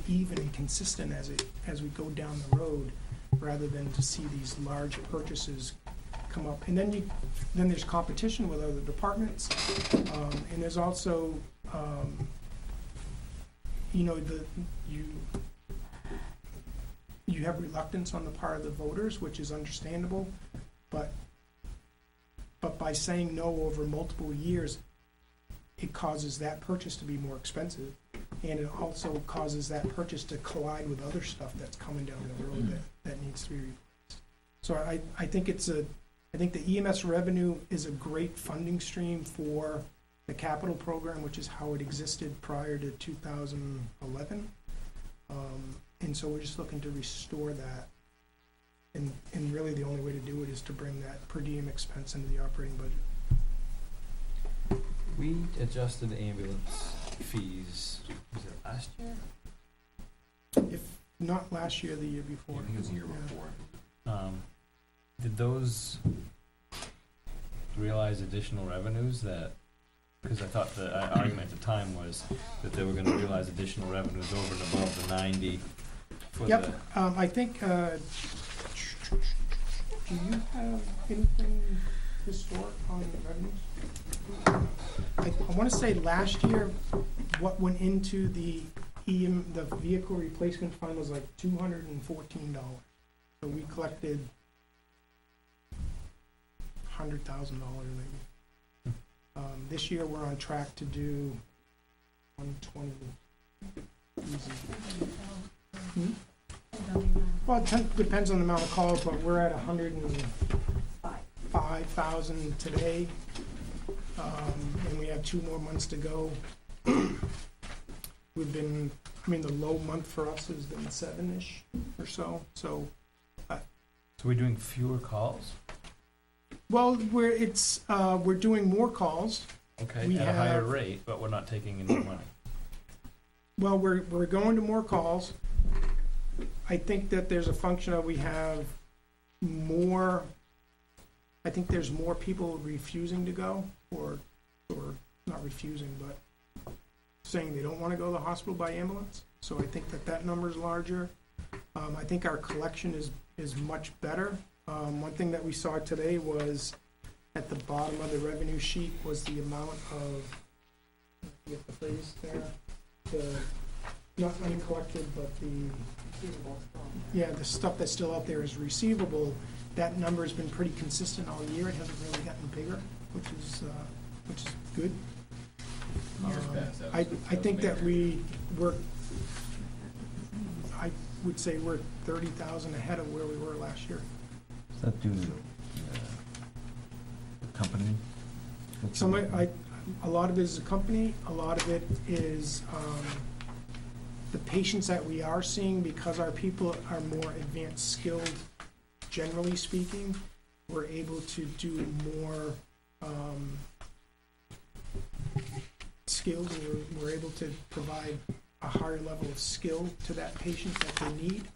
even and consistent as we go down the road, rather than to see these large purchases come up. And then there's competition with other departments, and there's also, you have reluctance on the part of the voters, which is understandable, but by saying no over multiple years, it causes that purchase to be more expensive, and it also causes that purchase to collide with other stuff that's coming down the road that needs to be replaced. So I think the EMS revenue is a great funding stream for the capital program, which is how it existed prior to 2011. And so we're just looking to restore that. And really the only way to do it is to bring that per diem expense into the operating budget. We adjusted ambulance fees, was it last year? If not last year, the year I before. think it was the year Yeah. before. Did those realize additional revenues that, because I thought the argument at the time was that they were gonna realize additional revenues over and above the 90 for the. Yep, I think, do you have anything historic on the revenues? I wanna say last year, what went into the the vehicle replacement fund was like $214. So we collected $100,000 maybe. This year, we're on track to do 120 easy. Well, it depends on the amount of calls, but we're at 105,000 today, and we have 2 more months to go. We've been, the low month for us has been 7-ish or so, so. So we're doing fewer calls? Well, we're doing more calls. Okay, We at a higher have- rate, but we're not taking any money. Well, we're going to more calls. I think that there's a function of we have more, I think there's more people refusing to go, or not refusing, but saying they don't want to go to the hospital by ambulance. So I think that number's larger. I think our collection is much better. One thing that we saw today was at the bottom of the revenue sheet was the amount of, I forget the phrase there, the, not uncollected, but the stuff that's still out there is receivable. That number has been pretty consistent all year. It hasn't really gotten bigger, which is good. Years past, that I was think that major. I would say we're 30,000 ahead of where we were last year. Is that due to the company? A lot of it is a company, a lot of it is the patients that we are seeing, because our people are more advanced skilled, generally speaking, we're able to do more skills, and we're able to provide a higher level of skill to that patient that they need,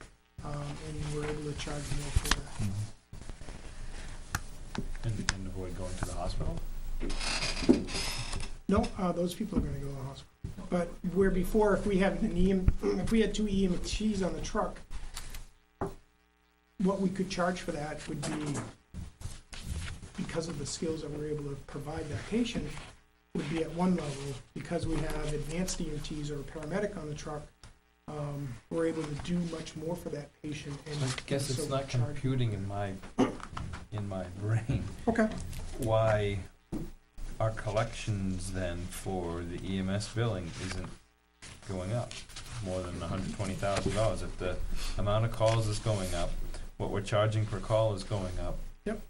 and we're able to charge more for that. And avoid going to the hospital? No, those people are gonna go to the hospital. But where before, if we had 2 EMTs on the truck, what we could charge for that would be, because of the skills that we're able to provide that patient, would be at one level. Because we have advanced EMTs or a paramedic on the truck, we're able to do much more for that patient. And I guess so it's not charge- computing in my brain. Okay. Why our collections then for the EMS billing isn't going up more than $120,000. If the amount of calls is going up, what we're charging per call is going up. Yep.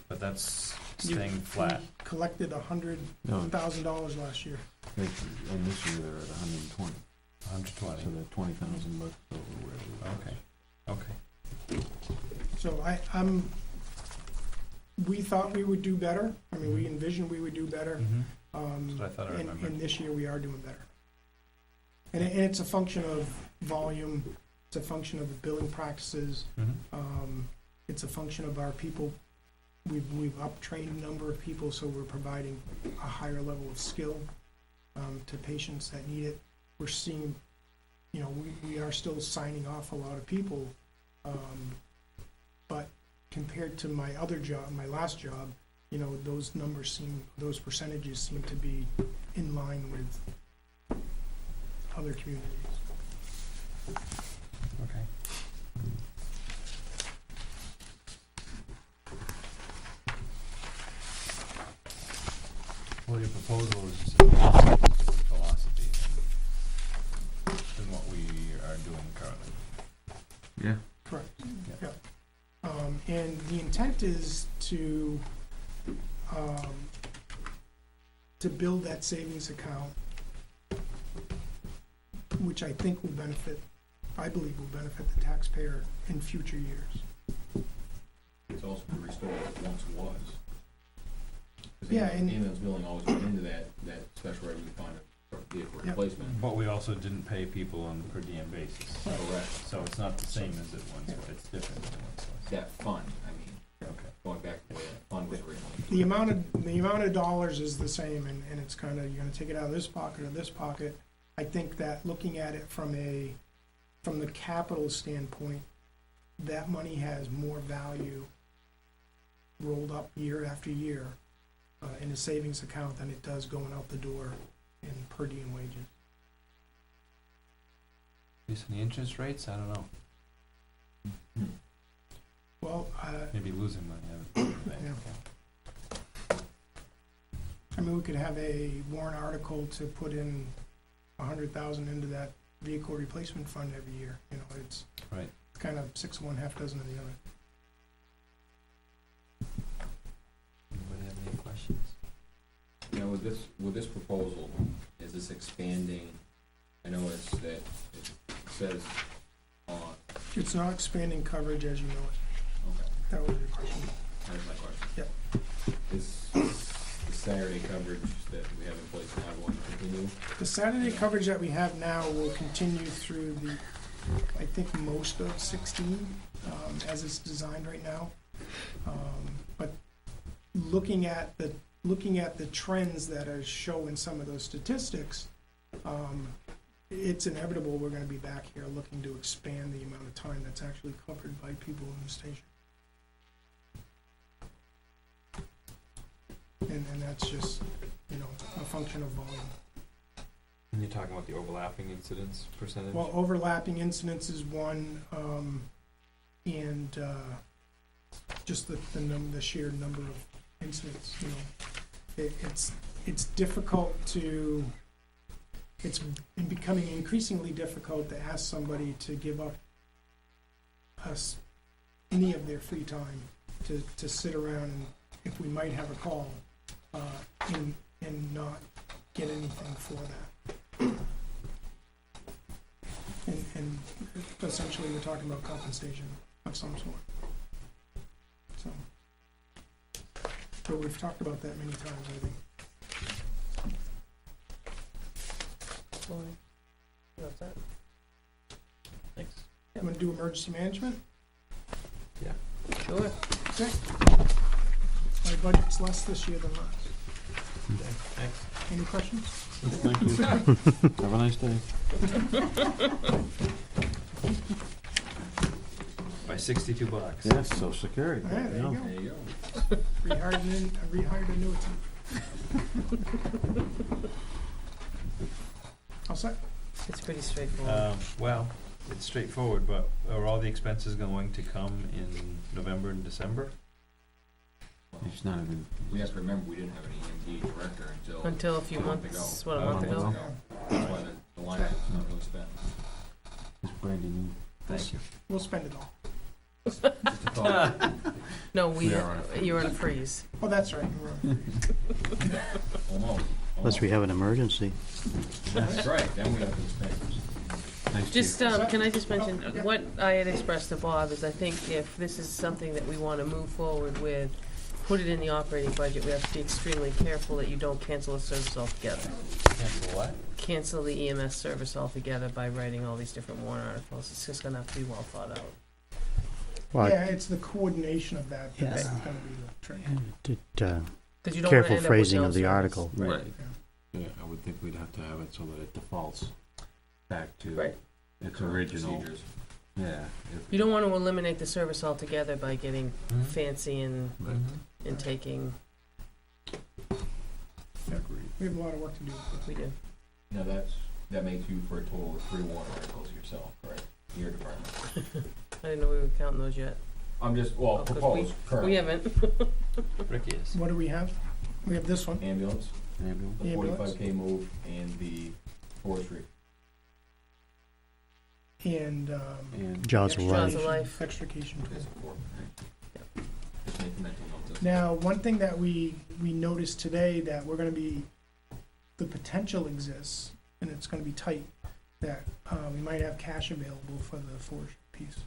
But that's staying flat. We collected $100,000 last year. And this year they're at 120. 120. So they're 20,000 bucks over where we were. Okay. So we thought we would do better. I mean, we envisioned we would do better. That's what I thought I remembered. And this year we are doing better. And it's a function of volume, it's a function of the billing practices, it's a function of our people. We've up-trained a number of people, so we're providing a higher level of skill to patients that need it. We're seeing, you know, we are still signing off a lot of people, but compared to my other job, my last job, you know, those those percentages seem to be in line with other communities. Okay. Well, your proposal is just a philosophy than what we are doing currently. Yeah. Correct. Yeah. And the intent is to build that savings account, which I think will benefit, I believe will benefit the taxpayer in future years. It's also to restore what it once was. 'Cause Yeah, and- ambulance billing always went into that special revenue fund for vehicle Yep. replacement. But we also didn't pay people on a per diem basis. Correct. So it's not the same as it once was, it's different than it once was. That fund, I mean, Okay. going back to the way that fund was originally. The amount of dollars is the same, and it's kind of, you're gonna take it out of this pocket or this pocket. I think that looking at it from the capital standpoint, that money has more value rolled up year after year in a savings account than it does going out the door in per diem wages. At least in the interest rates, I don't know. Well, Maybe losing money out of the bank. Yeah. I mean, we could have a warrant article to put in 100,000 into that vehicle replacement fund every year. You know, it's Right. kind of 6 of one, half dozen of the other. Anybody have any questions? You know, with this proposal, is this expanding, I know that it says on, It's not expanding coverage as you know it. okay, That was your question. that's my question. Yep. Is the Saturday coverage that we have in place now going to continue? The Saturday coverage that we have now will continue through I think most of 16, as it's designed right now. But looking at the trends that are showing some of those statistics, it's inevitable we're gonna be back here looking to expand the amount of time that's actually covered by people in the station. And that's just, you know, a function of volume. And you're talking about the overlapping incidence percentage? Well, overlapping incidents is one, and just the sheer number of incidents, you know. It's difficult it's becoming increasingly difficult to ask somebody to give up any of their free time to sit around and, if we might have a call, and not get anything for that. And essentially, we're talking about compensation of some sort. So, but we've talked about that many times, I think. Thanks. I'm gonna do emergency management. Sure. Okay. My budget's less this year than last. Thanks. Any questions? Thank you. Have a nice day. By $62. Yes, Social Security. All right, there you go. There you go. Rehired annuity. All set? It's pretty straightforward. Well, it's straightforward, but are all the expenses going to come in November and December? It's not even. We have to remember, we didn't have an EMD director Until a few a month months, ago. what, a month ago? That's why the line is not really spent. It's brand new. Thank you. We'll spend it all. Just a thought. No, We are on a you're on a freeze. Oh, that's right. We're on freeze. Almost. Unless we have an emergency. That's right, then we have to spend. Thanks, Just, Chief. can I just mention, Oh, yeah. what I had expressed to Bob is I think if this is something that we wanna move forward with, put it in the operating budget, we have to be extremely careful that you don't cancel a service altogether. Cancel what? Cancel the EMS service altogether by writing all these different warrant articles. It's just gonna have to be well thought out. Well, Yeah, it's the coordination of that that's Yeah. gonna be the trick. Cause you don't wanna careful end up with phrasing no of the service. article. Right. Yeah, I would think we'd have to have it so that it defaults back to Right. its original. Procedures. Yeah. You don't wanna eliminate the service altogether by getting Mhm. fancy and Mhm. taking, Agreed. We have a lot of work to do. we do. Now, that makes you for a total of 3 warrant articles yourself, correct? Your department. I didn't know we were counting those yet. I'm just, Oh, well, 'cause proposed, current. We haven't. Ricky is. What do we have? We have this one. Ambulance, Ambulance. the Ambulance. 45K move, and the forestry. And, And Jaws of Jaws Life. of Life. extrication tool. That's a 4. Just make a mental note of Now, one thing that we noticed today that we're gonna be, the potential exists, and it's gonna be tight, that, we might have cash available for the forestry piece.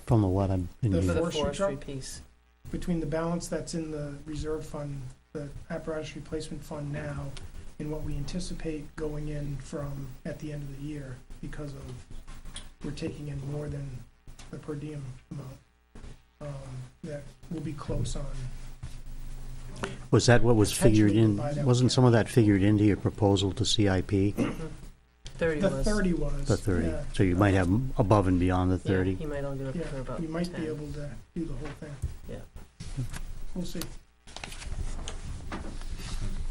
From the what I'm in The For need. the forestry forestry truck? piece. Between the balance that's in the reserve fund, the apparatus replacement fund now, and what we anticipate going in from at the end of the year, because of, we're taking in more than the per diem amount, that will be close on. Was that what was figured Potentially in, by that wasn't weekend. some of that figured into your proposal to CIP, 30 The was. 30 was. the 30? yeah. So you might have above and beyond the Yeah, 30? he might only do it Yeah, for about we might be 10. able to do the whole thing. Yeah. We'll see.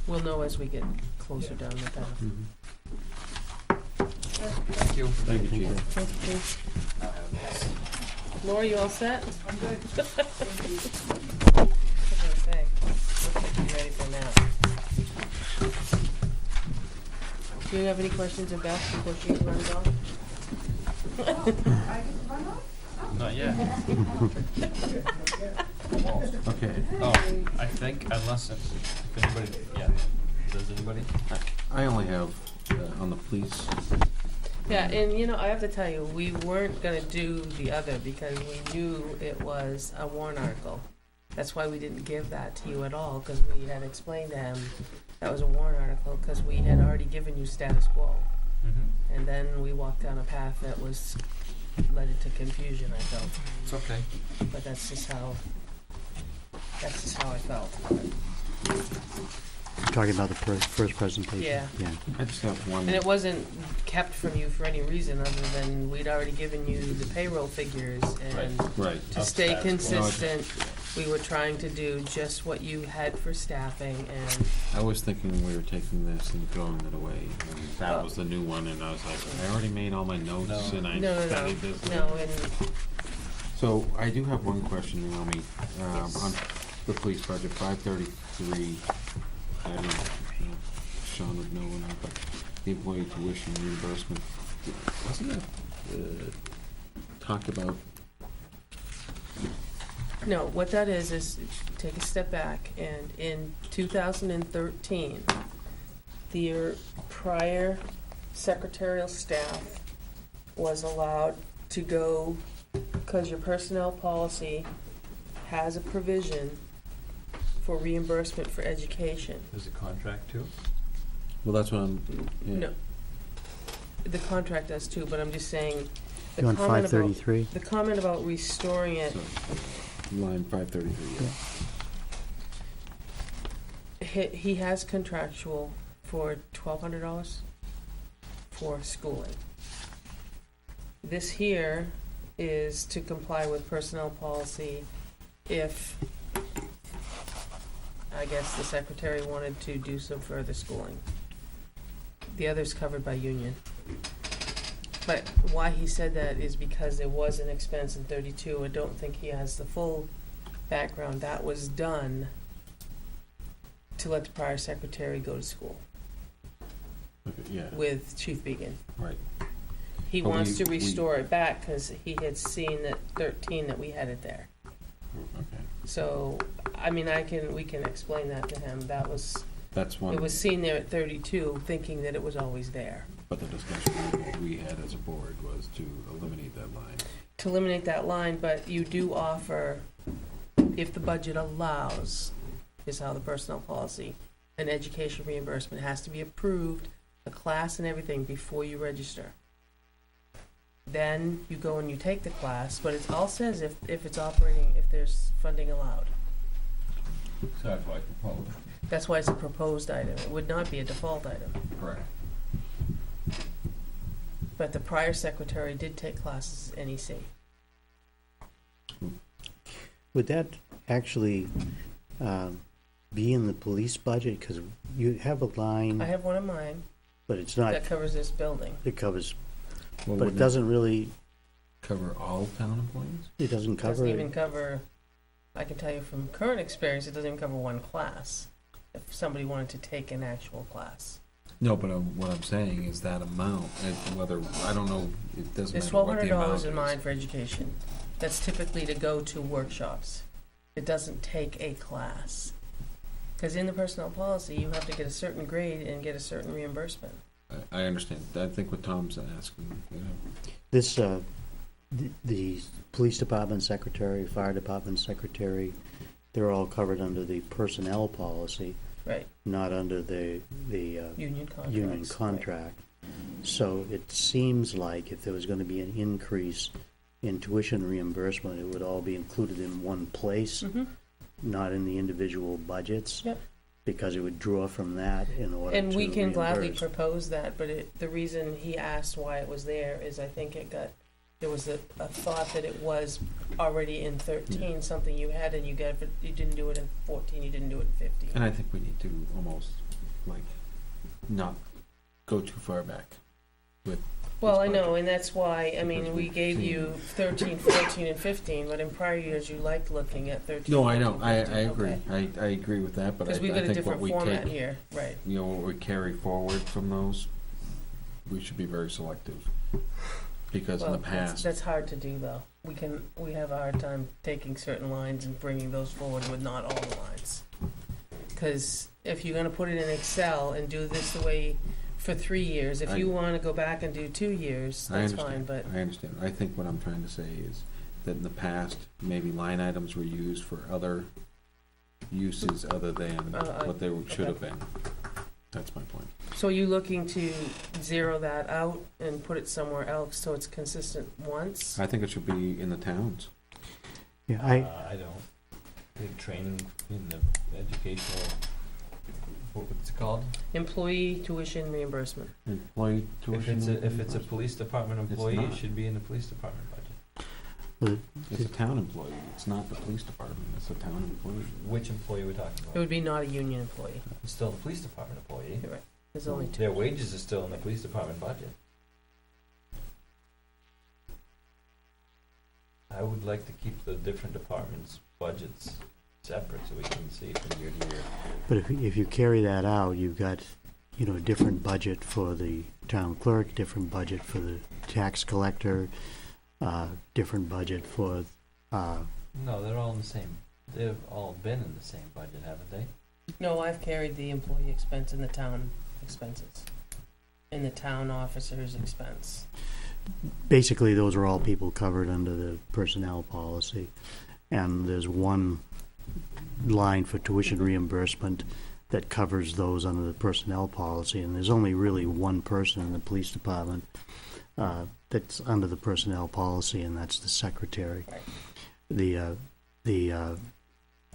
We'll know as we get closer down the path. Mhm. Thank you. Thank you, Chief. Thank you, Chief. Laura, you all set? I'm good. I was gonna say, looks like you're ready for now. Do you have any questions of Beth before she runs off? Not yet. Okay. Oh, I think, unless if anybody, yeah, does anybody? I only have, on the police, Yeah, and you know, I have to tell you, we weren't gonna do the other because we knew it was a warrant article. That's why we didn't give that to you at all, because we had explained to him that was a warrant article, because we had already given you status quo. Mm-hmm. And then we walked down a path that was, led into confusion, I felt. It's okay. But that's just how I felt. Talking about the first presentation? Yeah. Yeah. I just have one. And it wasn't kept from you for any reason other than we'd already given you the payroll figures, and Right. to Of stay status quo. consistent, we were trying to do just what you had for staffing, and I was thinking we were taking this and throwing it away, and that was the new one, and I was like, I already made all my notes, No. and I no, studied this. and So I do have one question, Naomi, on the police budget, 533. I don't know, Sean would know or not, but the employee tuition reimbursement, wasn't that talked about? no, what that is take a step back, and in 2013, the prior secretarial staff was allowed to go, because your personnel policy has a provision for reimbursement for education. There's a contract too? Well, that's what I'm, yeah. No, the contract does too, but I'm just saying, the You on comment about, 533? the comment about restoring it, So, line 533, yeah. he has contractual for $1,200 for schooling. This here is to comply with personnel policy if, I guess, the secretary wanted to do some further schooling. The other's covered by union. But why he said that is because there was an expense in 32. I don't think he has the full background. That was done to let the prior secretary go to school Okay, yeah, with Chief Began. right. He But wants we- to restore it back because he had seen that 13 that we had it there. Okay. So, I mean, we can explain that to him. That was That's one. It was seen there at 32, thinking that it was always there. But the discussion we had as a board was to eliminate that line. To eliminate that line, but you do offer, if the budget allows, is how the personnel policy, an education reimbursement has to be approved, the class and everything, before you register. Then you go and you take the class, but it all says if it's operating, if there's funding allowed. So that's why I proposed. That's why it's a proposed item. It would not be a default item. Correct. But the prior secretary did take classes at NEC. Would that actually be in the police budget? Because you have a line, I have one of mine but it's not, that covers this building. it covers, Well, but it wouldn't doesn't really, cover all town employees? it doesn't cover Doesn't even it. cover, I can tell you from current experience, it doesn't even cover one class. If somebody wanted to take an actual class. No, but what I'm saying is that amount, whether, I don't know, it doesn't There's matter what the amount $1,200 is. in mine for education. That's typically to go to workshops. It doesn't take a class. Because in the personnel policy, you have to get a certain grade and get a certain reimbursement. I understand. I think what Tom's asking, you know. This, the police department secretary, fire department secretary, they're all covered under the personnel policy, Right, not under the union contracts. union contract. So it seems like if there was gonna be an increase in tuition reimbursement, it would all be included in one place, Mm-hmm. not in the individual budgets. Yep. Because it would draw from that in order to And we can gladly reimburse. propose that, but the reason he asked why it was there is I think there was a thought that it was already in 13, something you had and you didn't do it in 14, you didn't do it in 15. And I think we need to almost, like, not go too far back with. Well, this I know, budget. and that's why, I mean, Because we we've gave seen- you 13, 14, and 15, but in prior years, you liked looking at 13, No, I 14, know, I 15, agree, okay. I agree with that, but I Because we've got a think what different we format take, here, right. you know, what we carry forward from those, we should be very selective. Because in Well, the past, that's hard to do, though. We have a hard time taking certain lines and bringing those forward with not all the lines. Because if you're gonna put it in Excel and do this the way, for 3 years, if you wanna go back and do 2 years, I that's fine, understand, but, I understand. I think what I'm trying to say is that in the past, maybe line items were used for other uses other than what they should have been. That's my point. so are you looking to zero that out and put it somewhere else so it's consistent once? I think it should be in the towns. Yeah, I don't. I think training in the educational, what's it called? Employee tuition reimbursement. Employee tuition. If it's a police department employee, it not. should be in the police department budget. It's a town employee, it's not the police department, it's a town employee. Which employee are we talking It about? would be not a union employee. It's still the police department employee. You're right. There's only two. Their wages are still in the police department budget. I would like to keep the different departments' budgets separate so we can see from year to year. but if you carry that out, you've got, you know, a different budget for the town clerk, different budget for the tax collector, different budget for, No, they're all in the same, they've all been in the same budget, haven't they? No, I've carried the employee expense and the town expenses. And the town officer's expense. basically, those are all people covered under the personnel policy. And there's one line for tuition reimbursement that covers those under the personnel policy, and there's only really one person in the police department that's under the personnel policy, and that's the secretary. Right. The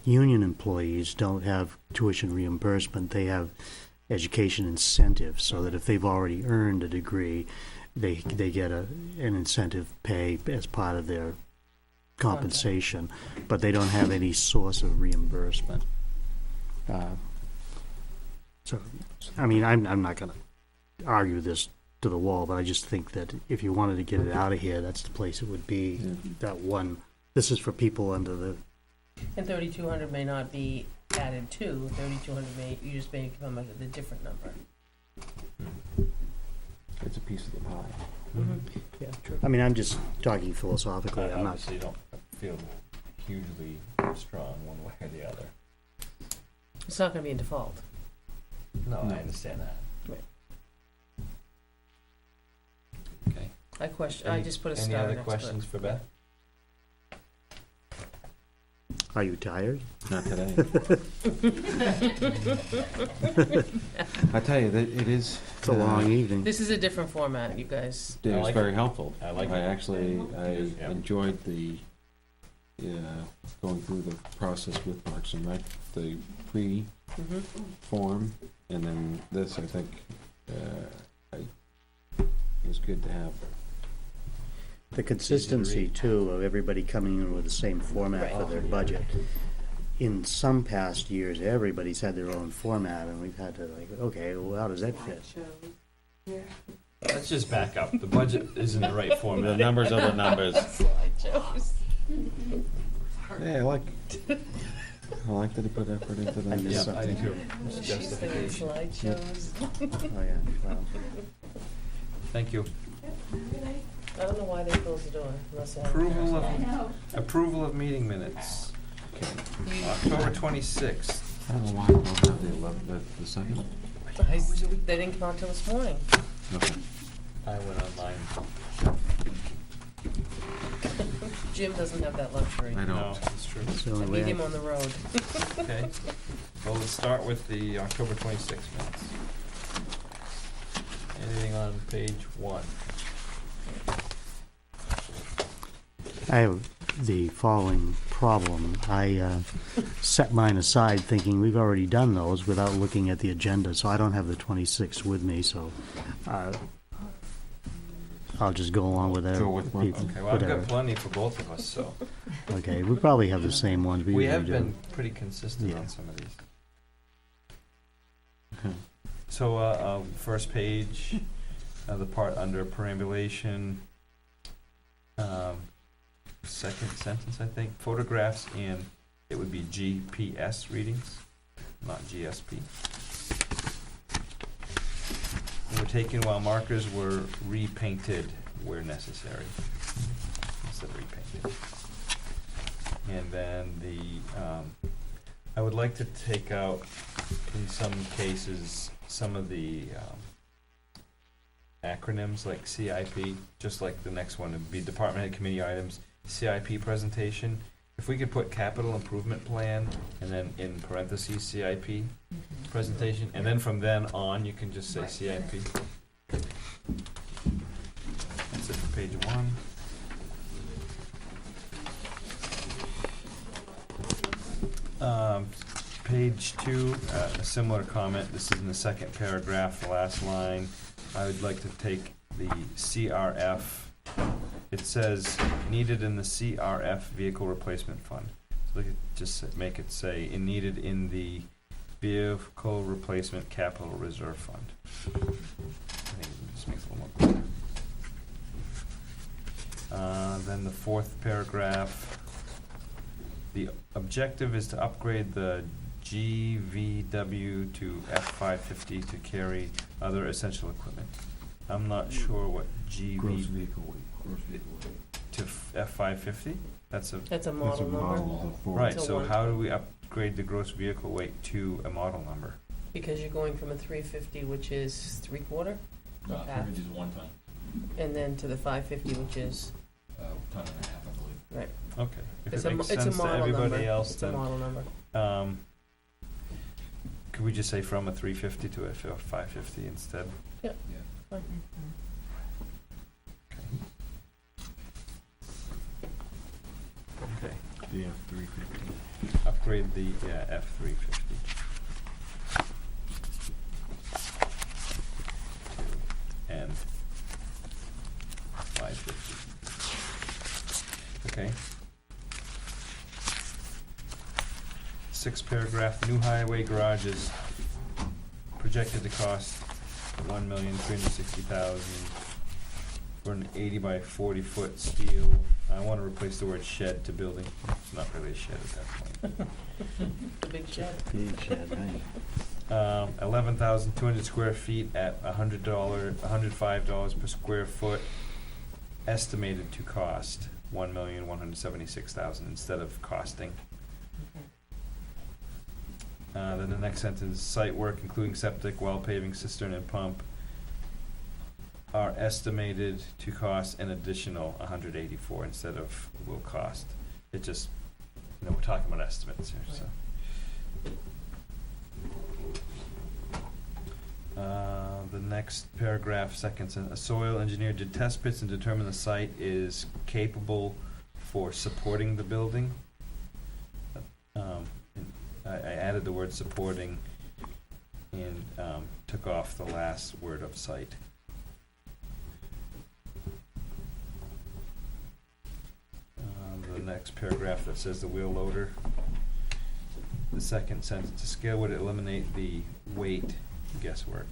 union employees don't have tuition reimbursement, they have education incentives, so that if they've already earned a degree, they get an incentive pay as part of their compensation, but they don't have any source of reimbursement. So, I mean, I'm not gonna argue this to the wall, but I just think that if you wanted to get it out of here, that's the place it would be, that one. This is for people under the, And 3,200 may not be added to, 3,200 may, you just may come up with a different number. It's a piece of the pie. yeah, I mean, I'm just talking philosophically, I I'm not, obviously don't feel hugely strong one way or the other. It's not gonna be a default. No, I No. understand that. Okay. I just put a star Any other next to it. questions for Beth? Are you tired? Not today. I tell you, that it is. It's a long evening. This is a different format, you guys. It I was like very it. helpful. I like it. I Yeah. enjoyed the, going through the process with Parks and Rec, the pre-form, and then this, I think, it was good to have. The consistency, too, of everybody coming in with the same format for their budget. In some past years, everybody's had their own format, and we've had to like, okay, well, how does that fit? Let's just back up. The budget is in the right The format. numbers are the numbers. Slideshows. Yeah, I like that he put effort into I that. missed Yeah, I do something. too. She's thinking slideshows. Oh, yeah, well, Thank you. I don't know why they closed the door, unless they have. Approval of meeting minutes. October 26th. I don't know why I don't have the 11th, the second. They didn't come out till this morning. Okay. I went online. Jim doesn't have that luxury. I No, don't. that's true. that's the I only meet way him on the road. Okay. Well, let's start with the October 26th minutes. Anything on page 1? I have the following problem. I set mine aside thinking we've already done those without looking at the agenda, so I don't have the 26th with me, so I'll just go along with that. Go with what? Okay, well, I've got plenty for both of us, so. Okay, we probably have the same ones. We usually have do. been pretty consistent Yeah. on some of these. Okay. So, first page, the part under perambulation, second sentence, I think, photographs and it would be GPS readings, not GSP. They were taken while markers were repainted where necessary, instead of repainted. And then I would like to take out, in some cases, some of the acronyms like CIP, just like the next one would be department head committee items, CIP presentation. If we could put capital improvement plan and then in parentheses CIP presentation, and then from then on you can just say CIP. That's it for page 1. Page 2, a similar comment. This is in the second paragraph, the last line. I would like to take the CRF. It says needed in the CRF vehicle replacement fund. So we could just make it say needed in the vehicle replacement capital reserve fund. I think it just makes it a little more clear. Then the fourth paragraph. The objective is to upgrade the GVW to F550 to carry other essential equipment. I'm not sure what Gross GV vehicle weight. Gross vehicle weight. to F550? That's a, That's a That's a model number, model of Ford. right, It's a so one. how do we upgrade the gross vehicle weight to a model number? because you're going from a 350, which is 3/4, No, Half. is 1 ton, and then to the 550, which is, ton and a half, I believe. right. Okay, if It's it a, makes it's a sense to model number. everybody else, It's a then, model number. could we just say from a 350 to a 550 instead? Fine. Okay, The F-350. upgrade the, F350. And 550. Okay. 6th paragraph, new highway garages projected to cost $1,360,000 for an 80 by 40 foot steel. I want to replace the word shed to building. It's not really a shed at that point. The big shed. Big shed, right. 11,200 square feet at $105 per square foot, estimated to cost $1,176,000 instead of costing. Then the next sentence, site work including septic, well paving, cistern and pump are estimated to cost an additional 184 instead of will cost. It just, we're talking about estimates here, so. The next paragraph, second sentence, a soil engineer did test pits and determined the site is capable for supporting the building. I added the word supporting and took off the last word of site. The next paragraph that says the wheel loader, the second sentence, the scale would eliminate the weight guesswork.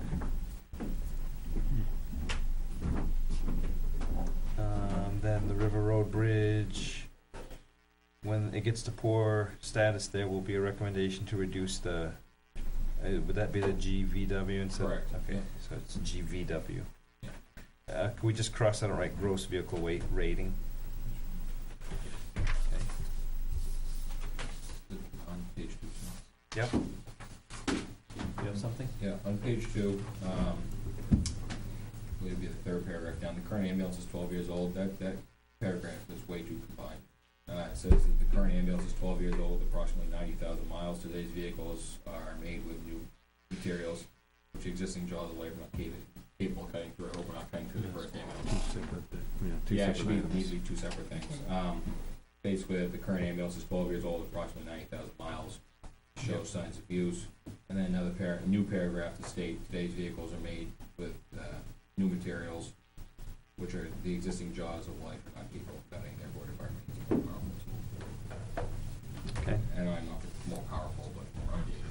Then the River Road Bridge, when it gets to poor status, there will be a recommendation to reduce the, would that be the GVW instead? Correct. Okay, so it's GVW. Can we just cross that out, right, gross vehicle weight rating? Okay. On page 2. Yep. You have something? Yeah, on page 2, would be the third paragraph down. The current ambulance is 12 years old. That paragraph is way too combined. It says that the current ambulance is 12 years old, approximately 90,000 miles. Today's vehicles are made with new materials, which existing jaws of labor not capable of cutting through. I hope we're not cutting through the first ambulance. Two Yeah, it separate should be items. neatly two separate things. Basically, the current ambulance is 12 years old, approximately 90,000 miles. Shows signs of use. And then another new paragraph to state today's vehicles are made with new materials, which are the existing jaws of life are not capable of cutting. Their board department is more powerful. Okay. And I'm not more powerful, but more outdated.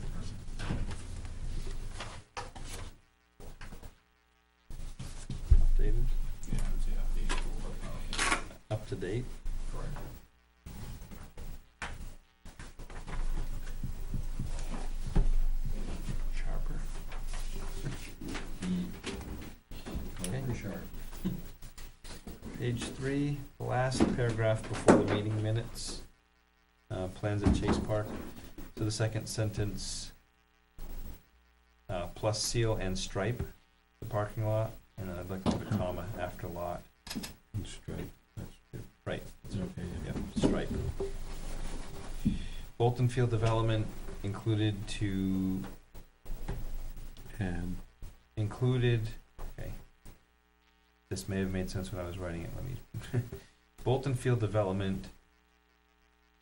Updated? Yeah, I would say updated, but more powerful. Up to date? Correct. Sharper. Okay. Pretty sharp. Page 3, the last paragraph before the meeting minutes. Plans at Chase Park. So the second sentence, plus seal and stripe the parking lot, and I'd like to put a comma after lot. And straight, that's good. Right. It's okay, yeah. Yep, stripe. Bolton Field Development included to, And okay. This may have made sense when I was writing it, let me. Bolton Field Development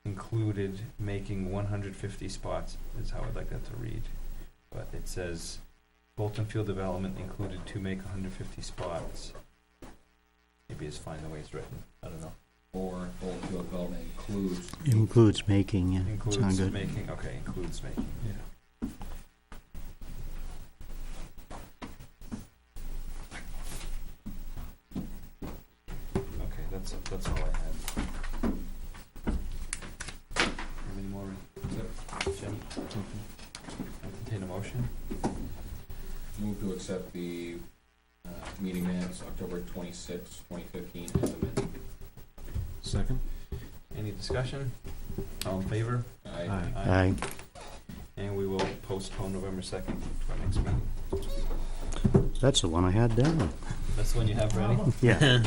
included making 150 spots, is how I'd like that to read. But it says, Bolton Field Development included to make 150 spots. Maybe it's fine the way it's written, I don't know. Or Bolton Field Development includes. Includes making, yeah. Sound Includes good. making, okay, includes making. Yeah. Okay, that's all I had. Have any more, Jim? Entertain a motion? Move to accept the meeting minutes, October 26, 2015, as amended. second? Any discussion? All in favor? Aye. Aye. And we will postpone November 2nd to our next meeting. That's the one I had down. That's the one you have ready? Yeah.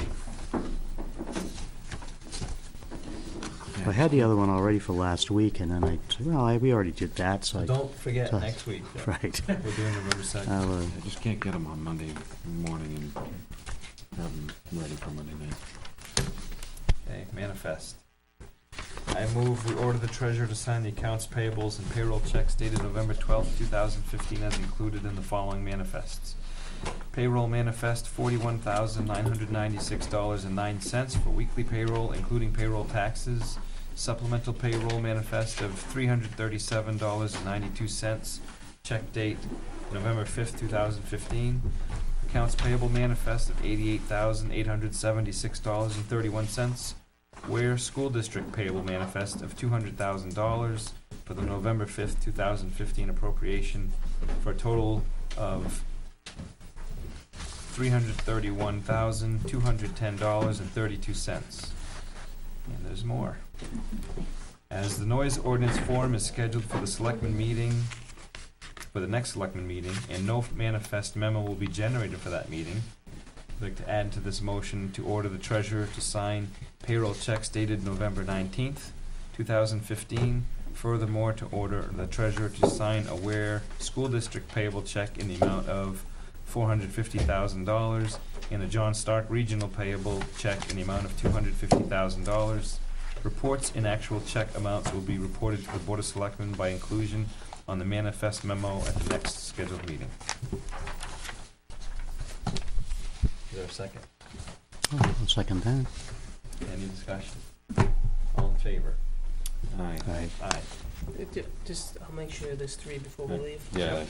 I had the other one already for last week, and then I said, well, we already did that, so I... Don't forget so- next week. Right. We're doing November 2nd. I'll, I just can't get them on Monday morning and have them ready for Monday night. Okay, manifest. I move we order the treasurer to sign the accounts payables and payroll checks dated November 12th, 2015 as included in the following manifests. Payroll manifest $41,996.09 for weekly payroll, including payroll taxes. Supplemental payroll manifest of $337.92. Check date November 5th, 2015. Accounts payable manifest of $88,876.31. Weare School District payable manifest of $200,000 for the November 5th, 2015 appropriation for a total of $331,210.32. And there's more. As the noise ordinance form is scheduled for the selectmen meeting for the next selectmen meeting, and no manifest memo will be generated for that meeting. I'd like to add to this motion to order the treasurer to sign payroll checks dated November 19th, 2015. Furthermore, to order the treasurer to sign a Weare School District payable check in the amount of $450,000 and a John Stark Regional payable check in the amount of $250,000. Reports and actual check amounts will be reported to the Board of Selectmen by inclusion on the manifest memo at the next scheduled meeting. Is there a second? I'll second that. Any discussion? All in favor? Aye. Aye. Aye. Just, I'll make sure there's 3 before we leave. Yeah,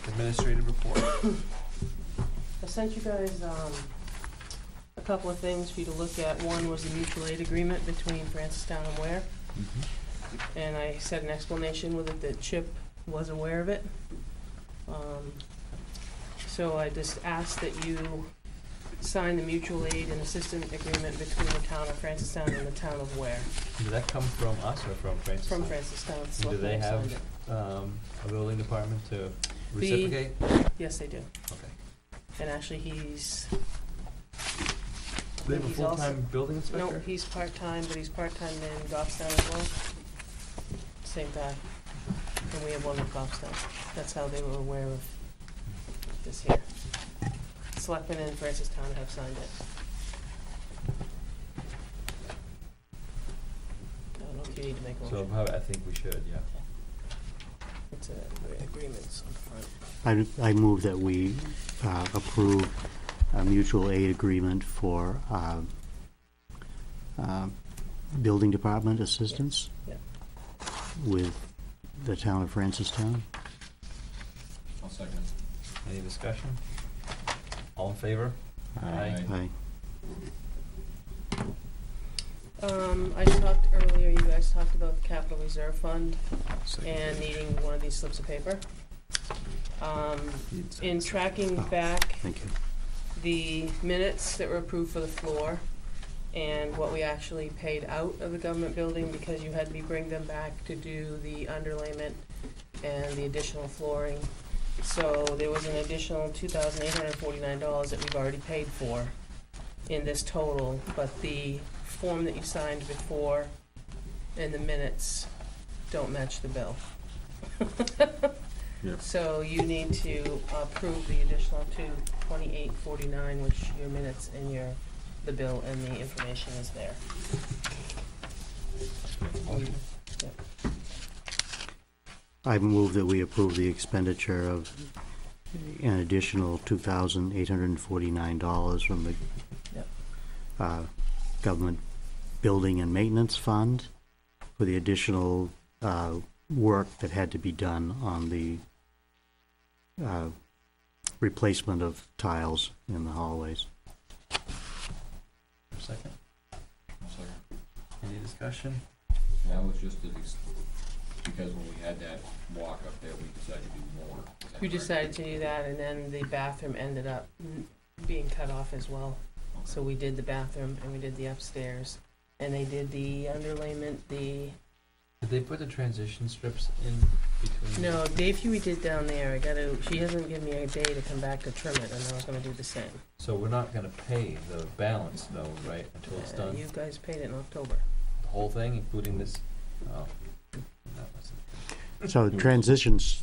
Administrative report. I sent you guys, a couple of things for you to look at. One was the mutual aid agreement between Francistown and Weare. And I said an explanation with it that Chip was aware of it. So I just asked that you sign the mutual aid and assistance agreement between the town of Francistown and the town of Weare. Did that come from us or from Francis? From Francistown. Do Selectmen they have signed it. a building department to reciprocate? Yes, they do. Okay. And actually, he's, Do they have a He's also- full-time building inspector? no, he's part-time, but he's part-time in Goffstown as well. Same guy. And we have one in Goffstown. That's how they were aware of this here. Selectmen and Francistown have signed it. I don't know if you need to make a So motion. I think we should, yeah. It's agreements on the front. I move that we approve a mutual aid agreement for building department assistance Yeah. with the town of Francistown. I'll second. Any discussion? All in favor? Aye. Aye. I talked earlier, you guys talked about the capital reserve fund and needing one of these slips of paper. In tracking back Thank you. the minutes that were approved for the floor and what we actually paid out of the government building, because you had me bring them back to do the underlayment and the additional flooring. So there was an additional $2,849 that we've already paid for in this total, but the form that you signed before and the minutes don't match the bill. Yep. So you need to approve the additional $228.49, which your minutes and the bill and the information is there. Yep. I move that we approve the expenditure of an additional $2,849 from the Yep. government building and maintenance fund for the additional work that had to be done on the replacement of tiles in the hallways. Second. I'll second. Any discussion? That was just because when we had that walk up there, we decided to do more. Is that We correct? decided to do that, and then the bathroom ended up being cut off as well. So we did the bathroom and we did the upstairs, and they did the underlayment, Did they put the transition strips in between? no, Dave Huey did down there. She hasn't given me a day to come back to trim it, and I was gonna do the same. So we're not gonna pay the balance though, right, until it's done? You guys paid it in October. The whole thing, including this? Oh. That wasn't- So transitions,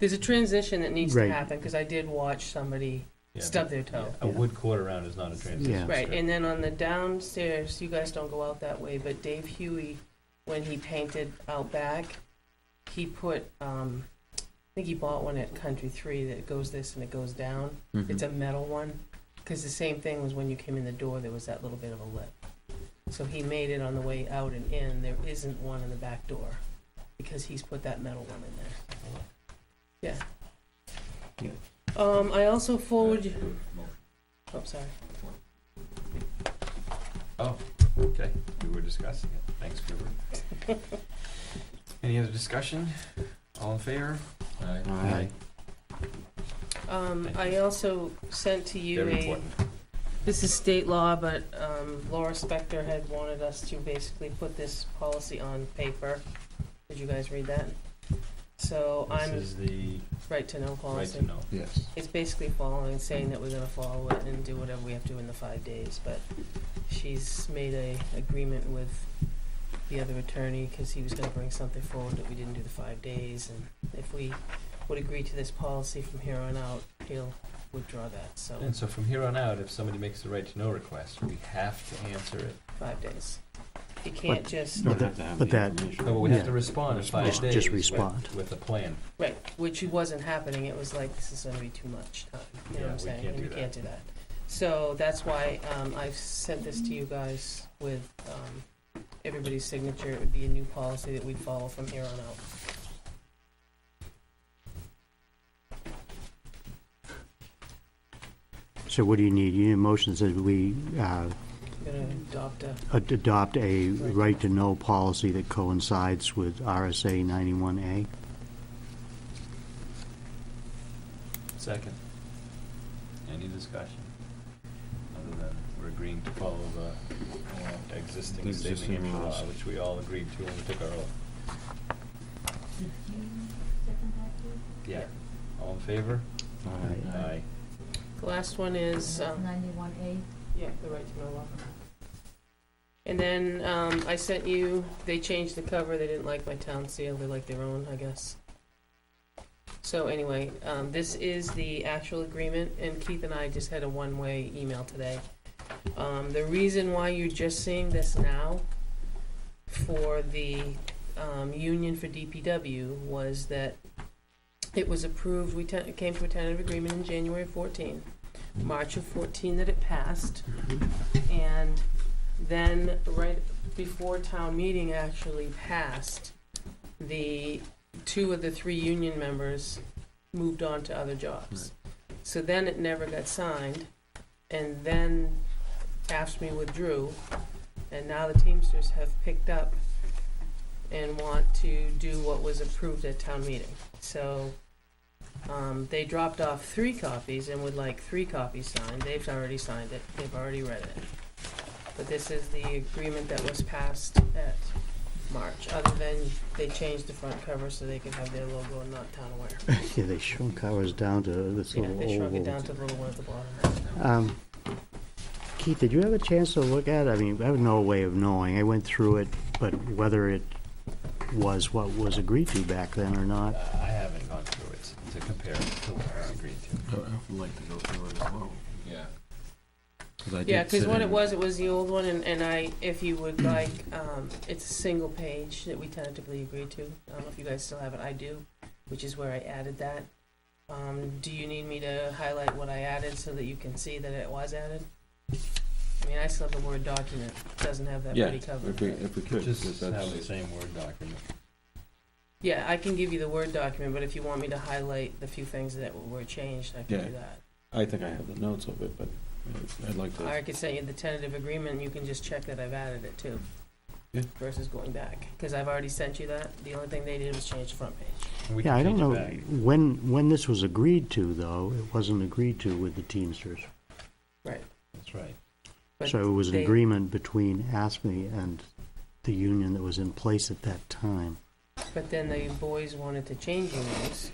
There's a transition that needs to Right. happen, because I did watch somebody Yeah, stub their toe. A wood quarter round is not a transition Yeah. Right, strip. and then on the downstairs, you guys don't go out that way, but Dave Huey, when he painted out back, he put, I think he bought one at Country 3 that goes this and it goes down. It's a metal one, because the same thing was when you came in the door, there was that little bit of a lip. So he made it on the way out and in, there isn't one in the back door, because he's put that metal one in there. Yeah. Yeah. I also forward you, Motion. oh, sorry. Oh, okay, we were discussing it, thanks, Gruber. Any other discussion? All in favor? Aye. Aye. I also sent to you Very a, important. this is state law, but Laura Spector had wanted us to basically put this policy on paper, because Did you guys read that? So This I'm is the right to know right policy. to know. Yes. It's basically following, saying that we're gonna follow it and do whatever we have to in the 5 days, but she's made a agreement with the other attorney, cause he was gonna bring something forward that we didn't do the 5 days, and if we would agree to this policy from here on out, he'll withdraw that, so And so from here on out, if somebody makes the right to know request, we have to answer it. 5 days. You can't just, Don't have to have but the that- information. No, but we have Yeah. to respond in 5 Just- days. just with- respond. With a plan. right, which wasn't happening, it was like, this is gonna be too much time, you know Yeah, what I'm we saying? can't And do we can't do that. So that's why, I've sent this to you guys with, everybody's signature. It would be a new policy that we'd follow from here on out. So what do you need? You need a motion that says we I'm gonna adopt a, adopt a right-to-know policy that coincides with RSA 91A. Second. Any discussion? Other than we're agreeing to follow the existing The state of New existing Hampshire law, laws. which we all agreed to when we took our oath. Yeah. All in favor? Aye. the last one is, 91A. yeah, the right to know law. And then, I sent you, they changed the cover, they didn't like my town seal, they like their own, I guess. So anyway, this is the actual agreement, and Keith and I just had a one-way email today. The reason why you're just seeing this now for the, union for DPW was that it was approved, it came to a tentative agreement in January of 14, March of 14 that it passed, and then right before town meeting actually passed, the 2 of the 3 union members moved on to other jobs. So then it never got signed, and then AFSCME withdrew, and now the Teamsters have picked up and want to do what was approved at town meeting. So, they dropped off 3 copies and would like 3 copies signed. They've already signed it, they've already read it. But this is the agreement that was passed at March, other than they changed the front cover so they could have their logo and not Town Aware. Yeah, they shrunk ours down to this Yeah, little they shrunk it oval. down to the little one at the bottom. Keith, did you have a chance to look at it? I mean, I have no way of knowing. I went through it, but whether it was what was agreed to back then or not. I haven't gone through it to compare it to what was agreed to. I would like to go through it as well. Yeah. Yeah, because what it was the old one, and I, if you would like, it's a single page that we tentatively agreed to. I don't know if you guys still have it, I do, which is where I added that. Do you need me to highlight what I added so that you can see that it was added? I mean, I still have the Word document, it doesn't have that Yeah, pretty cover. if we could, Just because have that's, the same Word document. Yeah, I can give you the Word document, but if you want me to highlight the few things that were changed, I can Yeah. do that. I think I have the notes of it, but I'd like to. Or I could send you the tentative agreement, and you can just check that I've added it too. Yeah. Versus going back, because I've already sent you that. The only thing they did was change the front page. And we Yeah, can I don't change know, it back. when this was agreed to, though, it wasn't agreed to with the Teamsters. Right. That's right. But So it was an they- agreement between AFSCME and the union that was in place at that time. But then the boys wanted to change unions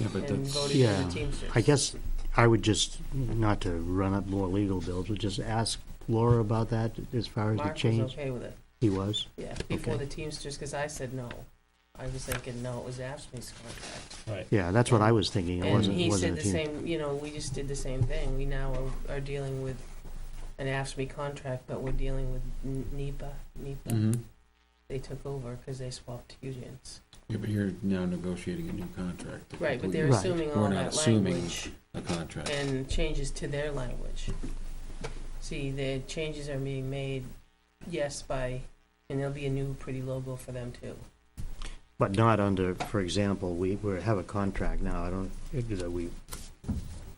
Yeah, but and that's, voted for Yeah, the Teamsters. I guess I would just, not to run up more legal bills, but just ask Laura about that as far as the Mark was change. okay with it, He was? yeah, before Okay. the Teamsters, because I said no. I was thinking, no, it was AFSCME's contract. Right. Yeah, that's what I was thinking. It And wasn't, he wasn't said a the team. same, you know, we just did the same thing. We now are dealing with an AFSCME contract, but we're dealing with NEPA. Mhm. They took over because they swapped unions. Yeah, but you're now negotiating a new contract. Right, but they're Right. assuming We're all not that assuming language a contract. and changes to their language. See, the changes are being made, yes, and there'll be a new pretty logo for them too. But not under, for example, we have a contract now, I don't, that we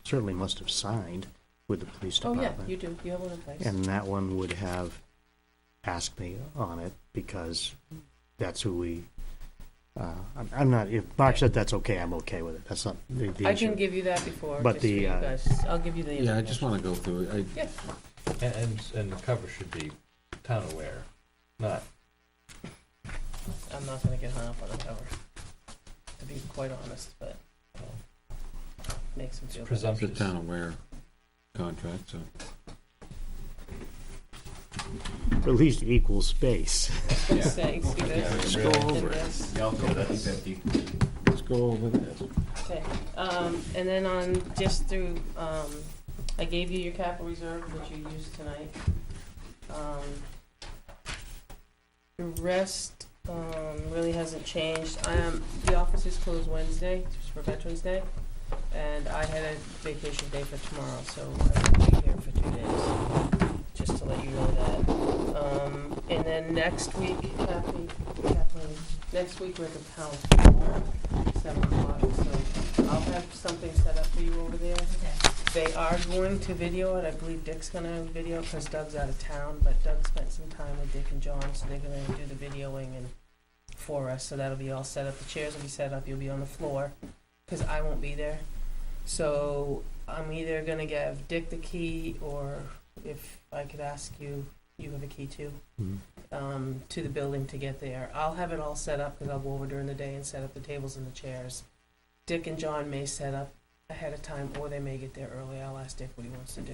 certainly must have signed with the police Oh, department. yeah, you do, you have one in place. And that one would have asked me on it, because that's who we, I'm not, if Mark said that's okay, I'm okay with it, that's not the issue. I can give you that before, But just for the, you guys. I'll give you the Yeah, I information. just wanna go through it. Yeah. And the cover should be town aware, not I'm not gonna get hung up on the cover, to be quite honest, but makes them feel better. It's a Presumptuous. town aware contract, so. At least equal space. I was gonna Yeah. say, see Yeah, this? really. Go over And it. this? Yeah, I'll go 50/50. Let's go over this. Okay, and then on, just through, I gave you your capital reserve, which you used tonight. The rest, really hasn't changed. The office is closed Wednesday, just for Veterans Day, and I had a vacation day for tomorrow, so I won't be here for 2 days, just to let you know that. And then next week, Kathleen, next week we're at the town hall, 7 o'clock, so I'll have something set up for you over there. They are going to video it. I believe Dick's gonna video because Doug's out of town, but Doug spent some time with Dick and John, so they're gonna do the videoing and for us, so that'll be all set up. The chairs will be set up, you'll be on the floor, because I won't be there. So I'm either gonna give Dick the key, or if I could ask you, you have a key too, to the building to get there. I'll have it all set up, because I'll go over during the day and set up the tables and the chairs. Dick and John may set up ahead of time, or they may get there early. I'll ask Dick what he wants to do.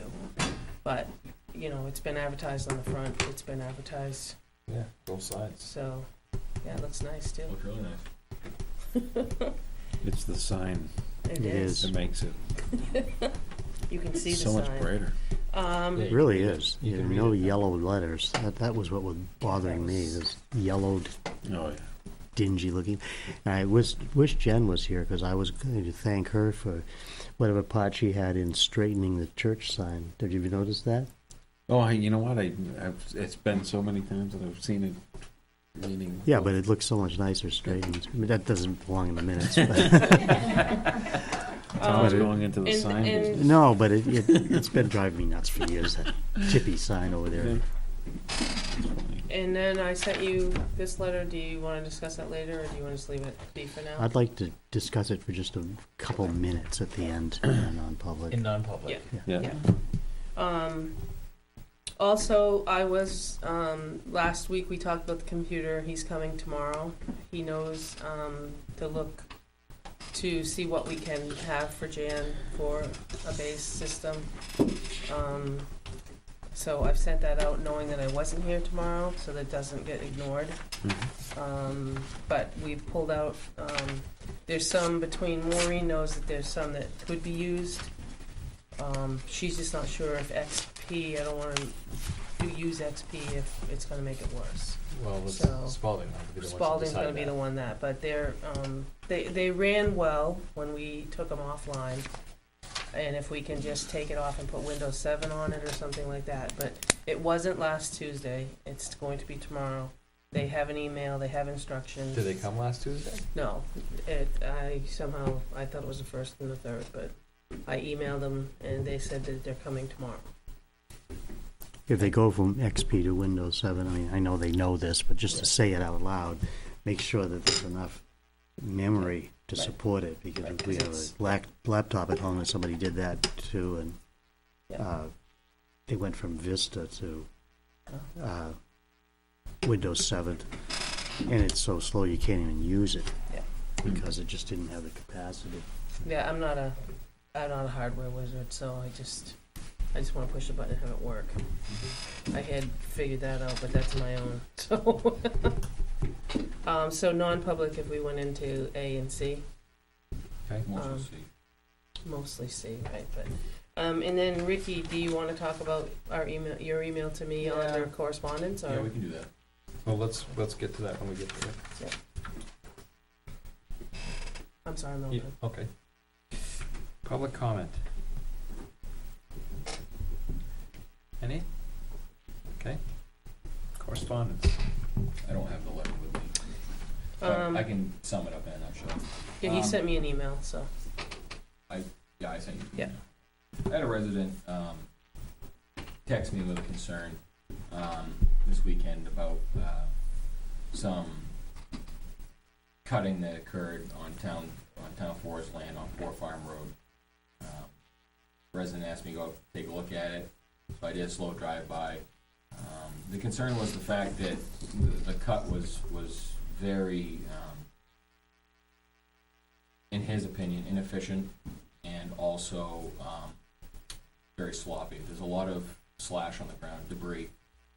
But, you know, it's been advertised on the front, it's been advertised, Yeah, both sides. so, yeah, it looks nice too. Looks really nice. It's the sign It It is. that makes it You can see the so much sign. brighter. It really is. You can No read it. yellow letters. That was what was bothering me, this yellowed, Oh, yeah. dingy looking. And I wish Jen was here, because I was going to thank her for whatever part she had in straightening the church sign. Did you notice that? Oh, you know what? It's been so many times that I've seen it leaning. Yeah, but it looks so much nicer straightened. I mean, that doesn't belong in the minutes. But Tom's Um, going into the and- sign and- business. no, but it's been driving me nuts for years, that tippy sign over there. And then I sent you this letter. Do you want to discuss that later, or do you want to just leave it be for now? I'd like to discuss it for just a couple minutes at the end, non-public. In non-public. Yeah. Also, I was, last week we talked about the computer. He's coming tomorrow. He knows, to look to see what we can have for Jan for a base system. So I've sent that out knowing that I wasn't here tomorrow, so that doesn't get ignored. But we pulled out, there's some between, Maureen knows that there's some that could be used. She's just not sure if XP, I don't wanna use XP if it's gonna make it worse. Well, it's So- Spalding will be the one to Spalding's decide gonna be that. the one that, but they're, they ran well when we took them offline. And if we can just take it off and put Windows 7 on it or something like that, but it wasn't last Tuesday, it's going to be tomorrow. They have an email, they have instructions. Did they come last Tuesday? No, I thought it was the first and the third, but I emailed them and they said that they're coming tomorrow. If they go from XP to Windows 7, I mean, I know they know this, but just to say it out loud, make sure that there's enough memory to Right. support it, because Right, if we 'cause have a laptop at home and somebody did that too, and Yeah. they went from Vista to Oh. Windows 7, and it's so slow you can't even use it, Yeah. because it just didn't have the capacity. Yeah, I'm not a hardware wizard, so I just wanna push a button and have it work. I had figured that out, but that's my own, so. So non-public if we went into A and C, Okay. Mostly C. mostly C, right, but, and then Ricky, do you wanna talk about your email to me Yeah. under correspondence, or? Yeah, we can do that. Well, let's get to that when we get to it. I'm sorry, Yeah, Milton. okay. Public comment. Any? Okay. Correspondence. I don't have the letter with me. But I can sum it up in a nutshell. Yeah, he sent me an email, so, Yeah, I sent you. Yeah. I had a resident text me with a concern this weekend about some cutting that occurred on town forest land on Poor Farm Road. Resident asked me to go take a look at it, so I did a slow drive by. The concern was the fact that the cut was very, in his opinion, inefficient and also very sloppy. There's a lot of slash on the ground, debris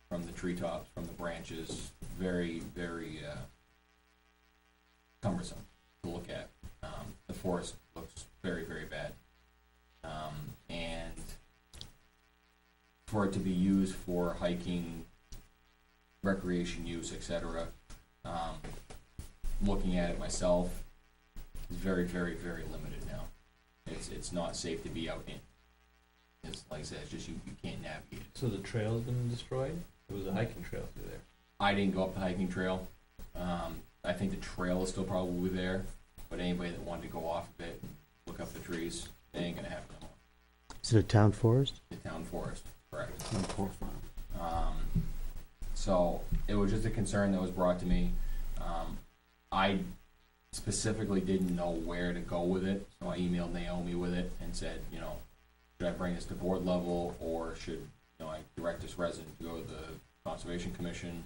from the treetops, from the branches, very, very cumbersome to look at. The forest looks very, very bad. And for it to be used for hiking, recreation use, etc., looking at it myself, is very, very, very limited now. It's not safe to be out in. It's like I said, it's just you can't navigate it. So the trail's been destroyed? There was a hiking trail through there. I didn't go up the hiking trail. I think the trail is still probably there, but anybody that wanted to go off of it and look up the trees, they ain't gonna happen no more. Is it a town forest? The town forest, correct. Poor farm. So it was just a concern that was brought to me. I specifically didn't know where to go with it, so I emailed Naomi with it and said, you know, should I bring this to board level, or should, you know, I direct this resident to go to the Conservation Commission?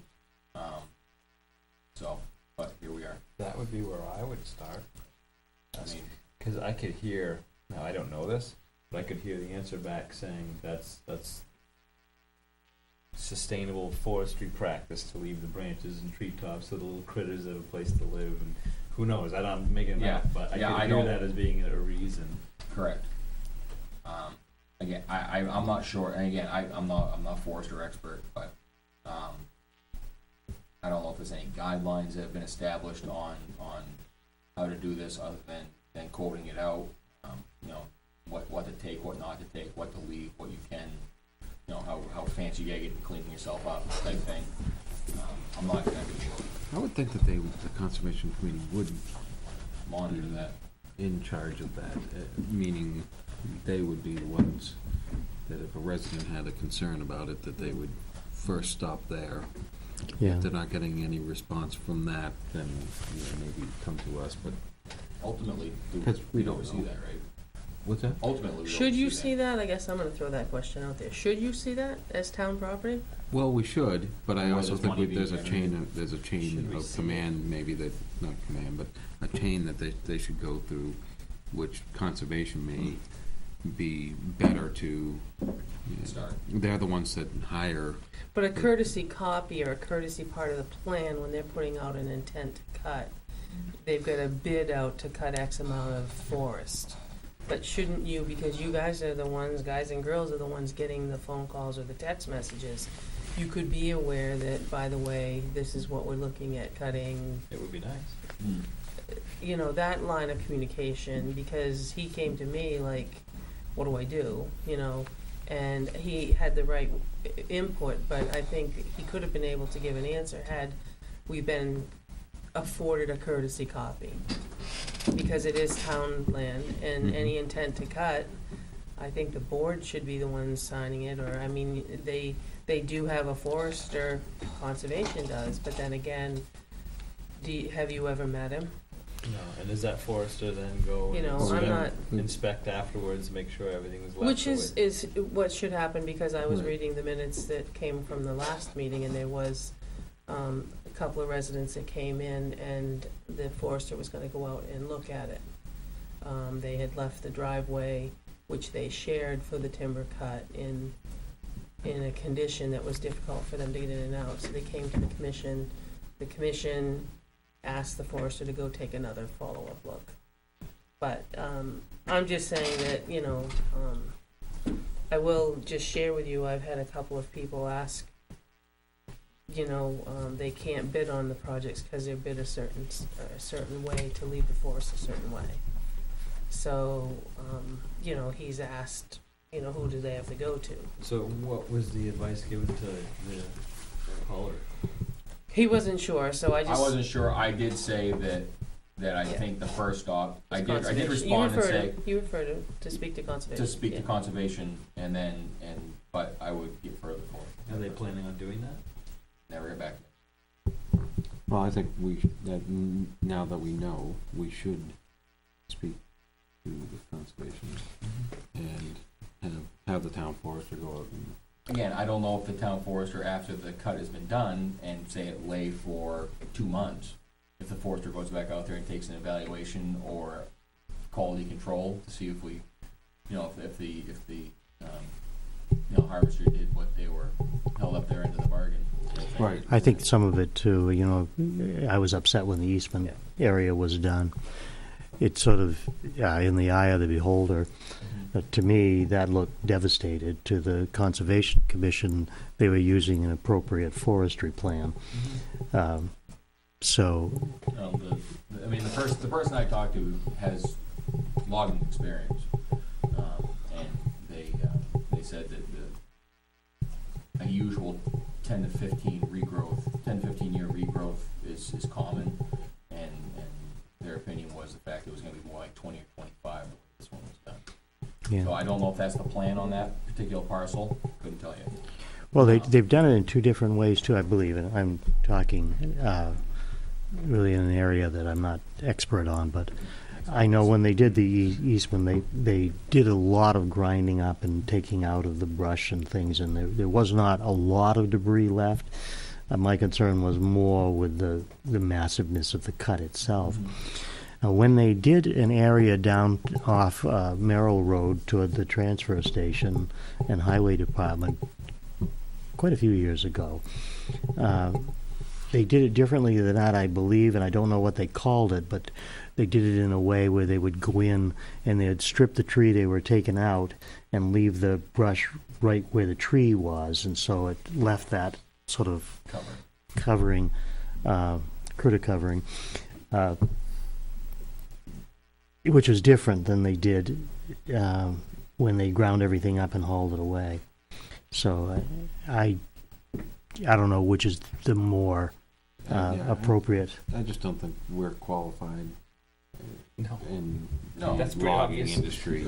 But here we are. That would be where I would start. I mean, Because I could hear, now I don't know this, but I could hear the answer back saying that's sustainable forestry practice to leave the branches and treetops so the little critters have a place to live, and who knows, I'm making it Yeah. up, but I Yeah, could I hear don't- that as being a reason. correct. Again, I'm not sure, and again, I'm not a forester expert, but I don't know if there's any guidelines that have been established on how to do this other than quoting it out. You know, what to take, what not to take, what to leave, what you can, you know, how fancy you gotta get to cleaning yourself up type thing. I'm not gonna be sure. I would think that the Conservation Committee would Monitor that. in charge of that, meaning they would be the ones that if a resident had a concern about it, that they would first stop there. Yeah. If they're not getting any response from that, then, you know, maybe come to us, but Ultimately, Because we don't oversee know. that, right? what's that? Ultimately, we Should you oversee see that? I guess I'm gonna throw that question out there. Should you see that as town property? Well, we should, but I Where also there's think money there's a being chain Should we of see command, maybe that, not command, but a chain that they should go through, which conservation may be better to, you know, Start. they're the ones that hire. But a courtesy copy or a courtesy part of the plan, when they're putting out an intent to cut, they've got a bid out to cut X amount of forest. But shouldn't you, because you guys are the ones, guys and girls are the ones getting the phone calls or the text messages, you could be aware that, by the way, this is what we're looking at cutting, It would be nice. Mm. you know, that line of communication, because he came to me like, what do I do, you know? And he had the right input, but I think he could have been able to give an answer had we been afforded a courtesy copy. Because it is town land, and any intent to cut, I think the board should be the ones signing it, or, I mean, they do have a forester, conservation does, but then again, have you ever met him? No, and does that forester then go You and know, I'm not, inspect afterwards, make sure everything was left which the is way- what should happen, because I was Right. reading the minutes that came from the last meeting, and there was a couple of residents that came in, and the forester was gonna go out and look at it. They had left the driveway, which they shared for the timber cut, in a condition that was difficult for them to get in and out, so they came to the commission. The commission asked the forester to go take another follow-up look. But, I'm just saying that, you know, I will just share with you, I've had a couple of people ask, you know, they can't bid on the projects because they're bid a certain way to leave the forest a certain way. So, you know, he's asked, you know, who do they have to go to? So what was the advice given to the caller? He wasn't sure, so I I just. wasn't sure. I did say that I Yeah. think the first stop, I did Conservation. respond and say You referred to speak to conservation. to speak to yeah. conservation, but I would get further for it. Are they planning on doing that? Never get back. Well, I think now that we know, we should speak to the conservation and have the town forester go out and. Again, I don't know if the town forester, after the cut has been done, and say it lay for 2 months, if the forester goes back out there and takes an evaluation or quality control to see if we, you know, if the you know, harvester did what they were held up their end of the bargain. Right. I think some of it too, you know, I was upset when the Eastman area was done. It's sort of in the eye of the beholder. But to me, that looked devastated. To the Conservation Commission, they were using an appropriate forestry plan. So, I mean, the person I talked to has logging experience, and they said that a usual 10 to 15 year regrowth is common, and their opinion was the fact it was going to be more like 20 or 25 the way this one was done. yeah. So I don't know if that's the plan on that particular parcel. Couldn't tell you. Well, they've done it in two different ways too, I believe, and I'm talking really in an area that I'm not expert on, but I know when they did the Eastman, they did a lot of grinding up and taking out of the brush and things, and there was not a lot of debris left. My concern was more with the massiveness of the cut itself. When they did an area down off Merrill Road toward the transfer station and highway department quite a few years ago, they did it differently than that, I believe, and I don't know what they called it, but they did it in a way where they would go in and they'd strip the tree they were taking out and leave the brush right where the tree was, and so it left that sort of covering, critter covering, which was different than they did when they ground everything up and hauled it away. So I don't know which is the more appropriate. I just don't think we're qualified in No, the that's pretty logging obvious. industry.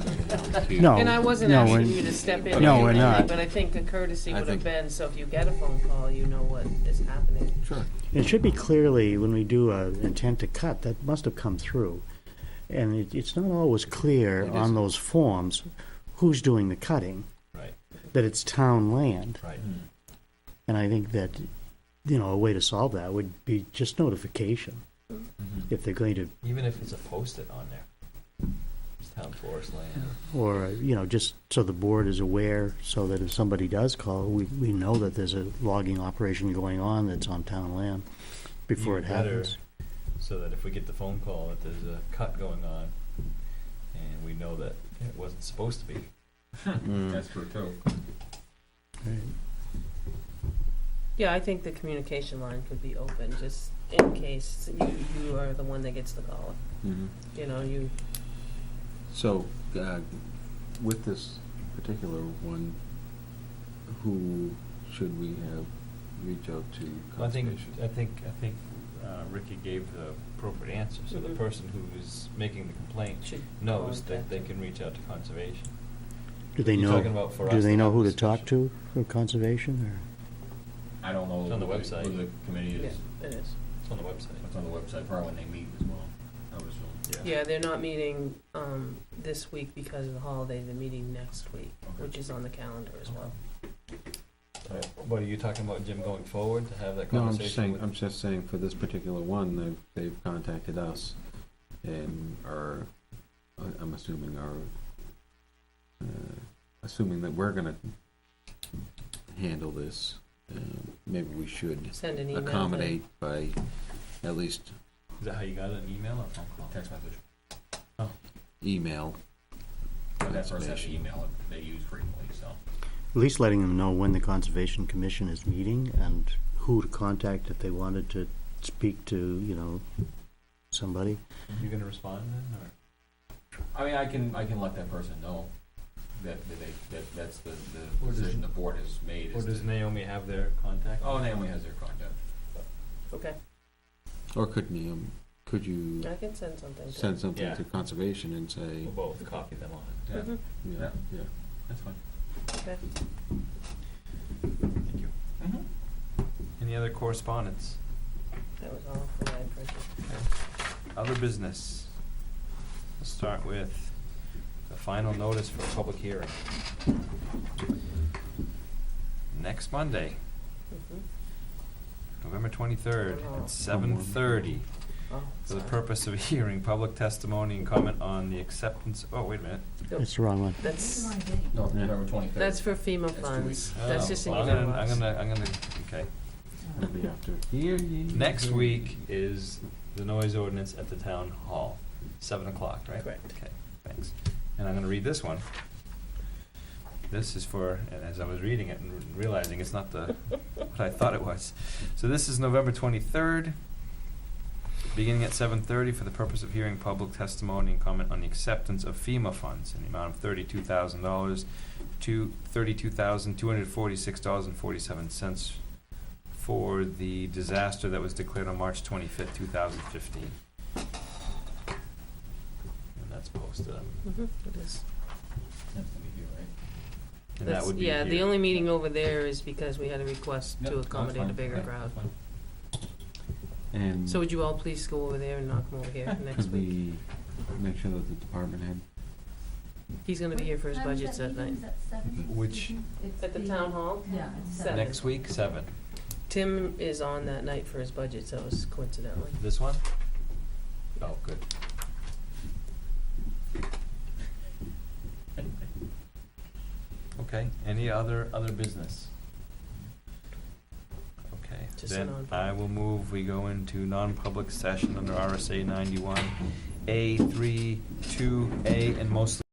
No. And I wasn't no, asking we're- you to step in. No, or we're anything, not. But I think a courtesy I would have think- been, so if you get a phone call, you know what is happening. Sure. It should be clearly, when we do an intent to cut, that must have come through. And it's not always clear It on isn't. those forms who's doing the cutting, Right. that it's town land. Right. And I think that, you know, a way to solve that would be just notification, if they're going to, Even if it's a post-it on there. It's town forest land. or, you know, just so the board is aware, so that if somebody does call, we know that there's a logging operation going on that's on town land before it Even better, happens. so that if we get the phone call that there's a cut going on, and we know that it wasn't supposed to be. That's true too. Right. Yeah, I think the communication line could be open, just in case you are the one that gets the call. You know, you, So, with this particular one, who should we have reach out to I think conservation? Ricky gave the appropriate answer, so the Mhm. person who is making the complaint should knows that contact they them. can reach out to conservation. Do they You're know, talking about for do us they to know have who a to talk discussion. to for conservation, or? I don't know It's on the who website. who the committee is. Yeah, it is. It's on the website. It's on the website, probably when they meet as well, I would assume. Yeah, they're not meeting this week because of the holiday, they're meeting next week, Okay. which is on the calendar as well. What are you talking about, Jim, going forward, to have that No, conversation? I'm just saying for this particular one, they've contacted us and are, I'm assuming assuming that we're gonna handle this, maybe we should Send an email. accommodate by at least Is that how you got it, an email or phone call? Text message. email. But that person has the Conservation. email that they use frequently, so. At least letting them know when the Conservation Commission is meeting and who to contact if they wanted to speak to, you know, somebody. You gonna respond then, or? I mean, I can let that person know that's the Or does- decision the board has made. Or is does to- Naomi have their contact? Oh, Naomi has their contact. Okay, Or could you I can send something to send something Yeah. to conservation and say, We'll both copy them on it. Yeah, Mhm. yeah, yeah. that's fine. Okay. Thank you. Any other correspondence? That was all for my purchase. Other business? Let's start with the final notice for public hearing. Next Monday, Mhm. November 23rd, Town hall. at 7:30. Oh, for the sorry. purpose of hearing public testimony and comment on the acceptance, oh, wait a minute. It's the wrong one. That's, No, November 23rd. that's for FEMA That's 2 funds. weeks. That's Oh, just in well, your I'm mailbox. gonna, okay. It'll be after. Hear ye, Next hear ye. week is the noise ordinance at the town hall, 7 o'clock, right? Correct. Okay, thanks. And I'm gonna read this one. This is for, and as I was reading it and realizing it's not the, what I thought it was. So this is November 23rd, beginning at 7:30 for the purpose of hearing public testimony and comment on the acceptance of FEMA funds in the amount of $32,000 to $32,246.47 for the disaster that was declared on March 25th, 2015. And that's posted. Mhm, it is. That's gonna be here, right? And that would be Yeah, the here. only meeting over there is because we had a request Yep, to that's accommodate fine. a bigger Yep, crowd. that's fine. And So would you all please go over there and knock him over here next could week? we make sure that the department head, He's gonna be here for his budgets that night. Which, At the town hall? Yeah, it's Seven. next week, 7. Tim is on that night for his budgets, that was coincidentally. This one? Oh, good. Okay, any other business? Okay, Just a then non-public. I will move, we go into non-public session under RSA 91, A3, 2A, and mostly